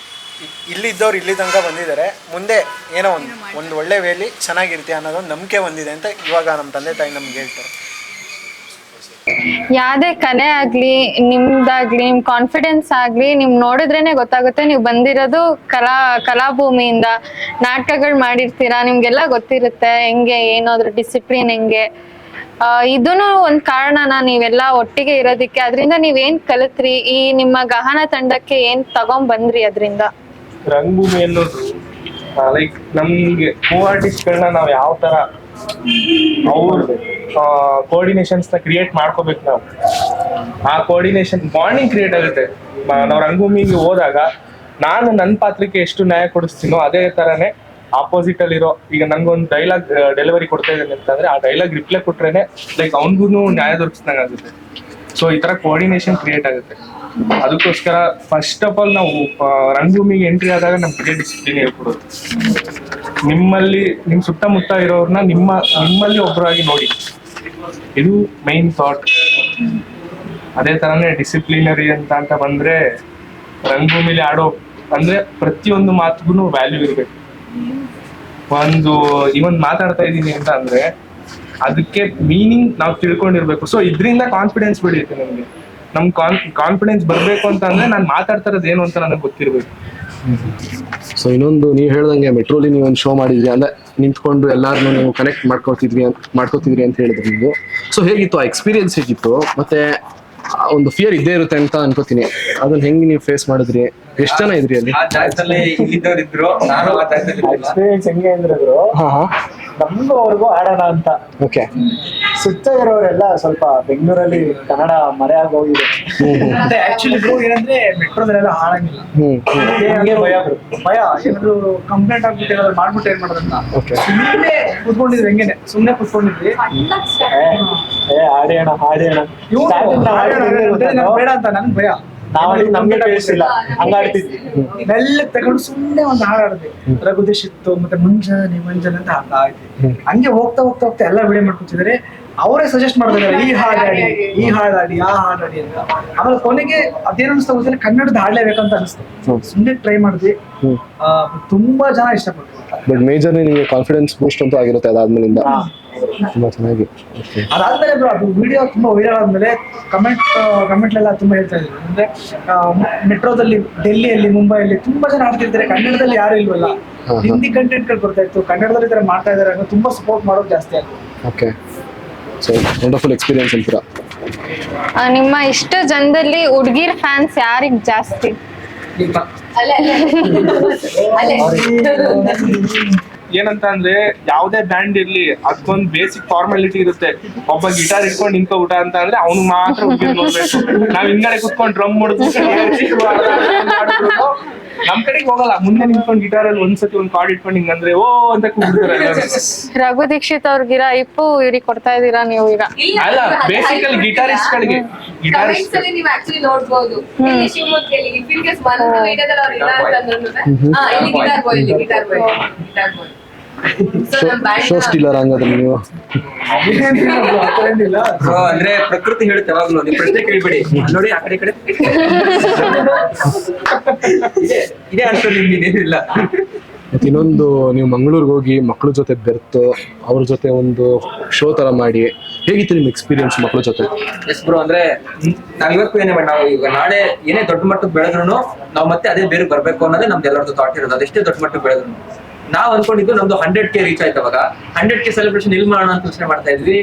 ಇಲ್ಲಿದ್ದವ್ರು ಇಲ್ಲಿ ತನಕ ಬಂದಿದ್ದಾರೆ, ಮುಂದೆ ಏನೋ ಒಂದು ಒಳ್ಳೆ ವೇಲಿ ಚೆನ್ನಾಗಿರ್ತೀಯ ಅನ್ನೋದೊಂದು ನಂಬಿಕೆ ಬಂದಿದೆ ಅಂತ ಇವಾಗ ನಮ್ಮ ತಂದೆ ತಾಯಿ ನಮ್ಗೆ ಹೇಳ್ತಾರೆ. ಯಾವ್ದೇ ಕಲೆ ಆಗ್ಲಿ, ನಿಮ್ದಾಗ್ಲಿ, ನಿಮ್ ಕಾನ್ಫಿಡೆನ್ಸ್ ಆಗ್ಲಿ, ನಿಮ್ ನೋಡಿದ್ರೇನೆ ಗೊತ್ತಾಗುತ್ತೆ ನೀವು ಬಂದಿರೋದು ಕಲಾಭೂಮಿಯಿಂದ. ನಾಟಕಗಳು ಮಾಡಿರ್ತೀರಾ, ನಿಮ್ಗೆಲ್ಲ ಗೊತ್ತಿರುತ್ತೆ ಹೆಂಗೆ ಏನು ಅದ್ರ ಡಿಸಿಪ್ಲಿನ್ ಹೆಂಗೆ. ಇದೂನು ಒಂದ್ ಕಾರಣನ ನೀವೆಲ್ಲ ಒಟ್ಟಿಗೆ ಇರೋದಿಕ್ಕೆ. ಅದರಿಂದ ನೀವೇನ್ ಕಲಿತ್ರಿ, ಈ ನಿಮ್ಮ ಗಹನ ತಂಡಕ್ಕೆ ಏನ್ ತಗೊಂಡ್ ಬಂದ್ರಿ ಅದರಿಂದ? ರಂಗಭೂಮಿ ಅನ್ನೋದು ಲೈಕ್ ನಮ್ಗೆ ಕೋ ಆರ್ಟಿಸ್ಟ್ಗಳನ್ನ ನಾವು ಯಾವ ತರ ಅವ್ರ ಕೋಆರ್ಡಿನೇಷನ್ಸ್ ನ ಕ್ರಿಯೇಟ್ ಮಾಡ್ಕೋಬೇಕು. ನಾವು ಆ ಕೋಆರ್ಡಿನೇಷನ್ ಬಾಂಡಿಂಗ್ ಕ್ರಿಯೇಟ್ ಆಗುತ್ತೆ. ನಾವು ರಂಗಭೂಮಿಗೆ ಹೋದಾಗ ನಾನು ನನ್ನ ಪಾತ್ರಕ್ಕೆ ಎಷ್ಟು ನ್ಯಾಯ ಕೊಡಿಸ್ತೀನೋ ಅದೇ ತರನೇ ಆಪೋಸಿಟ್ ಅಲ್ಲಿರೋ, ಈಗ ನಂಗೊಂದು ಡೈಲಾಗ್ ಡೆಲಿವರಿ ಕೊಡ್ತಾ ಇದ್ದೇನೆ ಅಂತಂದ್ರೆ ಆ ಡೈಲಾಗ್ ರಿಪ್ಲೈ ಕೊಟ್ರೇನೆ ಲೈಕ್ ಅವ್ನಿಗೂ ನ್ಯಾಯ ದೊರಕಿಸ್ದಂಗೆ ಆಗುತ್ತೆ. ಸೊ ಈ ತರ ಕೋಆರ್ಡಿನೇಷನ್ ಕ್ರಿಯೇಟ್ ಆಗುತ್ತೆ. ಅದಕ್ಕೋಸ್ಕರ ಫಸ್ಟ್ ಆಫ್ ಆಲ್ ನಾವು ರಂಗಭೂಮಿಗೆ ಎಂಟ್ರಿ ಆದಾಗ ನಮ್ಗೆ ಡಿಸಿಪ್ಲಿನ್ ಹೇಳ್ಕೊಡೋದು. ನಿಮ್ ಸುತ್ತಮುತ್ತ ಇರೋರ್ನ ನಿಮ್ಮಲ್ಲಿ ಒಬ್ಬರಾಗಿ ನೋಡಿ, ಇದು ಮೈನ್ ಥಾಟ್. ಅದೇ ತರನೇ ಡಿಸಿಪ್ಲಿನರಿ ಅಂತ ಬಂದ್ರೆ ರಂಗಭೂಮಿಲಿ ಆಡೋ ಅಂದ್ರೆ ಪ್ರತಿಯೊಂದು ಮಾತಿಗೂ ವ್ಯಾಲ್ಯೂ ಇರ್ಬೇಕು. ಇವನ್ ಮಾತಾಡ್ತಾ ಇದ್ದೀನಿ ಅಂತ ಅಂದ್ರೆ ಅದಕ್ಕೆ ಮೀನಿಂಗ್ ನಾವು ತಿಳ್ಕೊಂಡಿರ್ಬೇಕು. ಸೊ ಇದರಿಂದ ಕಾನ್ಫಿಡೆನ್ಸ್ ಬೆಳೆಯುತ್ತೆ ನಮ್ಗೆ. ನಮ್ ಕಾನ್ಫಿಡೆನ್ಸ್ ಬರ್ಬೇಕು ಅಂತ ಅಂದ್ರೆ ನಾನು ಮಾತಾಡ್ತಾ ಇರೋದು ಏನು ಅಂತ ನನಗೆ ಗೊತ್ತಿರ್ಬೇಕು. ಸೊ ಇನ್ನೊಂದು ನೀವು ಹೇಳ್ದಂಗೆ ಮೆಟ್ರೋಲಿ ನೀವು ಒಂದು ಶೋ ಮಾಡಿದ್ರಿ, ಅಂದ್ರೆ ನಿಂತ್ಕೊಂಡು ಎಲ್ಲಾರನ್ನು ನೀವು ಕನೆಕ್ಟ್ ಮಾಡ್ಕೋತಿದ್ರಿ ಅಂತ ಹೇಳಿದ್ರಿ ನೀವು. ಸೊ ಹೇಗಿತ್ತು ಆ ಎಕ್ಸ್ಪೀರಿಯನ್ಸ್, ಹೇಗಿತ್ತು? ಮತ್ತೆ ಒಂದು ಫಿಯರ್ ಇದ್ದೇ ಇರುತ್ತೆ ಅಂತ ಅನ್ಕೋತೀನಿ, ಅದನ್ನ ಹೆಂಗ್ ನೀವು ಫೇಸ್ ಮಾಡಿದ್ರಿ? ಎಷ್ಟು ಜನ ಇದ್ರಿ ಅಲ್ಲಿ? ಆ ಜಾಗದಲ್ಲಿ ಇಲ್ಲಿದ್ದವ್ರಿದ್ರು, ನಾನು ಆ ಜಾಗದಲ್ಲಿ ಎಕ್ಸ್ಪೀರಿಯನ್ಸ್ ಹೆಂಗೆ ಅಂದ್ರೆ ನಮ್ಗೂ ಅವ್ರಿಗೂ ಆಡೋಣ ಅಂತ. ಓಕೆ. ಸುತ್ತ ಇರೋರೆಲ್ಲ ಸ್ವಲ್ಪ ಬೆಂಗಳೂರಲ್ಲಿ ಕನ್ನಡ ಮರೆಯಾಗಿ ಹೋಗಿದೆ. ಮತ್ತೆ ಆಕ್ಚುಲಿ ಏನಂದ್ರೆ ಮೆಟ್ರೋದಲ್ಲೆಲ್ಲ ಹಾಳಾಗಿಲ್ಲ, ಭಯ ಏನಾದ್ರು ಕಂಪ್ಲೇಂಟ್ ಆಗ್ಬಿಟ್ಟು ಏನಾದ್ರು ಮಾಡ್ಬಿಟ್ಟು ಏನ್ ಮಾಡೋದಂತ ಸುಮ್ಮನೆ ಕೂತ್ಕೊಂಡಿದ್ವಿ. ಹೆಂಗೇನೆ ಸುಮ್ಮನೆ ಕೂತ್ಕೊಂಡಿದ್ವಿ, ಆಡೋಣ ಬೇಡ ಅಂತ ನನ್ಗೆ ಭಯ. ನಮ್ಗೆ ಕೇಳಿಸಿಲ್ಲ, ಹಂಗಾಡ್ತಿದ್ವಿ. ಮೆಲ್ಲಕ್ಕೆ ತಗೊಂಡು ಸುಮ್ಮನೆ ಒಂದು ಹಾಡಾಡಿದ್ವಿ, ರಘುದೇಶಿತ್ತು ಮತ್ತೆ ಮುಂಜಾನೆ ಅಂತ ಹಾಡ್ತಿದ್ವಿ. ಹಂಗೆ ಹೋಗ್ತಾ ಎಲ್ಲ ವಿಡಿಯೋ ಮಾಡ್ಕೊತಿದ್ದಾರೆ. ಅವರೇ ಸಜೆಸ್ಟ್ ಮಾಡಿದ್ರೆ ಈ ಹಾಡಾಡಿ ಆ ಹಾಡಾಡಿ ಅಂತ. ಆಮೇಲೆ ಕೊನೆಗೆ ಅದೇನು ಅನಿಸ್ತಾ ಗೊತ್ತಿಲ್ಲ, ಕನ್ನಡದ ಹಾಡ್ಲೇಬೇಕಂತ ಅನಿಸ್ತು. ಸುಮ್ಮನೆ ಟ್ರೈ ಮಾಡಿದ್ವಿ, ತುಂಬಾ ಜನ ಇಷ್ಟಪಟ್ರು. ಬಟ್ ಮೇಜರ್ಲಿ ನಿಮಗೆ ಕಾನ್ಫಿಡೆನ್ಸ್ ಬೂಸ್ಟ್ ಅಂತೂ ಆಗಿರುತ್ತೆ ಅದಾದ್ಮೇಲಿಂದ. ತುಂಬಾ ಚೆನ್ನಾಗಿ. ಅದಾದ್ಮೇಲೆ ಅದು ವಿಡಿಯೋ ತುಂಬಾ ವೈರಲ್ ಆದ್ಮೇಲೆ ಕಮೆಂಟ್ಲೆಲ್ಲ ತುಂಬಾ ಹೇಳ್ತಾ ಇದ್ರು, ಅಂದ್ರೆ ಮೆಟ್ರೋದಲ್ಲಿ, ಡೆಲ್ಲಿಯಲ್ಲಿ, ಮುಂಬೈಯಲ್ಲಿ ತುಂಬಾ ಜನ ಆಡ್ತಿರ್ತಾರೆ, ಕನ್ನಡದಲ್ಲಿ ಯಾರು ಇಲ್ವಲ್ಲ, ಹಿಂದಿ ಕಂಟೆಂಟ್ಗಳು ಬರ್ತಾ ಇತ್ತು, ಕನ್ನಡದಲ್ಲಿ ತರ ಮಾಡ್ತಾ ಇದಾರೆ ಅನ್ನೋ ತುಂಬಾ ಸಪೋರ್ಟ್ ಮಾಡೋದು ಜಾಸ್ತಿ ಆಯ್ತು. ಓಕೆ. ಸೊ ವಂಡರ್ಫುಲ್ ಎಕ್ಸ್ಪೀರಿಯನ್ಸ್ ಅಂತೀರಾ? ನಿಮ್ಮ ಇಷ್ಟ ಜನದಲ್ಲಿ ಹುಡುಗಿರ್ ಫ್ಯಾನ್ಸ್ ಯಾರಿಗ್ ಜಾಸ್ತಿ? ಏನಂತ ಅಂದ್ರೆ ಯಾವ್ದೇ ಬ್ಯಾಂಡ್ ಇರ್ಲಿ ಅದಕ್ಕೊಂದು ಬೇಸಿಕ್ ಫಾರ್ಮಾಲಿಟಿ ಇರುತ್ತೆ. ಒಬ್ಬ ಗಿಟಾರ್ ಇಟ್ಕೊಂಡು ನಿಂತ್ಕೊಬಿಟ್ಟ ಅಂತ ಅಂದ್ರೆ ಅವ್ನು ಮಾತ್ರ ಹುಡುಗಿ ನೋಡ್ಬೇಕು. ನಾವ್ ಹಿಂಗಡೆ ಕುತ್ಕೊಂಡು ಡ್ರಮ್ ನಮ್ ಕಡೆಗೆ ಹೋಗಲ್ಲ, ಮುಂದೆ ನಿಂತ್ಕೊಂಡು ಗಿಟಾರಲ್ಲಿ ಒಂದ್ಸತಿ ಒಂದ್ ಕಾರ್ಡ್ ಇಟ್ಕೊಂಡು ಹಿಂಗಂದ್ರೆ ಓ ಅಂತ ಕೂಗ್ಬಿಡ್ತಾರೆ. ರಘು ದೀಕ್ಷಿತ್ ಅವ್ರಿಗಿರ ಇಪ್ಪು ಇವ್ರಿಗೆ ಕೊಡ್ತಾ ಇದೀರಾ ನೀವು ಈಗ? ಅಲ್ಲ, ಬೇಸಿಕಲಿ ಗಿಟಾರಿಸ್ಟ್ ಗಳಿಗೆ ನೀವು ಆಕ್ಚುಲಿ ನೋಡ್ಬೋದು. ಶಿವಮೊಗ್ಗದಲ್ಲಿ ಗಿಟಾರ್ ಬಾಯ್ ಶೋ ಸ್ಟೀಲರ್ ಹಂಗಾದ್ರೆ ನೀವು? ಅಂದ್ರೆ ಪ್ರಕೃತಿ ಹೇಳುತ್ತೆ ಯಾವಾಗ್ಲೂ, ನೀವು ಪ್ರಶ್ನೆ ಕೇಳ್ಬೇಡಿ, ನೋಡಿ ಆ ಕಡೆ ಈ ಕಡೆ ಇದೇ ಅನ್ಸೋದು, ನಿಮ್ಗೇನಿಲ್ಲ. ಮತ್ತೆ ಇನ್ನೊಂದು, ನೀವು ಮಂಗಳೂರಿಗೆ ಹೋಗಿ ಮಕ್ಕಳ ಜೊತೆ ಬೆರ್ತು ಅವ್ರ ಜೊತೆ ಒಂದು ಶೋ ತರ ಮಾಡಿ, ಹೇಗಿತ್ತು ನಿಮ್ಮ ಎಕ್ಸ್ಪೀರಿಯನ್ಸ್ ಮಕ್ಕಳ ಜೊತೆ? ಎಸ್ ಬ್ರೋ, ಅಂದ್ರೆ ನಾವ್ ಇವತ್ತು ಏನೇ ಮಾಡಿ, ನಾವು ಈಗ ನಾಳೆ ಏನೇ ದೊಡ್ಡ ಮಟ್ಟಕ್ಕೆ ಬೆಳೆದ್ರು ನಾವು ಮತ್ತೆ ಅದೇ ಬೇರೆ ಬರ್ಬೇಕು ಅನ್ನೋದೇ ನಮ್ದು ಎಲ್ಲರದ್ದು ಥಾಟ್ ಇರೋದು. ಅದೆಷ್ಟೇ ದೊಡ್ಡ ಮಟ್ಟಕ್ಕೆ ಬೆಳೆದ್ರು ನಾವು ಅನ್ಕೊಂಡಿದ್ದು ನಮ್ದು 100K ರೀಚ್ ಆಯ್ತು. ಅವಾಗ 100K ಸೆಲೆಬ್ರೇಷನ್ ಇಲ್ಲಿ ಮಾಡೋಣ ಅಂತ ಯೋಚನೆ ಮಾಡ್ತಾ ಇದ್ವಿ.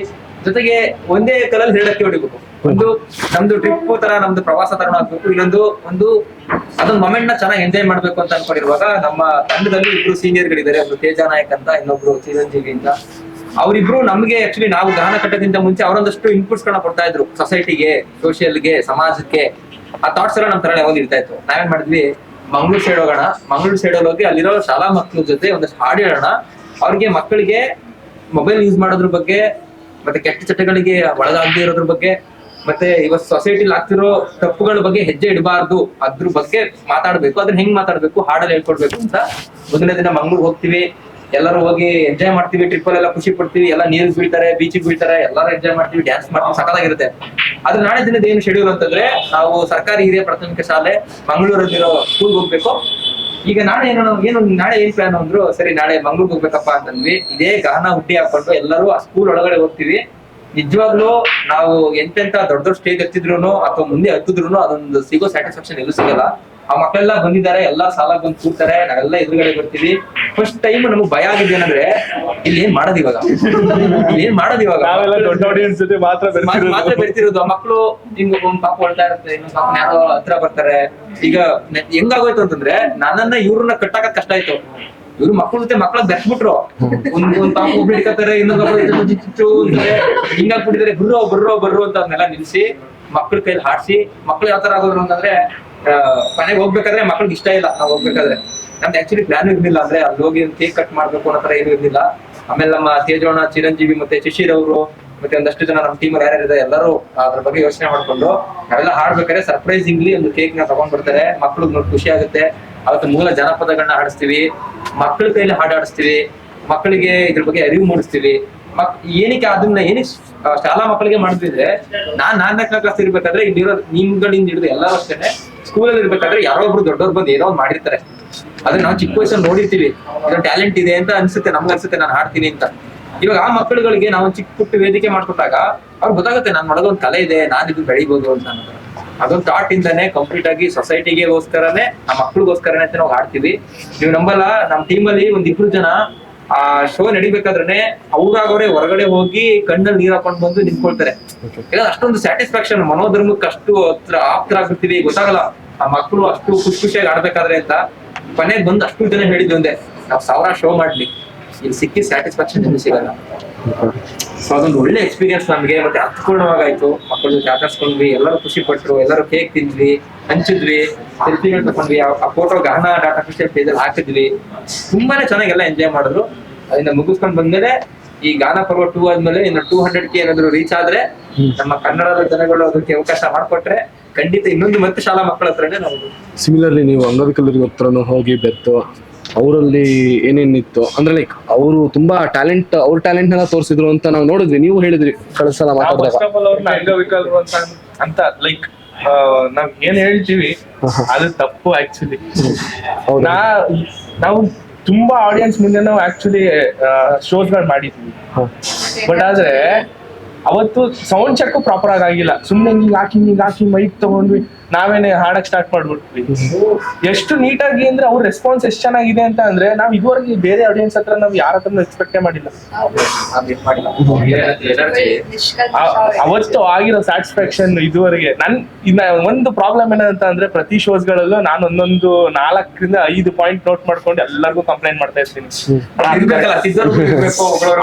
ಜೊತೆಗೆ ಒಂದೇ ಕಲಲ್ಲಿ 2 ಹೊಡಿಬೇಕು. ಒಂದು ನಮ್ದು ಟ್ರಿಪ್ ತರ, ನಮ್ದು ಪ್ರವಾಸ ತರ ಆಗ್ಬೇಕು. ಇನ್ನೊಂದು ಅದೊಂದು ಮೊಮೆಂಟ್ ನ ಚೆನ್ನಾಗಿ ಎಂಜಾಯ್ ಮಾಡ್ಬೇಕು ಅಂತ ಅನ್ಕೊಂಡಿರುವಾಗ ನಮ್ಮ ತಂಡದಲ್ಲಿ 2 ಸೀನಿಯರ್ಗಳಿದ್ದಾರೆ. ಒಬ್ರು ತೇಜ ನಾಯಕ್ ಅಂತ, ಇನ್ನೊಬ್ರು ಚಿರಂಜೀವಿ ಅಂತ. ಅವರಿಬ್ರು ನಮ್ಗೆ ಆಕ್ಚುಲಿ ನಾವು ಗಾನ ಕಟ್ಟೋಕ್ಕಿಂತ ಮುಂಚೆ ಅವರೊಂದಷ್ಟು ಇನ್ಪುಟ್ಸ್ ಗಳನ್ನ ಕೊಡ್ತಾ ಇದ್ರು, ಸೊಸೈಟಿಗೆ, ಸೋಷಿಯಲ್ಗೆ, ಸಮಾಜಕ್ಕೆ. ಆ ಥಾಟ್ಸ್ ಎಲ್ಲ ನಮ್ ತರ ಯಾವಾಗ ಇರ್ತಾ ಇತ್ತು. ನಾವೇನ್ ಮಾಡಿದ್ವಿ, ಮಂಗಳೂರು ಸೈಡ್ ಹೋಗೋಣ, ಮಂಗಳೂರು ಸೈಡ್ ಹೋಗಿ ಅಲ್ಲಿರೋ ಶಾಲಾ ಮಕ್ಕಳ ಜೊತೆ ಒಂದಷ್ಟು ಹಾಡು ಹೇಳೋಣ. ಅವ್ರಿಗೆ ಮಕ್ಕಳಿಗೆ ಮೊಬೈಲ್ ಯೂಸ್ ಮಾಡೋದ್ರ ಬಗ್ಗೆ, ಮತ್ತೆ ಕೆಟ್ಟ ಚಟಗಳಿಗೆ ಒಳಗಾಗದೇ ಇರೋದ್ರ ಬಗ್ಗೆ, ಮತ್ತೆ ಇವತ್ತು ಸೊಸೈಟಿಲಿ ಆಗ್ತಿರೋ ತಪ್ಪುಗಳ ಬಗ್ಗೆ ಹೆಜ್ಜೆ ಇಡಬಾರ್ದು, ಅದ್ರ ಬಗ್ಗೆ ಮಾತಾಡ್ಬೇಕು. ಅದನ್ನ ಹೆಂಗ್ ಮಾತಾಡ್ಬೇಕು, ಹಾಡಲ್ಲಿ ಹೇಳ್ಕೊಡ್ಬೇಕು ಅಂತ ಮೊದಲನೇ ದಿನ ಮಂಗಳೂರು ಹೋಗ್ತೀವಿ. ಎಲ್ಲರೂ ಹೋಗಿ ಎಂಜಾಯ್ ಮಾಡ್ತೀವಿ, ಟ್ರಿಪ್ ಅಲ್ಲೆಲ್ಲ ಖುಷಿ ಪಡ್ತೀವಿ. ಎಲ್ಲ ನೀರು ಬೀಳ್ತಾರೆ, ಬೀಚಿಗೆ ಬೀಳ್ತಾರೆ, ಎಲ್ಲರೂ ಎಂಜಾಯ್ ಮಾಡ್ತೀವಿ, ಡ್ಯಾನ್ಸ್ ಮಾಡ್ತೀವಿ, ಸಖತ್ತಾಗಿರುತ್ತೆ. ಅದ್ರ ನಾಳೆ ದಿನದ ಏನು ಶೆಡ್ಯೂಲ್ ಅಂತಂದ್ರೆ, ನಾವು ಸರ್ಕಾರಿ ಹಿರಿಯ ಪ್ರಾಥಮಿಕ ಶಾಲೆ ಮಂಗಳೂರಲ್ಲಿರೋ ಸ್ಕೂಲ್ಗೆ ಹೋಗ್ಬೇಕು. ಈಗ ನಾಳೆ ನಾಳೆ ಏನ್ ಪ್ಲಾನ್ ಅಂದ್ರು, ಸರಿ ನಾಳೆ ಮಂಗಳೂರಿಗೆ ಹೋಗ್ಬೇಕಪ್ಪ ಅಂತಂದ್ವಿ. ಇದೇ ಗಾನ ಹುಟ್ಟಿ ಹಾಕೊಂಡು ಎಲ್ಲರೂ ಆ ಸ್ಕೂಲ್ ಒಳಗಡೆ ಹೋಗ್ತೀವಿ. ನಿಜವಾಗ್ಲೂ ನಾವು ಎಂತೆಂತ ದೊಡ್ಡ ಸ್ಟೇಜ್ ಹತ್ತಿದ್ರು ಅಥವಾ ಮುಂದೆ ಹತ್ತಿದ್ರು ಅದೊಂದು ಸಿಗೋ ಸ್ಯಾಟಿಸ್ಫ್ಯಾಕ್ಷನ್ ಎಲ್ಲೂ ಸಿಗಲ್ಲ. ಆ ಮಕ್ಕಳೆಲ್ಲ ಬಂದಿದ್ದಾರೆ, ಎಲ್ಲಾ ಸಾಲ ಬಂದು ಕೂರ್ತಾರೆ, ನಾವೆಲ್ಲ ಎದುರುಗಡೆ ಬರ್ತೀವಿ. ಫಸ್ಟ್ ಟೈಮ್ ನಮಗ್ ಭಯ ಆಗಿದೆ ಏನಂದ್ರೆ, ಇಲ್ಲಿ ಏನ್ ಮಾಡೋದು ಇವಾಗ, ದೊಡ್ಡ ಆಡಿಯನ್ಸ್ ಜೊತೆ ಮಾತ್ರ ಬೆರ್ತಿರೋದು. ಆ ಮಕ್ಕಳು ಹಿಂಗ ಒಂದ್ ಪಾಪ ಹೊಳ್ತಾ ಇರುತ್ತೆ, ಇನ್ನೊಂದ್ ಪಾಪ ಯಾರೋ ಹತ್ರ ಬರ್ತಾರೆ. ಈಗ ಹೆಂಗಾಗೋಯ್ತು ಅಂತಂದ್ರೆ, ನನ್ನನ್ನ ಇವ್ರನ್ನ ಕಟ್ಟಾಕ ಕಷ್ಟ ಆಯ್ತು. ಇವ್ರು ಮಕ್ಕಳ ಜೊತೆ ಮಕ್ಕಳ ಬೆರ್ಸ್ಬಿಟ್ರು. ಒಂದ್ ಪಾಪ ಒಬ್ರು ಹಿಡ್ಕತಾರೆ, ಇನ್ನೊಂದು ಹಿಂಗಾಗ್ಬಿಟ್ಟಿದ್ದಾರೆ. ಬರ್ರೋ ಅಂತ ಅದನ್ನೆಲ್ಲ ನಿಲ್ಸಿ ಮಕ್ಳ ಕೈಲಿ ಹಾಡ್ಸಿ. ಮಕ್ಳು ಯಾವ ತರ ಆಗೋದ್ರು ಅಂತಂದ್ರೆ, ಮನೆಗೆ ಹೋಗ್ಬೇಕಾದ್ರೆ ಮಕ್ಳಿಗೆ ಇಷ್ಟ ಇಲ್ಲ ನಾವು ಹೋಗ್ಬೇಕಾದ್ರೆ. ನಮ್ದು ಆಕ್ಚುಲಿ ಪ್ಲಾನ್ ಇರ್ಲಿಲ್ಲ, ಅಂದ್ರೆ ಅಲ್ಲಿ ಹೋಗಿ ಕೇಕ್ ಕಟ್ ಮಾಡ್ಬೇಕು ಅನ್ನೋ ತರ ಏನು ಇರ್ಲಿಲ್ಲ. ಆಮೇಲೆ ನಮ್ಮ ತೇಜೋಣ, ಚಿರಂಜೀವಿ ಮತ್ತೆ ಶಿಶಿರ್ ಅವರು ಮತ್ತೆ ಒಂದಷ್ಟು ಜನ ನಮ್ಮ ಟೀಮ್ ಯಾರ್ಯಾರಿದೆ ಎಲ್ಲರೂ ಅದ್ರ ಬಗ್ಗೆ ಯೋಚನೆ ಮಾಡ್ಕೊಂಡು ನಾವೆಲ್ಲ ಹಾಡ್ಬೇಕಾದ್ರೆ ಸರ್ಪ್ರೈಸಿಂಗ್ಲಿ ಒಂದು ಕೇಕ್ ನ ತಗೊಂಡ್ ಬರ್ತಾರೆ. ಮಕ್ಳಿಗೆ ನೋಡಿ ಖುಷಿ ಆಗುತ್ತೆ. ಅವತ್ತು ಮೂಲ ಜನಪದಗಳನ್ನ ಹಾಡಿಸ್ತೀವಿ, ಮಕ್ಕಳ ಕೈಲಿ ಹಾಡಾಡಿಸ್ತೀವಿ, ಮಕ್ಕಳಿಗೆ ಇದ್ರ ಬಗ್ಗೆ ಅರಿವು ಮೂಡಿಸ್ತೀವಿ. ಏನಕ್ಕೆ ಶಾಲಾ ಮಕ್ಕಳಿಗೆ ಮಾಡಿದ್ರೆ, ನಾನ್ 4ನೇ ಕ್ಲಾಸ್ ಇರ್ಬೇಕಾದ್ರೆ ಇಲ್ಲಿರೋ ನಿಮ್ಗಳಿಂದ ಹಿಡಿದು ಎಲ್ಲರೂ ಅಷ್ಟೇನೆ ಸ್ಕೂಲಲ್ಲಿ ಇರ್ಬೇಕಾದ್ರೆ ಯಾರೋ ಒಬ್ರು ದೊಡ್ಡವ್ರು ಬಂದು ಏನೋ ಒಂದು ಮಾಡಿರ್ತಾರೆ. ಅದನ್ನ ನಾವು ಚಿಕ್ಕ ವಯಸ್ಸಲ್ಲಿ ನೋಡಿರ್ತೀವಿ, ಇದೊಂದು ಟ್ಯಾಲೆಂಟ್ ಇದೆ ಅಂತ ಅನ್ಸುತ್ತೆ, ನಮ್ಗೆ ಅನ್ಸುತ್ತೆ ನಾನು ಹಾಡ್ತೀನಿ ಅಂತ. ಇವಾಗ ಆ ಮಕ್ಕಳುಗಳಿಗೆ ನಾವು ಚಿಕ್ಕ ಪುಟ್ಟ ವೇದಿಕೆ ಮಾಡ್ಕೊಟ್ಟಾಗ ಅವ್ರಿಗೆ ಗೊತ್ತಾಗುತ್ತೆ ನನ್ನ ಒಳಗೆ ಒಂದು ಕಲೆ ಇದೆ, ನಾನು ಇದು ಬೆಳಿಬಹುದು ಅಂತ. ಅದೊಂದು ಥಾಟ್ ಇಂದಾನೆ ಕಂಪ್ಲೀಟ್ ಆಗಿ ಸೊಸೈಟಿಗೋಸ್ಕರನೇ, ಆ ಮಕ್ಳಿಗೋಸ್ಕರನೇ ಅಂತ ನಾವು ಹಾಡ್ತೀವಿ. ನೀವು ನಂಬಲ್ಲ, ನಮ್ಮ ಟೀಮಲ್ಲಿ 1-2 ಜನ ಆ ಶೋ ನಡಿಬೇಕಾದ್ರೆ ಅವ್ರಾಗವ್ರೆ ಹೊರಗಡೆ ಹೋಗಿ ಕಣ್ಣಲ್ಲಿ ನೀರ್ ಹಾಕೊಂಡ್ ಬಂದು ನಿಂತ್ಕೊಳ್ತಾರೆ. ಅಷ್ಟೊಂದು ಸ್ಯಾಟಿಸ್ಫ್ಯಾಕ್ಷನ್, ಮನೋಧರ್ಮಕ್ಕೆ ಅಷ್ಟು ಆಪ್ತರಾಗ್ಬಿಡ್ತೀವಿ, ಗೊತ್ತಾಗಲ್ಲ ಆ ಮಕ್ಕಳು ಅಷ್ಟು ಖುಷಿಯಾಗಿ ಆಡ್ಬೇಕಾದ್ರೆ ಅಂತ. ಕೊನೆಗೆ ಬಂದು ಅಷ್ಟು ಜನ ಹೇಳಿದ್ವಿ ಒಂದೇ, ನಾವ್ 1000 ಶೋ ಮಾಡ್ಲಿ, ಇಲ್ಲಿ ಸಿಕ್ಕಿ ಸ್ಯಾಟಿಸ್ಫ್ಯಾಕ್ಷನ್ ಏನು ಸಿಗಲ್ಲ. ಸೊ ಅದೊಂದು ಒಳ್ಳೆ ಎಕ್ಸ್ಪೀರಿಯನ್ಸ್ ನಮ್ಗೆ. ಮತ್ತೆ ಅರ್ಥಪೂರ್ಣವಾಗಾಯ್ತು, ಮಕ್ಕಳ ಜೊತೆ ಆಟಾಡ್ಸ್ಕೊಂಡ್ವಿ, ಎಲ್ಲರೂ ಖುಷಿ ಪಟ್ರು, ಎಲ್ಲರೂ ಕೇಕ್ ತಿಂದ್ವಿ, ಹಂಚಿದ್ವಿ, ಸೆಲ್ಫಿಗಳು ತಗೊಂಡ್ವಿ, ಆ ಫೋಟೋ ಗಾನ ಡಾಟಾ ಖುಷಿ ಪೇಜಲ್ಲಿ ಹಾಕಿದ್ವಿ. ತುಂಬಾನೇ ಚೆನ್ನಾಗಿ ಎಲ್ಲ ಎಂಜಾಯ್ ಮಾಡಿದ್ರು. ಅದನ್ನ ಮುಗಿಸ್ಕೊಂಡ್ ಬಂದ್ಮೇಲೆ ಈ ಗಾನ ಪರ್ವ 2 ಆದ್ಮೇಲೆ ಇನ್ನು 200K ಏನಾದ್ರು ರೀಚ್ ಆದ್ರೆ, ನಮ್ಮ ಕನ್ನಡದ ಜನಗಳು ಅದಕ್ಕೆ ಅವಕಾಶ ಮಾಡ್ಕೊಟ್ರೆ ಖಂಡಿತ ಇನ್ನೊಂದು ಮತ್ತೆ ಶಾಲಾ ಮಕ್ಕಳ ಹತ್ರನೇ ನಾವು. ಸಿಮಿಲರ್ಲಿ ನೀವು ಅಂಗವಿಕಲರಿಗೆ ಹತ್ರನೂ ಹೋಗಿ ಬೆತ್ತು, ಅವರಲ್ಲಿ ಏನೇನಿತ್ತು ಅಂದ್ರೆ ಲೈಕ್ ಅವರು ತುಂಬಾ ಅವ್ರ ಟ್ಯಾಲೆಂಟ್ ನೆಲ್ಲ ತೋರಿಸಿದ್ರು ಅಂತ ನಾವು ನೋಡಿದ್ವಿ. ನೀವು ಹೇಳಿದ್ರಿ ಕಳಿಸಲ್ಲ ಮಾತಾಡಿದಾಗ, ಅವ್ರನ್ನ ಅಂಗವಿಕಲರು ಅಂತ ಲೈಕ್ ನಾವ್ ಏನ್ ಹೇಳ್ತೀವಿ ಅದು ತಪ್ಪು. ಆಕ್ಚುಲಿ ನಾವು ತುಂಬಾ ಆಡಿಯನ್ಸ್ ಮುಂದೆ ನಾವು ಆಕ್ಚುಲಿ ಶೋಸ್ ಗಳು ಮಾಡಿದ್ವಿ. ಬಟ್ ಆದ್ರೆ ಅವತ್ತು ಸೌಂಡ್ ಚೆಕ್ ಪ್ರಾಪರ್ ಆಗಿಲ್ಲ. ಸುಮ್ನೆ ಹಿಂಗ್ ಹಾಕಿ ಮೈಕ್ ತಗೊಂಡ್ವಿ, ನಾವೇನೆ ಹಾಡಕ್ ಸ್ಟಾರ್ಟ್ ಮಾಡ್ಬಿಟ್ವಿ. ಎಷ್ಟು ನೀಟಾಗಿ ಅಂದ್ರೆ ಅವ್ರ ರೆಸ್ಪಾನ್ಸ್ ಎಷ್ಟು ಚೆನ್ನಾಗಿದೆ ಅಂತ ಅಂದ್ರೆ, ನಾವ್ ಇದುವರೆಗೆ ಬೇರೆ ಆಡಿಯನ್ಸ್ ಹತ್ರ ನಾವ್ ಯಾರ ಹತ್ರ ಎಕ್ಸ್ಪೆಕ್ಟೇ ಮಾಡಿಲ್ಲ. ಅವತ್ತು ಆಗಿರೋ ಸ್ಯಾಟಿಸ್ಫ್ಯಾಕ್ಷನ್ ಇದುವರೆಗೆ. ಒಂದು ಪ್ರಾಬ್ಲಮ್ ಏನಂತ ಅಂದ್ರೆ, ಪ್ರತಿ ಶೋಸ್ ಗಳಲ್ಲೂ ನಾನು ಒಂದೊಂದು 4 ರಿಂದ 5 ಪಾಯಿಂಟ್ ನೋಟ್ ಮಾಡ್ಕೊಂಡು ಎಲ್ಲರಿಗೂ ಕಂಪ್ಲೇಂಟ್ ಮಾಡ್ತಾ ಇರ್ತೀನಿ.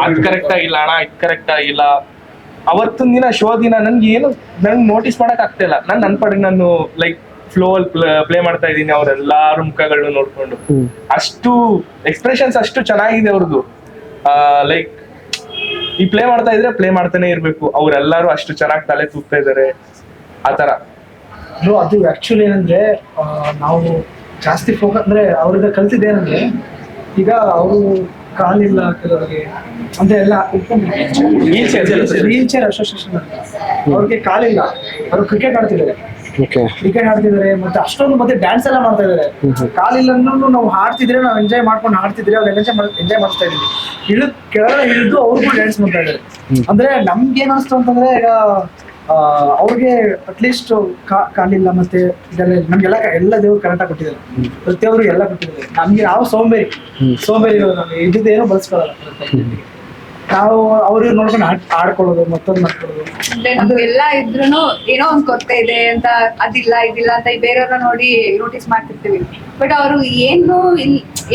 ಅದ್ ಕರೆಕ್ಟ್ ಆಗಿಲ್ಲ ಅಣ್ಣ, ಇದು ಕರೆಕ್ಟ್ ಆಗಿಲ್ಲ. ಅವತ್ತಿನ ದಿನ ಶೋ ದಿನ ನನ್ಗೆ ನೋಟಿಸ್ ಮಾಡಕ್ ಆಗ್ತಾ ಇಲ್ಲ. ನನ್ನ ಪಾಡಿಗೆ ನಾನು ಲೈಕ್ ಫ್ಲೋ ಅಲ್ಲಿ ಪ್ಲೇ ಮಾಡ್ತಾ ಇದ್ದೀನಿ, ಅವ್ರೆಲ್ಲಾರು ಮುಖಗಳನ್ನ ನೋಡ್ಕೊಂಡು. ಅಷ್ಟು ಎಕ್ಸ್ಪ್ರೆಷನ್ಸ್ ಅಷ್ಟು ಚೆನ್ನಾಗಿದೆ ಅವ್ರದ್ದು. ಲೈಕ್ ಈ ಪ್ಲೇ ಮಾಡ್ತಾ ಇದ್ರೆ ಪ್ಲೇ ಮಾಡ್ತಾನೆ ಇರ್ಬೇಕು. ಅವ್ರೆಲ್ಲಾರು ಅಷ್ಟು ಚೆನ್ನಾಗಿ ತಲೆ ತೂಗ್ತಾ ಇದಾರೆ ಆತರ. ಅದು ಆಕ್ಚುಲಿ ಏನಂದ್ರೆ, ನಾವು ಜಾಸ್ತಿ ಫೋಕಸ್ ಅಂದ್ರೆ ಅವ್ರಿಂದ ಕಲ್ತಿದ್ದೇನಂದ್ರೆ, ಈಗ ಅವರು ಕಾಲಿಲ್ಲ ಕೆಲವರಿಗೆ ಅಂದ್ರೆ ಎಲ್ಲ ವೀಲ್ ಚೇರ್ ಅಸೋಸಿಯೇಷನ್, ಅವ್ರಿಗೆ ಕಾಲಿಲ್ಲ, ಅವರು ಕ್ರಿಕೆಟ್ ಆಡ್ತಿದ್ದಾರೆ. ಕ್ರಿಕೆಟ್ ಆಡ್ತಿದ್ದಾರೆ, ಮತ್ತೆ ಅಷ್ಟೊಂದು ಮತ್ತೆ ಡ್ಯಾನ್ಸ್ ಎಲ್ಲ ಮಾಡ್ತಾ ಇದಾರೆ. ಕಾಲಿಲ್ಲ ನಾವು ಹಾಡ್ತಿದ್ರೆ, ನಾವು ಎಂಜಾಯ್ ಮಾಡ್ಕೊಂಡು ಹಾಡ್ತಿದ್ರೆ ಅವ್ರು ಎಂಜಾಯ್ ಮಾಡಿಸ್ತಾ ಇದೀವಿ. ಕೆಳಗಡೆ ಇಳಿದು ಅವ್ರಿಗೂ ಡ್ಯಾನ್ಸ್ ಮಾಡ್ತಾ ಇದಾರೆ. ಅಂದ್ರೆ ನಮ್ಗೆ ಏನ್ ಅನಿಸ್ತು ಅಂತಂದ್ರೆ, ಈಗ ಅವ್ರಿಗೆ ಅಟ್ಲೀಸ್ಟ್ ಕಾಲಿಲ್ಲ ಮತ್ತೆ ಇದೆಲ್ಲ ನಮ್ಗೆಲ್ಲ ಎಲ್ಲ ದೇವ್ರು ಕರೆಕ್ಟಾಗಿ ಕೊಟ್ಟಿದ್ದಾರೆ, ಪ್ರತಿಯೊಬ್ರು ಎಲ್ಲ ಕೊಟ್ಟಿದ್ದಾರೆ. ನಮ್ಗೆ ನಾವು ಸೋಂಬೇರಿ ಇದ್ದೇನೋ ಬಳಸ್ಕೊಳ್ಳಲ್ಲ. ನಾವು ಅವ್ರಿಗೆ ನೋಡ್ಕೊಂಡು ಆಡ್ಕೊಳ್ಳೋದು, ಮತ್ತೊಂದು ಮಾಡ್ಕೊಳ್ಳೋದು. ನಮ್ಗೆಲ್ಲ ಇದ್ರೂನು ಏನೋ ಒಂದ್ ಕೊರತೆ ಇದೆ ಅಂತ, ಅದಿಲ್ಲ ಇದಿಲ್ಲ ಅಂತ ಬೇರೆಯವ್ರನ್ನ ನೋಡಿ ನೋಟಿಸ್ ಮಾಡ್ತಿರ್ತೀವಿ. ಬಟ್ ಅವರು ಏನು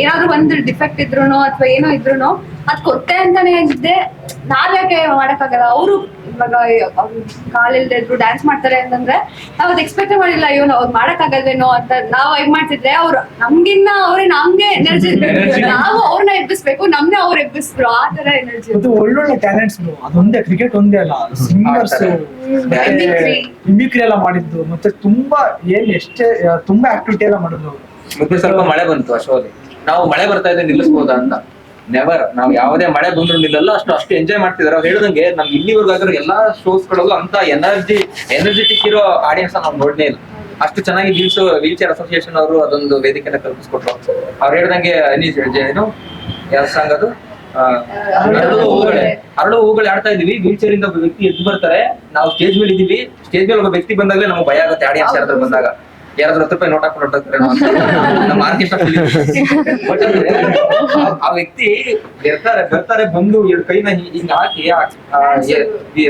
ಏನಾದ್ರು ಒಂದು ಡಿಫೆಕ್ಟ್ ಇದ್ರೂನು ಅಥವಾ ಏನೋ ಇದ್ರೂನು ಅದ್ ಕೊರತೆ ಅಂತಾನೆ ಇದ್ದೆ ನಾವ್ಯಾಕೆ ಮಾಡಕ್ಕಾಗಲ್ಲ. ಅವರು ಇವಾಗ ಅವ್ರು ಕಾಲಿಲ್ದೆ ಇದ್ರು ಡ್ಯಾನ್ಸ್ ಮಾಡ್ತಾರೆ ಅಂತಂದ್ರೆ ನಾವ್ ಅದ್ ಎಕ್ಸ್ಪೆಕ್ಟ್ ಮಾಡಿಲ್ಲ, ಅಯ್ಯೋ ಅವ್ರು ಮಾಡಕ್ಕಾಗಲ್ವೇನೋ ಅಂತ ನಾವ್ ಹೆಂಗ್ ಮಾಡ್ತಿದ್ರೆ, ಅವ್ರು ನಮ್ಗಿನ್ನ ಅವ್ರೆ ನಮ್ಗೆ ಎನರ್ಜಿ, ನಾವು ಅವ್ರನ್ನ ಎಬ್ಬಿಸ್ಬೇಕು, ನಮ್ನೆ ಅವ್ರು ಎಬ್ಬಿಸ್ರು, ಆ ತರ ಎನರ್ಜಿ. ಒಳ್ಳೊಳ್ಳೆ ಟ್ಯಾಲೆಂಟ್ಸ್ ಅದೊಂದೇ, ಕ್ರಿಕೆಟ್ ಒಂದೇ ಅಲ್ಲ, ಸಿಂಗರ್ಸ್, ಮಿಮಿಕ್ರಿ ಎಲ್ಲ ಮಾಡಿದ್ದು, ಮತ್ತೆ ತುಂಬಾ ತುಂಬಾ ಆಕ್ಟಿವಿಟಿ ಎಲ್ಲ ಮಾಡಿದ್ರು. ಮತ್ತೆ ಸ್ವಲ್ಪ ಮಳೆ ಬಂತು ಆ ಶೋಲಿ, ನಾವು ಮಳೆ ಬರ್ತಾ ಇದೆ ನಿಲ್ಲಿಸ್ಬೋದಾ ಅಂತ. ನೆವರ್, ನಾವು ಯಾವುದೇ ಮಳೆ ಬಂದ್ರು ನಿಲ್ಲಲ್ಲ, ಅಷ್ಟು ಎಂಜಾಯ್ ಮಾಡ್ತಿದಾರೆ. ಅವ್ರು ಹೇಳ್ದಂಗೆ ನಮ್ಗೆ ಇಲ್ಲಿವರೆಗೂ ಆಗಿರೋ ಎಲ್ಲಾ ಶೋಸ್ ಗಳಲ್ಲೂ ಅಂತ ಎನರ್ಜೆಟಿಕ್ ಇರೋ ಆಡಿಯನ್ಸ್ ನಾವು ನೋಡ್ಲೇ ಇಲ್ಲ. ಅಷ್ಟು ಚೆನ್ನಾಗಿ ವೀಲ್ ಚೇರ್ ಅಸೋಸಿಯೇಷನ್ ಅವರು ಅದೊಂದು ವೇದಿಕೆನ ಕಲ್ಪಿಸ್ಕೊಟ್ರು. ಅವ್ರು ಹೇಳ್ದಂಗೆ ಏನು ಯಾವ ಸಾಂಗ್ ಅದು, ಹರಡು ಹೂಗಳು ಆಡ್ತಾ ಇದೀವಿ, ವೀಲ್ ಚೇರ್ ಇಂದ ಒಬ್ಬ ವ್ಯಕ್ತಿ ಎದ್ದು ಬರ್ತಾರೆ, ನಾವು ಸ್ಟೇಜ್ ಮೇಲೆ ಇದೀವಿ, ಸ್ಟೇಜ್ ಮೇಲೆ ಒಬ್ಬ ವ್ಯಕ್ತಿ ಬಂದಾಗಲೇ ನಮ್ಗೆ ಭಯ ಆಗುತ್ತೆ. ಆಡಿಯನ್ಸ್ ಯಾರಾದ್ರೂ ಬಂದಾಗ ಯಾರಾದ್ರೂ ₹10 ನೋಟ್ ಹಾಕೊಂಡು ಹೊರಟಾರೆ ನಮ್ಮ ಆರ್ಕೆಸ್ಟ್ರಾ ಆ ವ್ಯಕ್ತಿ ಬರ್ತಾರೆ ಬಂದು 2 ಕೈನ ಹಿಂಗ್ ಹಾಕಿ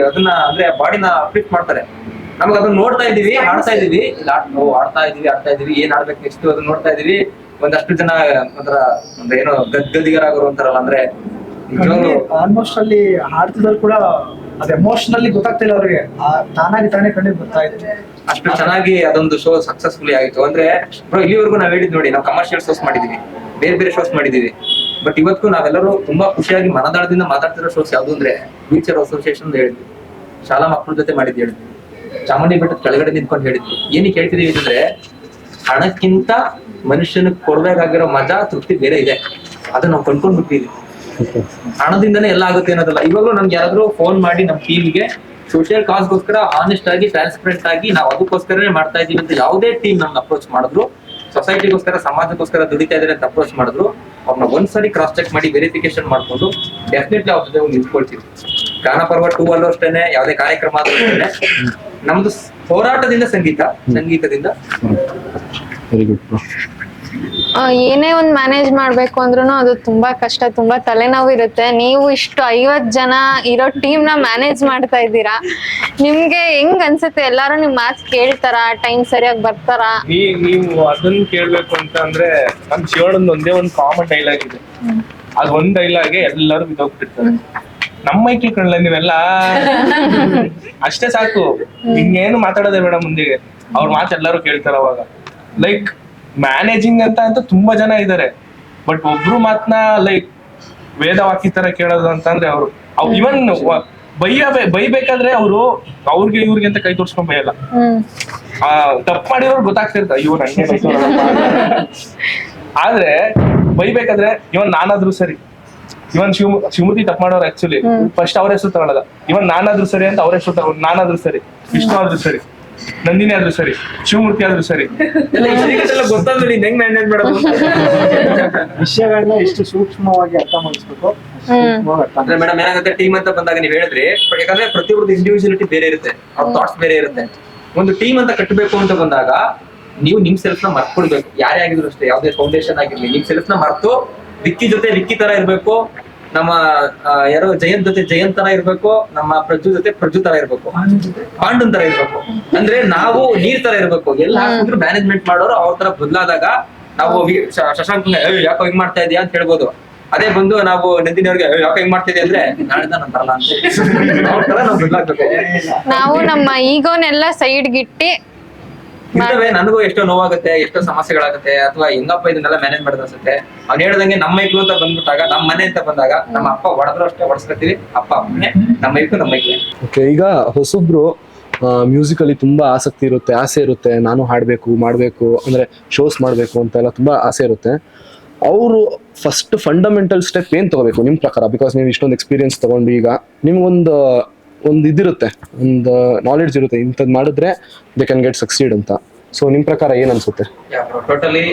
ಅದನ್ನ ಅಂದ್ರೆ ಬಾಡಿನ ಫಿಟ್ ಮಾಡ್ತಾರೆ. ನಮ್ಗೆ ಅದನ್ನ ನೋಡ್ತಾ ಇದೀವಿ, ಆಡ್ತಾ ಇದೀವಿ, ಆಡ್ತಾ ಇದೀವಿ, ಏನ್ ಆಡ್ಬೇಕು ನೆಕ್ಸ್ಟ್ ಅದನ್ನ ನೋಡ್ತಾ ಇದೀವಿ. ಒಂದಷ್ಟು ಜನ ಒಂಥರ ಏನೋ ಗದ್ಗದಿಗರಾಗೋರು ಅಂತಾರಲ್ಲ, ಅಂದ್ರೆ ಆಲ್ಮೋಸ್ಟ್ ಅಲ್ಲಿ ಹಾಡ್ತಿದ್ರು ಕೂಡ ಅದು ಎಮೋಷನಲಿ ಗೊತ್ತಾಗ್ತಿಲ್ಲ ಅವ್ರಿಗೆ, ತಾನಾಗಿ ತಾನೇ ಕಣ್ಣಿಗೆ ಬರ್ತಾ ಇದೆ. ಅಷ್ಟು ಚೆನ್ನಾಗಿ ಅದೊಂದು ಶೋ ಸಕ್ಸಸ್ಫುಲಿ ಆಯ್ತು. ಅಂದ್ರೆ ಇಲ್ಲಿವರೆಗೂ ನಾವ್ ಹೇಳಿದ್ ನೋಡಿ, ನಾವು ಕಮರ್ಷಿಯಲ್ ಶೋಸ್ ಮಾಡಿದೀವಿ, ಬೇರೆ ಶೋಸ್ ಮಾಡಿದೀವಿ. ಬಟ್ ಇವತ್ತು ನಾವೆಲ್ಲರೂ ತುಂಬಾ ಖುಷಿಯಾಗಿ ಮನದಾಳದಿಂದ ಮಾತಾಡ್ತಿರೋ ಶೋಸ್ ಯಾವ್ದು ಅಂದ್ರೆ ವೀಲ್ ಚೇರ್ ಅಸೋಸಿಯೇಷನ್ ಹೇಳಿದ್ವಿ, ಶಾಲಾ ಮಕ್ಕಳ ಜೊತೆ ಮಾಡಿದ್ ಹೇಳಿದ್ವಿ, ಚಾಮುಂಡಿ ಬೆಟ್ಟದ ಕೆಳಗಡೆ ನಿಂತ್ಕೊಂಡು ಹೇಳಿದ್ವಿ. ಏನಕ್ಕೆ ಹೇಳ್ತಿದೀವಿ ಅಂದ್ರೆ, ಹಣಕ್ಕಿಂತ ಮನುಷ್ಯನ ಕೊಡ್ಬೇಕಾಗಿರೋ ಮಜಾ ತೃಪ್ತಿ ಬೇರೆ ಇದೆ, ಅದನ್ನ ನಾವು ಕಂಡ್ಕೊಂಡ್ ಬಿಟ್ಟಿದೀವಿ. ಹಣದಿಂದನೇ ಎಲ್ಲ ಆಗುತ್ತೆ ಅನ್ನೋದಲ್ಲ. ಇವಾಗಲೂ ನಮ್ಗೆ ಯಾರಾದ್ರೂ ಫೋನ್ ಮಾಡಿ ನಮ್ಮ ಟೀಮ್ಗೆ ಸೋಷಿಯಲ್ ಕಾಸ್ಗೋಸ್ಕರ ಆನೆಸ್ಟ್ ಆಗಿ ಟ್ರಾನ್ಸ್ಪರೆಂಟ್ ಆಗಿ ನಾವು ಅದಕ್ಕೋಸ್ಕರನೇ ಮಾಡ್ತಾ ಇದೀವಿ ಅಂತ ಯಾವುದೇ ಟೀಮ್ ನಮ್ಗೆ ಅಪ್ರೋಚ್ ಮಾಡಿದ್ರು, ಸೊಸೈಟಿಗೋಸ್ಕರ ಸಮಾಜಕ್ಕೋಸ್ಕರ ದುಡಿತಾ ಇದಾರೆ ಅಂತ ಅಪ್ರೋಚ್ ಮಾಡಿದ್ರು, ಅವ್ರನ್ನ ಒಂದ್ಸರಿ ಕ್ರಾಸ್ ಚೆಕ್ ಮಾಡಿ ವೆರಿಫಿಕೇಶನ್ ಮಾಡ್ಕೊಂಡು ಡೆಫಿನೆಟ್ಲಿ ಅವ್ರ ಜೊತೆ ನಿಂತ್ಕೊಳ್ತೀವಿ. ಗಾನಪರ್ವ 2 ಅಲ್ಲೂ ಅಷ್ಟೇನೆ, ಯಾವುದೇ ಕಾರ್ಯಕ್ರಮ ಆದ್ರೂ ಅಷ್ಟೇನೆ, ನಮ್ದು ಹೋರಾಟದಿಂದ ಸಂಗೀತದಿಂದ. Very good. ಏನೇ ಒಂದ್ ಮ್ಯಾನೇಜ್ ಮಾಡ್ಬೇಕು ಅಂದ್ರೂ ಅದು ತುಂಬಾ ಕಷ್ಟ, ತುಂಬಾ ತಲೆನೋವು ಇರುತ್ತೆ. ನೀವು ಇಷ್ಟು 50 ಜನ ಇರೋ ಟೀಮ್ ನ ಮ್ಯಾನೇಜ್ ಮಾಡ್ತಾ ಇದ್ದೀರಾ, ನಿಮ್ಗೆ ಹೆಂಗ್ ಅನ್ಸುತ್ತೆ? ಎಲ್ಲಾರು ನಿಮ್ ಮಾತು ಕೇಳ್ತಾರ, ಟೈಮ್ ಸರಿಯಾಗಿ ಬರ್ತಾರ? ನೀವು ಅದನ್ನ ಕೇಳ್ಬೇಕು ಅಂತ ಅಂದ್ರೆ ನಮ್ ಶಿವಣ್ಣಂದು ಒಂದೇ ಒಂದು ಕಾಮನ್ ಡೈಲಾಗ್ ಇದೆ, ಅದ್ ಒಂದ್ ಡೈಲಾಗೆ ಎಲ್ಲರೂ ಬಿದ್ದೋಗ್ಬಿಟ್ಟಿರ್ತಾರೆ. ನಮ್ಮ ಮೈಕಿ ಕಣ್ಣ ನೀವೆಲ್ಲ ಅಷ್ಟೇ ಸಾಕು, ಹಿಂಗೇನು ಮಾತಾಡೋದೇ ಬೇಡ ಮುಂದೆಗೆ, ಅವ್ರ ಮಾತು ಎಲ್ಲರೂ ಕೇಳ್ತಾರ. ಅವಾಗ ಲೈಕ್ ಮ್ಯಾನೇಜಿಂಗ್ ಅಂತ ತುಂಬಾ ಜನ ಇದಾರೆ, ಬಟ್ ಒಬ್ರು ಮಾತನ್ನ ಲೈಕ್ ವೇದವಾಕ್ಯ ತರ ಕೇಳೋದು ಅಂತಂದ್ರೆ ಅವರು ಇವನ್ ಬೈಬೇಕಾದ್ರೆ ಅವ್ರಿಗೆ ಇವ್ರಿಗೆ ಅಂತ ಕೈ ತೋರ್ಸ್ಕೊಂಡ್ ಬೈಯಲ್ಲ. ತಪ್ಪು ಮಾಡಿರೋರು ಗೊತ್ತಾಗ್ತಿರ್ತಾರೆ, ಇವ್ರು ನಂಗೆ ಆದ್ರೆ ಬೈಬೇಕಾದ್ರೆ ಇವನ್ ನಾನಾದ್ರೂ ಸರಿ, ಇವನ್ ಶಿವಮೂರ್ತಿ ತಪ್ಪು ಮಾಡೋರು ಆಕ್ಚುಲಿ ಫಸ್ಟ್ ಅವ್ರ ಹೆಸರು ತಗೊಳ್ಳೋದ, ಇವನ್ ನಾನಾದ್ರೂ ಸರಿ ಅಂತ ಅವ್ರ ಹೆಸರು ತಗೊಂಡು, ನಾನಾದ್ರೂ ಸರಿ, ವಿಷ್ಣು ಆದ್ರೂ ಸರಿ, ನಂದಿನಿ ಆದ್ರೂ ಸರಿ, ಶಿವಮೂರ್ತಿ ಆದ್ರೂ ಸರಿ, ಗೊತ್ತಾದ್ರು ನೀನ್ ಹೆಂಗ್ ಮ್ಯಾನೇಜ್ ಮಾಡೋದು, ವಿಷಯಗಳನ್ನ ಎಷ್ಟು ಸೂಕ್ಷ್ಮವಾಗಿ ಅರ್ಥ ಮಾಡಿಸ್ಬೇಕು. ಅಂದ್ರೆ ಮೇಡಮ್ ಏನಾಗುತ್ತೆ, ಟೀಮ್ ಅಂತ ಬಂದಾಗ ನೀವ್ ಹೇಳಿದ್ರಿ, ಯಾಕಂದ್ರೆ ಪ್ರತಿಯೊಬ್ಬರದ್ದು ಇಂಡಿವಿಜುವಲಿಟಿ ಬೇರೆ ಇರುತ್ತೆ, ಅವ್ರ ಥಾಟ್ಸ್ ಬೇರೆ ಇರುತ್ತೆ. ಒಂದು ಟೀಮ್ ಅಂತ ಕಟ್ಟಬೇಕು ಅಂತ ಬಂದಾಗ ನೀವು ನಿಮ್ ಸೆಲ್ಫ್ ನ ಮರ್ಕೊಳ್ಬೇಕು. ಯಾರೇ ಆಗಿದ್ರು ಅಷ್ಟೇ, ಯಾವ್ದೇ ಫೌಂಡೇಶನ್ ಆಗಿರ್ಲಿ, ನಿಮ್ ಸೆಲ್ಫ್ ನ ಮರ್ತು ವಿಕ್ಕಿ ಜೊತೆ ವಿಕ್ಕಿ ತರ ಇರ್ಬೇಕು, ನಮ್ಮ ಯಾರೋ ಜಯಂತ್ ಜೊತೆ ಜಯಂತ್ ತರ ಇರ್ಬೇಕು, ನಮ್ಮ ಪ್ರಜ್ಜು ಜೊತೆ ಪ್ರಜ್ಜು ತರ ಇರ್ಬೇಕು, ಪಾಂಡನ್ ತರ ಇರ್ಬೇಕು. ಅಂದ್ರೆ ನಾವು ನೀರ್ ತರ ಇರ್ಬೇಕು. ಎಲ್ಲ ಹಾಕಿದ್ರು ಮ್ಯಾನೇಜ್ಮೆಂಟ್ ಮಾಡೋರು ಅವ್ರ ತರ ಬದಲಾದಾಗ ನಾವು ಶಶಾಂಕ್ ಯಾಕೋ ಹಿಂಗ್ ಮಾಡ್ತಾ ಇದೀಯಾ ಅಂತ ಹೇಳ್ಬೋದು. ಅದೇ ಬಂದು ನಾವು ನಂದಿನಿ ಅವ್ರಿಗೆ ಯಾಕೋ ಹಿಂಗ್ ಮಾಡ್ತಿದ್ವಿ ಅಂದ್ರೆ ನಾಳೆ ನಾನು ಬರಲ್ಲ ಅಂತ ಅವ್ರ ತರ ನಾವು ಬದಲಾಗ್ಬೇಕು. ನಾವು ನಮ್ಮ ಈಗೋನೆಲ್ಲ ಸೈಡ್ಗಿಟ್ಟಿ ಇರ್ತವೆ. ನನಗೂ ಎಷ್ಟೋ ನೋವಾಗುತ್ತೆ, ಎಷ್ಟೋ ಸಮಸ್ಯೆಗಳಾಗುತ್ತೆ, ಅಥವಾ ಹೆಂಗಪ್ಪ ಇದನ್ನೆಲ್ಲ ಮ್ಯಾನೇಜ್ ಮಾಡೋದು ಅನ್ಸುತ್ತೆ. ಅವ್ನು ಹೇಳ್ದಂಗೆ ನಮ್ಮ ಮೈಕ್ಳು ಅಂತ ಬಂದ್ಬಿಟ್ಟಾಗ, ನಮ್ಮ ಮನೆ ಅಂತ ಬಂದಾಗ, ನಮ್ಮ ಅಪ್ಪ ಹೊಡೆದ್ರು ಅಷ್ಟೇ ಹೊಡ್ಸ್ಕೊತೀವಿ, ಅಪ್ಪ ಅಮ್ಮನೆ, ನಮ್ಮ ಮೈಕ್ಳು ನಮ್ಮ ಮೈಕ್ಳೆ. ಓಕೆ, ಈಗ ಹೊಸಬ್ರು ಮ್ಯೂಸಿಕ್ ಅಲ್ಲಿ ತುಂಬಾ ಆಸಕ್ತಿ ಇರುತ್ತೆ, ಆಸೆ ಇರುತ್ತೆ, ನಾನು ಹಾಡ್ಬೇಕು ಮಾಡ್ಬೇಕು ಅಂದ್ರೆ ಶೋಸ್ ಮಾಡ್ಬೇಕು ಅಂತೆಲ್ಲ ತುಂಬಾ ಆಸೆ ಇರುತ್ತೆ. ಅವರು ಫಸ್ಟ್ ಫಂಡಮೆಂಟಲ್ ಸ್ಟೆಪ್ ಏನ್ ತಗೋಬೇಕು ನಿಮ್ ಪ್ರಕಾರ? ಬಿಕಾಸ್ ನೀವು ಇಷ್ಟೊಂದು ಎಕ್ಸ್ಪೀರಿಯನ್ಸ್ ತಗೊಂಡು ಈಗ ನಿಮ್ಗೊಂದು ಒಂದು ಇದಿರುತ್ತೆ, ಒಂದು ನಾಲೆಡ್ಜ್ ಇರುತ್ತೆ, ಇಂಥದ್ದು ಮಾಡಿದ್ರೆ ದೇ ಕ್ಯಾನ್ ಗೆಟ್ ಸಕ್ಸೀಡ್ ಅಂತ. ಸೊ ನಿಮ್ ಪ್ರಕಾರ ಏನ್ ಅನ್ಸುತ್ತೆ? ಟೋಟಲಿ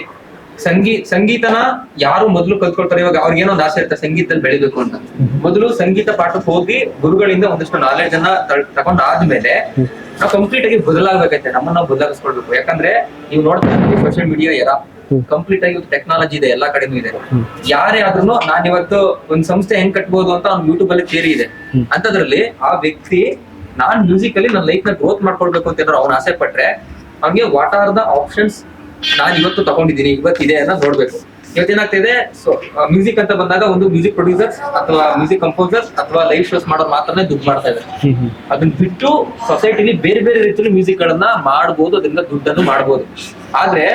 ಸಂಗೀತನ ಯಾರು ಮೊದಲು ಕಲ್ತ್ಕೊಳ್ತಾರೆ, ಇವಾಗ ಅವ್ರಿಗೆ ಏನೋ ಒಂದು ಆಸೆ ಇರುತ್ತೆ ಸಂಗೀತದಲ್ಲಿ ಬೆಳಿಬೇಕು ಅಂತ, ಮೊದಲು ಸಂಗೀತ ಪಾಠಕ್ಕೆ ಹೋಗಿ ಗುರುಗಳಿಂದ ಒಂದಷ್ಟು ನಾಲೆಡ್ಜ್ ಅನ್ನ ತಗೊಂಡಾದ್ಮೇಲೆ ನಾವು ಕಂಪ್ಲೀಟ್ ಆಗಿ ಬದಲಾಗಬೇಕೈತೆ, ನಮ್ಮನ್ನ ನಾವು ಬದಲಾಯಿಸ್ಕೊಳ್ಬೇಕು. ಯಾಕಂದ್ರೆ ನೀವು ನೋಡ್ತಾ ಇದ್ದೀವಿ ಸೋಷಿಯಲ್ ಮೀಡಿಯಾ ಎರಾ, ಕಂಪ್ಲೀಟ್ ಆಗಿ ಟೆಕ್ನಾಲಜಿ ಇದೆ, ಎಲ್ಲಾ ಕಡೆನೂ ಇದೆ. ಯಾರೇ ಆದ್ರೂ ನಾನ್ ಇವತ್ತು ಒಂದ್ ಸಂಸ್ಥೆ ಹೆಂಗ್ ಕಟ್ಬೋದು ಅಂತ ಅವ್ನು ಯೂಟ್ಯೂಬ್ ಅಲ್ಲಿ ಥಿಯರಿ ಇದೆ. ಅಂತದ್ರಲ್ಲಿ ಆ ವ್ಯಕ್ತಿ ನಾನ್ ಮ್ಯೂಸಿಕ್ ಅಲ್ಲಿ ನನ್ನ ಲೈಫ್ ನ ಗ್ರೋತ್ ಮಾಡ್ಕೊಳ್ಬೇಕು ಅಂತ ಏನಾದ್ರು ಅವ್ನ ಆಸೆ ಪಟ್ರೆ ಅವ್ನಿಗೆ ವಾಟ್ ಆರ್ ದ ಆಪ್ಷನ್ಸ್ ನಾನ್ ಇವತ್ತು ತಗೊಂಡಿದ್ದೀನಿ, ಇವತ್ತಿದೆ ಅಂತ ನೋಡ್ಬೇಕು. ಇವತ್ತೇನಾಗ್ತಿದೆ, ಸೊ ಮ್ಯೂಸಿಕ್ ಅಂತ ಬಂದಾಗ ಒಂದು ಮ್ಯೂಸಿಕ್ ಪ್ರೊಡ್ಯೂಸರ್ಸ್ ಅಥವಾ ಮ್ಯೂಸಿಕ್ ಕಂಪೋಸರ್ಸ್ ಅಥವಾ ಲೈವ್ ಶೋಸ್ ಮಾಡೋರು ಮಾತ್ರನೇ ದುಡ್ಡು ಮಾಡ್ತಾ ಇದ್ದಾರೆ. ಅದನ್ನ ಬಿಟ್ಟು ಸೊಸೈಟಿಲಿ ಬೇರೆ ಬೇರೆ ರೀತಿಯಲ್ಲಿ ಮ್ಯೂಸಿಕ್ ಗಳನ್ನ ಮಾಡ್ಬೋದು, ಅದರಿಂದ ದುಡ್ಡನ್ನು ಮಾಡ್ಬೋದು. ಆದ್ರೆ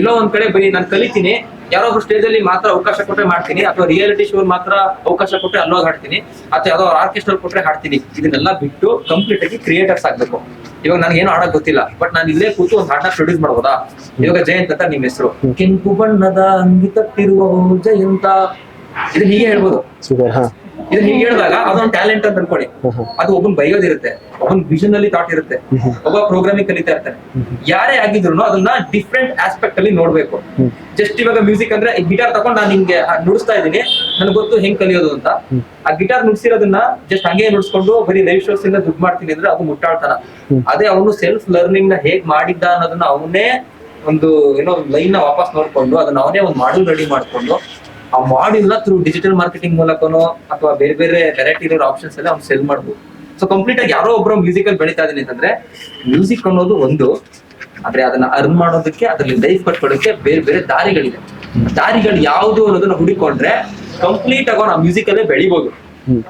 ಎಲ್ಲೋ ಒಂದ್ ಕಡೆ ಬರೀ ನಾನು ಕಲಿತೀನಿ, ಯಾರೋ ಒಬ್ರು ಸ್ಟೇಜ್ ಅಲ್ಲಿ ಮಾತ್ರ ಅವಕಾಶ ಕೊಟ್ಟರೆ ಮಾಡ್ತೀನಿ, ಅಥವಾ ರಿಯಾಲಿಟಿ ಶೋ ಮಾತ್ರ ಅವಕಾಶ ಕೊಟ್ಟರೆ ಅಲ್ಲೋಗಿ ಹಾಡ್ತೀನಿ, ಅಥವಾ ಯಾವ್ದೋ ಆರ್ಕೆಸ್ಟ್ರಾ ಕೊಟ್ಟರೆ ಹಾಡ್ತೀನಿ. ಇದನ್ನೆಲ್ಲ ಬಿಟ್ಟು ಕಂಪ್ಲೀಟ್ ಆಗಿ ಕ್ರಿಯೇಟರ್ಸ್ ಆಗ್ಬೇಕು. ಇವಾಗ ನನಗೆ ಏನು ಆಡಕ್ ಗೊತ್ತಿಲ್ಲ, ಬಟ್ ನಾನು ಇಲ್ಲೇ ಕೂತು ಒಂದು ಹಾಡನ್ನ ಪ್ರೊಡ್ಯೂಸ್ ಮಾಡ್ಬೋದಾ? ಇವಾಗ ಜಯಂತ್ ಅಂತ ನಿಮ್ ಹೆಸರು, ಕೆಂಪು ಬಣ್ಣದ ಅಂಗಿ ತಟ್ಟಿರುವ ಜಯಂತ, ಇದನ್ನ ಹೀಗೆ ಹೇಳ್ಬೋದು. ಇದನ್ನ ಹೀಗೆ ಹೇಳಿದಾಗ ಅದೊಂದು ಟ್ಯಾಲೆಂಟ್ ಅಂತ ಅನ್ಕೊಳ್ಳಿ. ಅದು ಒಬ್ಬನ್ ಬೈಯೋದಿರುತ್ತೆ, ಒಬ್ಬನ್ ವಿಷನ್ ಅಲ್ಲಿ ಥಾಟ್ ಇರುತ್ತೆ, ಒಬ್ಬ ಪ್ರೋಗ್ರಾಮಿಂಗ್ ಕಲಿತಾ ಇರ್ತಾನೆ. ಯಾರೇ ಆಗಿದ್ರು ಅದನ್ನ ಡಿಫ್ರೆಂಟ್ ಆಸ್ಪೆಕ್ಟ್ ಅಲ್ಲಿ ನೋಡ್ಬೇಕು. ಜಸ್ಟ್ ಇವಾಗ ಮ್ಯೂಸಿಕ್ ಅಂದ್ರೆ ಗಿಟಾರ್ ತಗೊಂಡು ನಾನು ನಿಮ್ಗೆ ನುಡಿಸ್ತಾ ಇದ್ದೀನಿ, ನನ್ಗೆ ಗೊತ್ತು ಹೆಂಗ್ ಕಲಿಯೋದು ಅಂತ. ಆ ಗಿಟಾರ್ ನುಡ್ಸಿರೋದನ್ನ ಜಸ್ಟ್ ಹಂಗೆ ನುಡ್ಸ್ಕೊಂಡು ಬರೀ ಲೈವ್ ಶೋಸ್ ಇಂದ ದುಡ್ಡು ಮಾಡ್ತೀನಿ ಅಂದ್ರೆ ಅದು ಮುಟ್ಟಾಳ್ತಾನ. ಅದೇ ಅವನು ಸೆಲ್ಫ್ ಲರ್ನಿಂಗ್ ನ ಹೇಗ್ ಮಾಡಿದ್ದ ಅನ್ನೋದನ್ನ ಅವನೇ ಒಂದು ಏನೋ ಲೈನ್ ನ ವಾಪಸ್ ನೋಡ್ಕೊಂಡು ಅದನ್ನ ಅವನೇ ಒಂದು ಮಾಡ್ಯೂಲ್ ರೆಡಿ ಮಾಡ್ಕೊಂಡು ಆ ಮಾಡ್ಯೂಲ್ ನ ಥ್ರೂ ಡಿಜಿಟಲ್ ಮಾರ್ಕೆಟಿಂಗ್ ಮೂಲಕನೋ ಅಥವಾ ಬೇರೆ ಬೇರೆ ವೆರೈಟಿ ಇರೋ ಆಪ್ಷನ್ಸ್ ಎಲ್ಲ ಅವ್ನು ಸೆಲ್ ಮಾಡ್ಬೋದು. ಸೊ ಕಂಪ್ಲೀಟ್ ಆಗಿ ಯಾರೋ ಒಬ್ರು ಮ್ಯೂಸಿಕ್ ಅಲ್ಲಿ ಬೆಳೀತಾ ಇದೀನಿ ಅಂತಂದ್ರೆ ಮ್ಯೂಸಿಕ್ ಅನ್ನೋದು ಒಂದು, ಆದ್ರೆ ಅದನ್ನ ಅರ್ನ್ ಮಾಡೋದಕ್ಕೆ, ಅದ್ರಲ್ಲಿ ಲೈಫ್ ಕಟ್ಕೊಳ್ಳೋಕೆ ಬೇರೆ ಬೇರೆ ದಾರಿಗಳಿದೆ. ದಾರಿಗಳು ಯಾವ್ದು ಅನ್ನೋದನ್ನ ಹುಡುಕೊಂಡ್ರೆ ಕಂಪ್ಲೀಟ್ ಆಗೋ ನಾವು ಮ್ಯೂಸಿಕ್ ಅಲ್ಲೇ ಬೆಳಿಬಹುದು.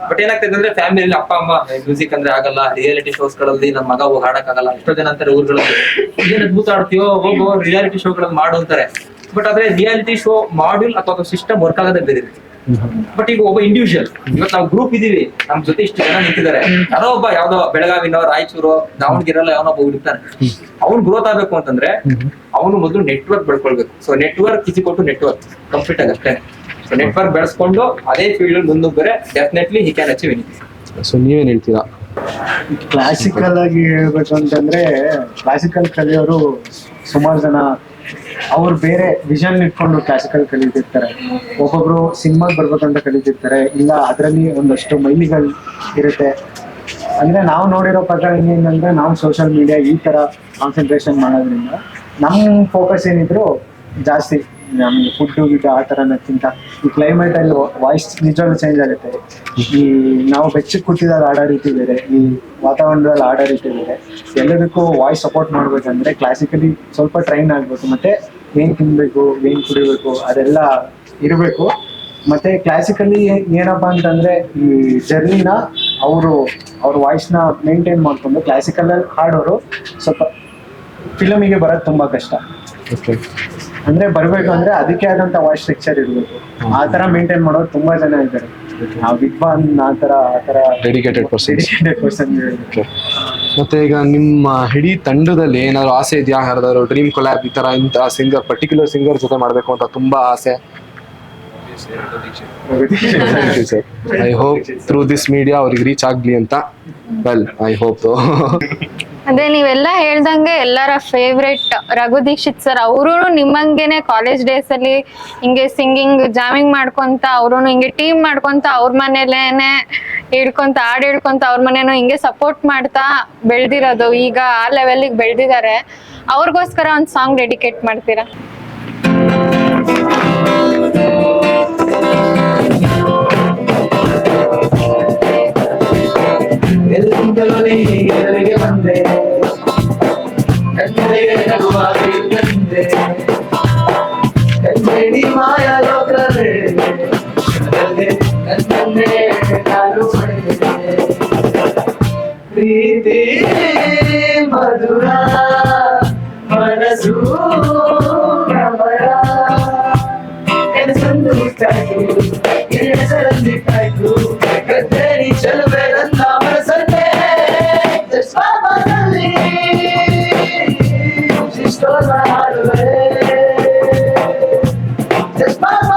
ಬಟ್ ಏನಾಗ್ತದೆ ಅಂದ್ರೆ ಫ್ಯಾಮಿಲಿ ಅಪ್ಪ ಅಮ್ಮ ಮ್ಯೂಸಿಕ್ ಅಂದ್ರೆ ಆಗಲ್ಲ, ರಿಯಾಲಿಟಿ ಶೋಸ್ ಗಳಲ್ಲಿ ನಮ್ಮ ಮಗ ಹೋಗಿ ಹಾಡಕ್ ಆಗಲ್ಲ. ಎಷ್ಟೋ ಜನ ಅಂತಾರೆ ಊರುಗಳಲ್ಲಿ, ಏನ್ ಅದ್ಭುತ ಆಡ್ತೀಯೋ ಹೋಗೋ ರಿಯಾಲಿಟಿ ಶೋಗಳಲ್ಲಿ ಮಾಡು ಅಂತಾರೆ. ಬಟ್ ಆದ್ರೆ ರಿಯಾಲಿಟಿ ಶೋ ಮಾಡ್ಯೂಲ್ ಅಥವಾ ಸಿಸ್ಟಮ್ ವರ್ಕ್ ಆಗೋದೇ ಬೇರೆ. ಬಟ್ ಈಗ ಒಬ್ಬ ಇಂಡಿವಿಜುವಲ್, ಇವತ್ತು ನಾವು ಗ್ರೂಪ್ ಇದೀವಿ, ನಮ್ ಜೊತೆ ಇಷ್ಟು ಜನ ನಿಂತಿದ್ದಾರೆ, ಯಾರೋ ಒಬ್ಬ ಯಾವ್ದೋ ಬೆಳಗಾವಿನೋ ರಾಯಚೂರು ದಾವಣಗೆರೆಲ್ಲ ಯಾವನೊಬ್ಬ ಹುಡುಕ್ತಾನೆ, ಅವ್ನು ಗ್ರೋತ್ ಆಗ್ಬೇಕು ಅಂತಂದ್ರೆ ಅವನು ಮೊದಲು ನೆಟ್ವರ್ಕ್ ಬೆಳ್ಕೊಳ್ಬೇಕು. ಸೊ ನೆಟ್ವರ್ಕ್ ಇಸಿಕೊಟ್ಟು ನೆಟ್ವರ್ಕ್ ಕಂಪ್ಲೀಟ್ ಆಗಿ ಅಷ್ಟೇ. ಸೊ ನೆಟ್ವರ್ಕ್ ಬೆಳೆಸ್ಕೊಂಡು ಅದೇ ಫೀಲ್ಡ್ ಮುಂದುವರೆ definitely he can achieve anything. So ನೀವೇನ್ ಹೇಳ್ತೀರಾ? ಕ್ಲಾಸಿಕಲ್ ಆಗಿ ಹೇಳ್ಬೇಕು ಅಂತಂದ್ರೆ ಕ್ಲಾಸಿಕಲ್ ಕಲಿಯೋರು ಸುಮಾರು ಜನ ಅವ್ರು ಬೇರೆ ವಿಷನ್ ಇಟ್ಕೊಂಡು ಕ್ಲಾಸಿಕಲ್ ಕಲಿತಿರ್ತಾರೆ. ಒಬ್ಬೊಬ್ರು ಸಿನಿಮಾಗ್ ಬರ್ಬೇಕಂತ ಕಲಿತಿರ್ತಾರೆ, ಇಲ್ಲ ಅದರಲ್ಲಿ ಒಂದಷ್ಟು ಮೈಲಿಗಳು ಇರುತ್ತೆ. ಅಂದ್ರೆ ನಾವು ನೋಡಿರೋ ಪ್ರಕಾರ ಏನಂದ್ರೆ ನಾವು ಸೋಷಿಯಲ್ ಮೀಡಿಯಾ ಈ ತರ ಕಾನ್ಸಂಟ್ರೇಷನ್ ಮಾಡೋದ್ರಿಂದ ನಮ್ಮ ಫೋಕಸ್ ಏನಿದ್ರು ಜಾಸ್ತಿ ನಮ್ಗೆ ಫುಡ್ ಗಿಡ ಆ ಥರ ಅನ್ನೋಕ್ಕಿಂತ ಈ ಕ್ಲೈಮೇಟ್ ಅಲ್ಲಿ ವಾಯ್ಸ್ ನಿಜವಾಗ್ಲೂ ಚೇಂಜ್ ಆಗುತ್ತೆ. ಈ ನಾವು ಬೆಚ್ಚಗೆ ಕೂತಿದಾಗ ಆಡೋ ರೀತಿ ಬೇರೆ, ಈ ವಾತಾವರಣದಲ್ಲಿ ಆಡೋ ರೀತಿ ಬೇರೆ. ಎಲ್ಲದಕ್ಕೂ ವಾಯ್ಸ್ ಸಪೋರ್ಟ್ ಮಾಡ್ಬೇಕಂದ್ರೆ ಕ್ಲಾಸಿಕಲಿ ಸ್ವಲ್ಪ ಟ್ರೈನ್ ಆಗ್ಬೇಕು, ಮತ್ತೆ ಏನ್ ತಿನ್ಬೇಕು ಏನ್ ಕುಡಿಬೇಕು ಅದೆಲ್ಲ ಇರಬೇಕು. ಮತ್ತೆ ಕ್ಲಾಸಿಕಲಿ ಏನಪ್ಪಾ ಅಂತಂದ್ರೆ ಈ ಜರ್ನಿನ ಅವ್ರ ವಾಯ್ಸ್ನ ಮೇಂಟೈನ್ ಮಾಡ್ಕೊಂಡು ಕ್ಲಾಸಿಕಲ್ ಹಾಡೋರು ಸ್ವಲ್ಪ ಫಿಲಮಿಗೆ ಬರೋದು ತುಂಬಾ ಕಷ್ಟ. ಅಂದ್ರೆ ಬರ್ಬೇಕು ಅಂದ್ರೆ ಅದಕ್ಕೆ ಆದಂತ ವಾಯ್ಸ್ ಸ್ಟ್ರಕ್ಚರ್ ಇರ್ಬೇಕು. ಆ ತರ ಮೇಂಟೈನ್ ಮಾಡೋರು ತುಂಬಾ ಜನ ಇದ್ದಾರೆ. ವಿದ್ವಾನ್ ಆತರ ಡೆಡಿಕೇಟೆಡ್ ಪರ್ಸನ್. ಮತ್ತೆ ಈಗ ನಿಮ್ಮ ಇಡೀ ತಂಡದಲ್ಲಿ ಏನಾದ್ರು ಆಸೆ ಇದೆಯಾ? ಯಾರಾದ್ರು ಡ್ರೀಮ್ ಕೊಲ್ಯಾಬ್ ಈ ತರ ಇಂತ ಸಿಂಗರ್ ಪರ್ಟಿಕ್ಯುಲರ್ ಸಿಂಗರ್ ಜೊತೆ ಮಾಡ್ಬೇಕು ಅಂತ ತುಂಬಾ ಆಸೆ? I hope through this media ಅವ್ರಿಗೆ ರೀಚ್ ಆಗ್ಲಿ ಅಂತ. Well I hope. ಅದೇ ನೀವೆಲ್ಲ ಹೇಳ್ದಂಗೆ ಎಲ್ಲರ ಫೇವ್ರೆಟ್ ರಘು ದೀಕ್ಷಿತ್ ಸರ್, ಅವರು ನಿಮ್ಮಂಗೆನೆ ಕಾಲೇಜ್ ಡೇಸ್ ಅಲ್ಲಿ ಹಿಂಗೆ ಸಿಂಗಿಂಗ್ ಜಾಮಿಂಗ್ ಮಾಡ್ಕೊಂತ ಅವರು ಹಿಂಗೆ ಟೀಮ್ ಮಾಡ್ಕೊಂತ ಅವ್ರ ಮನೇಲೇನೆ ಹೇಳ್ಕೊಂತ ಹಾಡು ಹೇಳ್ಕೊಂತ ಅವ್ರ ಮನೇನು ಹಿಂಗೆ ಸಪೋರ್ಟ್ ಮಾಡ್ತಾ ಬೆಳ್ದಿರೋದು. ಈಗ ಆ ಲೆವೆಲ್ಗೆ ಬೆಳ್ದಿದ್ದಾರೆ. ಅವ್ರಿಗೋಸ್ಕರ ಒಂದು ಸಾಂಗ್ ಡೆಡಿಕೇಟ್ ಮಾಡ್ತೀರಾ? ಬಂದೆ ಕಣ್ಣೆಗೆ ನಗುವಾಗಿ ಬಂದೆ ಕಣ್ಣೆಡಿ ಮಾಯ ಲೋಕವೇ ಕಣ್ಣನ್ನೇ ನಾನು ಪ್ರೀತಿ ಮಧುರ ಮನಸ್ಸು ಭ್ರಮರ ಎನಸಂದು ಬಿಟ್ಟಾಯ್ತು ಎನಸರಂದು ಬಿಟ್ಟಾಯ್ತು ಕತ್ತರಿ ಚಲುವೆ ನನ್ನ ಮನಸ್ಸನ್ನೇ ಜಸ್ಪಾದಲ್ಲಿ ಶಿಷ್ಟೋನ ಹಾಡುವೆ ಜಸ್ಪಾಮ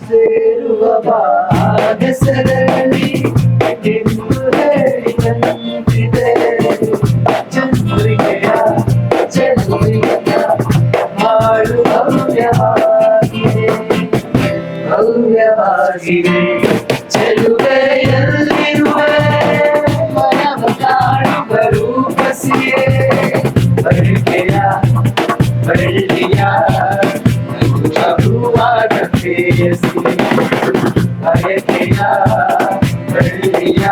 ಸೇರುವ ಬಾಗಸರಲ್ಲಿ ಎಂದು ಹೇಳಿದಂತಿದೆ ಚಂದ್ರಿಕೆಯ ಚಂದ್ರಿಕೆಯ ಹಾಡು ಭವ್ಯವಾಗಿದೆ ಭವ್ಯವಾಗಿದೆ ಚೆಲುವೆಯಲ್ಲಿರುವೆ ಮನವ ಕಾಣುವ ರೂಪಸಿಯೇ ಬಳಿಕೆಯ ಬಳ್ಳಿಯ ಹೂವಾದ ಪ್ರೇಯಸಿ ಬಯಕೆಯ ಬಳ್ಳಿಯ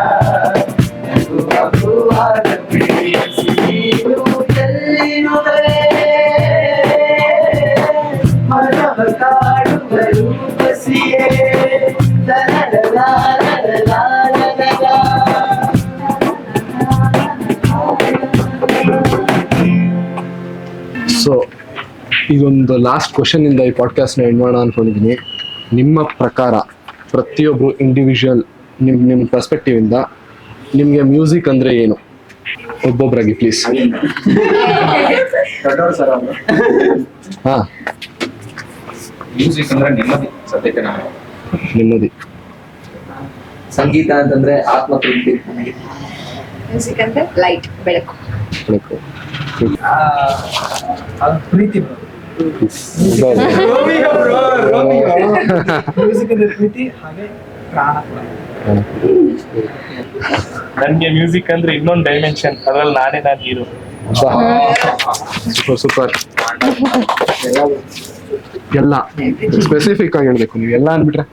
ಹೂವಾದ ಪ್ರೇಯಸಿ ನೀನು ಎಲ್ಲಿರುವೆ ಮನವ ಕಾಡುವ ರೂಪಸಿಯೇ ಸೊ ಇದೊಂದು ಲಾಸ್ಟ್ ಕ್ವಶನ್ ಇಂದ ಈ ಪಾಡ್ಕಾಸ್ಟ್ನ ಎಂಡ್ ಮಾಡೋಣ ಅನ್ಕೊಂಡಿದ್ದೀನಿ. ನಿಮ್ಮ ಪ್ರಕಾರ ಪ್ರತಿಯೊಬ್ರು ಇಂಡಿವಿಜುವಲ್ ನಿಮ್ಮ ಪರ್ಸ್ಪೆಕ್ಟಿವ್ ಇಂದ ನಿಮ್ಗೆ ಮ್ಯೂಸಿಕ್ ಅಂದ್ರೆ ಏನು? ಒಬ್ಬೊಬ್ಬರಾಗಿ ಪ್ಲೀಸ್. ಹಾ, ಮ್ಯೂಸಿಕ್ ಅಂದ್ರೆ ನೆಮ್ಮದಿ, ಸದ್ಯಕ್ಕೆ ನಾನು ನೆಮ್ಮದಿ. ಸಂಗೀತ ಅಂತಂದ್ರೆ ಆತ್ಮ ತೃಪ್ತಿ. ಮ್ಯೂಸಿಕ್ ಅಂದ್ರೆ ಲೈಟ್, ಬೆಳಕು. ಪ್ರೀತಿ ಮ್ಯೂಸಿಕ್ ಅಂದ್ರೆ ಪ್ರೀತಿ ಹಾಗೆ ಪ್ರಾಣ ಕೂಡ. ನನ್ಗೆ ಮ್ಯೂಸಿಕ್ ಅಂದ್ರೆ ಇನ್ನೊಂದು ಡೈಮೆನ್ಷನ್, ಅದ್ರಲ್ಲಿ ನಾನು ಹೀರೋ. Super super. ಎಲ್ಲ ಸ್ಪೆಸಿಫಿಕ್ ಆಗಿ ಹೇಳ್ಬೇಕು ನೀವು. ಎಲ್ಲ ಅಂದ್ಬಿಟ್ರೆ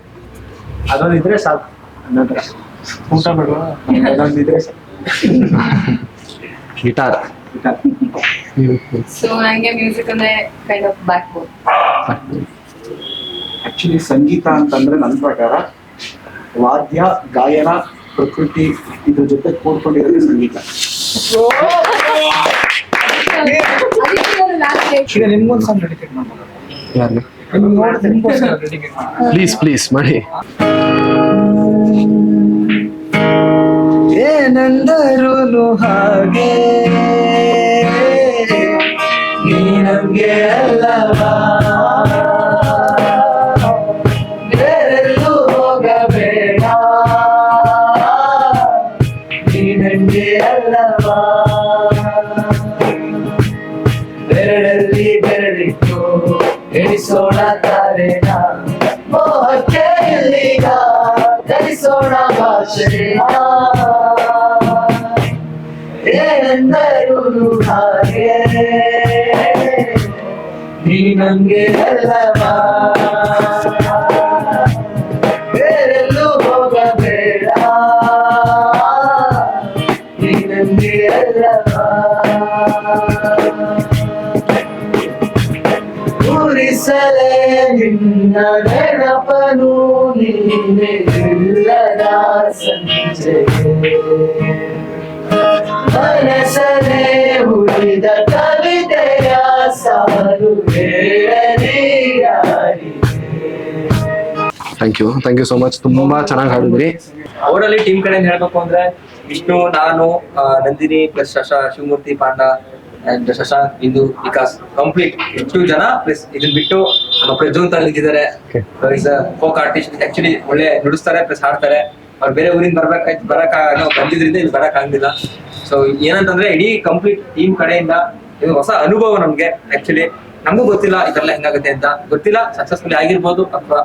ಅದೊಂದಿದ್ರೆ ಸಾಕು. ಊಟ ಬಿಡುವ ಅದೊಂದಿದ್ರೆ ಸಾಕು. ಗಿಟಾರ್. ಸೊ ನಂಗೆ ಮ್ಯೂಸಿಕ್ ಅಂದ್ರೆ kind of backbone. Actually ಸಂಗೀತ ಅಂತಂದ್ರೆ ನನ್ನ ಪ್ರಕಾರ ವಾದ್ಯ, ಗಾಯನ, ಪ್ರಕೃತಿ ಇದ್ರ ಜೊತೆ ಕೂಡ್ಕೊಂಡಿರೋದು ಸಂಗೀತ. ಈಗ ನಿಮ್ಗೊಂದು ಸಾಂಗ್ ಡೆಡಿಕೇಟ್ ಮಾಡ್ಬೋದು. ಯಾರಿಗೆ? ನಿಮ್ಗೆ ನೋಡಿದ್ರೆ ನಿಮ್ಗೋಸ್ಕರ ಡೆಡಿಕೇಟ್ ಮಾಡಿ. ಪ್ಲೀಸ್ ಮಾಡಿ. ಏನಂದರು ಹಾಗೆ ನೀ ನಮ್ಗೆ ಅಲ್ಲವಾ, ಬೇರೆಲ್ಲೂ ಹೋಗಬೇಡ, ನೀ ನಂಗೆ ಅಲ್ಲವಾ, ಬೆರಳಲ್ಲಿ ಬೆರಳಿಟ್ಟು ಎಣಿಸೋಣ ತಾರೆನ, ಮೋಹಕ್ಕೆ ಇಲ್ಲಿಗ ಧರಿಸೋಣ ಭಾಷೆನ, ಏನಂದರು ಹಾಗೆ ನೀ ನಂಗೆ ಅಲ್ಲವಾ, ಬೇರೆಲ್ಲೂ ಹೋಗಬೇಡ, ನೀ ನಂಗೆ ಅಲ್ಲವಾ, ಉರಿಸಲೇ ನಿನ್ನ ನೆನಪನು ನೀನೆ ಇಲ್ಲದ ಸಂಜೆ, ಮನಸಲೇ ಉಳಿದ ಕವಿತೆಯ ಸಾಲು ಹೇಳಲಿ ಯಾರಿಗೆ. Thank you so much. ತುಂಬಾ ಚೆನ್ನಾಗಿ ಹಾಡಿದ್ರಿ. ಅವರಲ್ಲಿ ಟೀಮ್ ಕಡೆಯಿಂದ ಹೇಳ್ಬೇಕು ಅಂದ್ರೆ ವಿಷ್ಣು, ನಾನು, Nandini plus Shivamurthy, Panda and Shashank, Indu, Vikas, complete 2 ಜನ. ಪ್ಲಸ್ ಇದನ್ನ ಬಿಟ್ಟು ನಮ್ಮ ಪ್ರಜ್ವಲ್ ಅಂತ ಇದ್ದಾರೆ, ಇಸ್ ಫೋಕ್ ಆರ್ಟಿಸ್ಟ್. ಆಕ್ಚುಲಿ ಒಳ್ಳೆ ನುಡಿಸ್ತಾರೆ ಪ್ಲಸ್ ಹಾಡ್ತಾರೆ. ಅವ್ರು ಬೇರೆ ಊರಿಂದ ಬಂದಿದ್ರಿಂದ ಇಲ್ಲಿ ಬರಕ್ ಆಗಿಲ್ಲ. ಸೊ ಏನಂತಂದ್ರೆ ಇಡೀ ಕಂಪ್ಲೀಟ್ ಟೀಮ್ ಕಡೆಯಿಂದ ಇದು ಹೊಸ ಅನುಭವ ನಮ್ಗೆ. ಆಕ್ಚುಲಿ ನಮಗೂ ಗೊತ್ತಿಲ್ಲ ಇದೆಲ್ಲ ಹೆಂಗಾಗುತ್ತೆ ಅಂತ, ಗೊತ್ತಿಲ್ಲ. ಸಕ್ಸಸ್ಫುಲಿ ಆಗಿರ್ಬೋದು ಅಥವಾ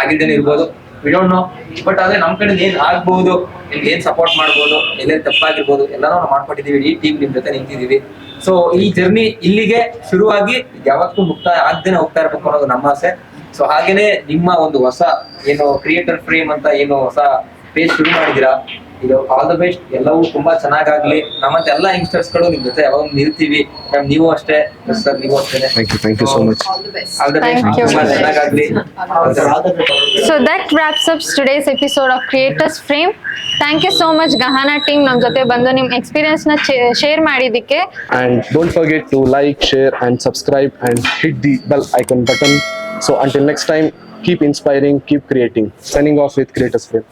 ಆಗಿದ್ದೇನೆ ಇರ್ಬೋದು, ವಿ ಡೋಂಟ್ ನೋ. ಬಟ್ ಆದ್ರೆ ನಮ್ ಕಡೆ ಏನ್ ಆಗ್ಬಹುದು, ನಿಮ್ಗೆ ಏನ್ ಸಪೋರ್ಟ್ ಮಾಡ್ಬೋದು, ಎಲ್ಲೇನ್ ತಪ್ಪಾಗಿರ್ಬೋದು ಎಲ್ಲಾನು ನಾವು ಮಾಡ್ಕೊಟ್ಟಿದೀವಿ. ಇಡೀ ಟೀಮ್ ನಿಮ್ ಜೊತೆ ನಿಂತಿದೀವಿ. ಸೊ ಈ ಜರ್ನಿ ಇಲ್ಲಿಗೆ ಶುರುವಾಗಿ ಯಾವತ್ತೂ ಮುಕ್ತಾಯ ಆಗ್ದೇನೆ ಹೋಗ್ತಾ ಇರ್ಬೇಕು ಅನ್ನೋದು ನಮ್ಮ ಆಸೆ. ಸೊ ಹಾಗೇನೆ ನಿಮ್ಮ ಒಂದು ಹೊಸ ಏನು ಕ್ರಿಯೇಟರ್ ಫ್ರೇಮ್ ಅಂತ ಏನು ಹೊಸ ಪೇಜ್ ಶುರು ಮಾಡಿದೀರಾ, ಇದು ಆಲ್ ದ ಬೆಸ್ಟ್, ಎಲ್ಲವೂ ತುಂಬಾ ಚೆನ್ನಾಗಾಗ್ಲಿ. ನಮ್ಮಂತ ಎಲ್ಲ ಯಂಗ್ಸ್ಟರ್ಸ್ ಗಳು ನಿಮ್ ಜೊತೆ ಯಾವಾಗ ನಿಲ್ತೀವಿ. ನೀವು ಅಷ್ಟೇ ಸರ್, ನೀವು ಅಷ್ಟೇ. Thank you so much. All the best. All the best, Thank you. ತುಂಬಾ ಚೆನ್ನಾಗಾಗ್ಲಿ. So that wraps up today's episode of Creators Frame. Thank you so much Gahana team ನಮ್ ಜೊತೆ ಬಂದು ನಿಮ್ ಎಕ್ಸ್ಪೀರಿಯನ್ಸ್ ನ ಶೇರ್ ಮಾಡಿದ್ದಕ್ಕೆ. And don't forget to like, share and subscribe and hit the bell icon button. So until next time, keep inspiring, keep creating. Signing off with Creators Frame.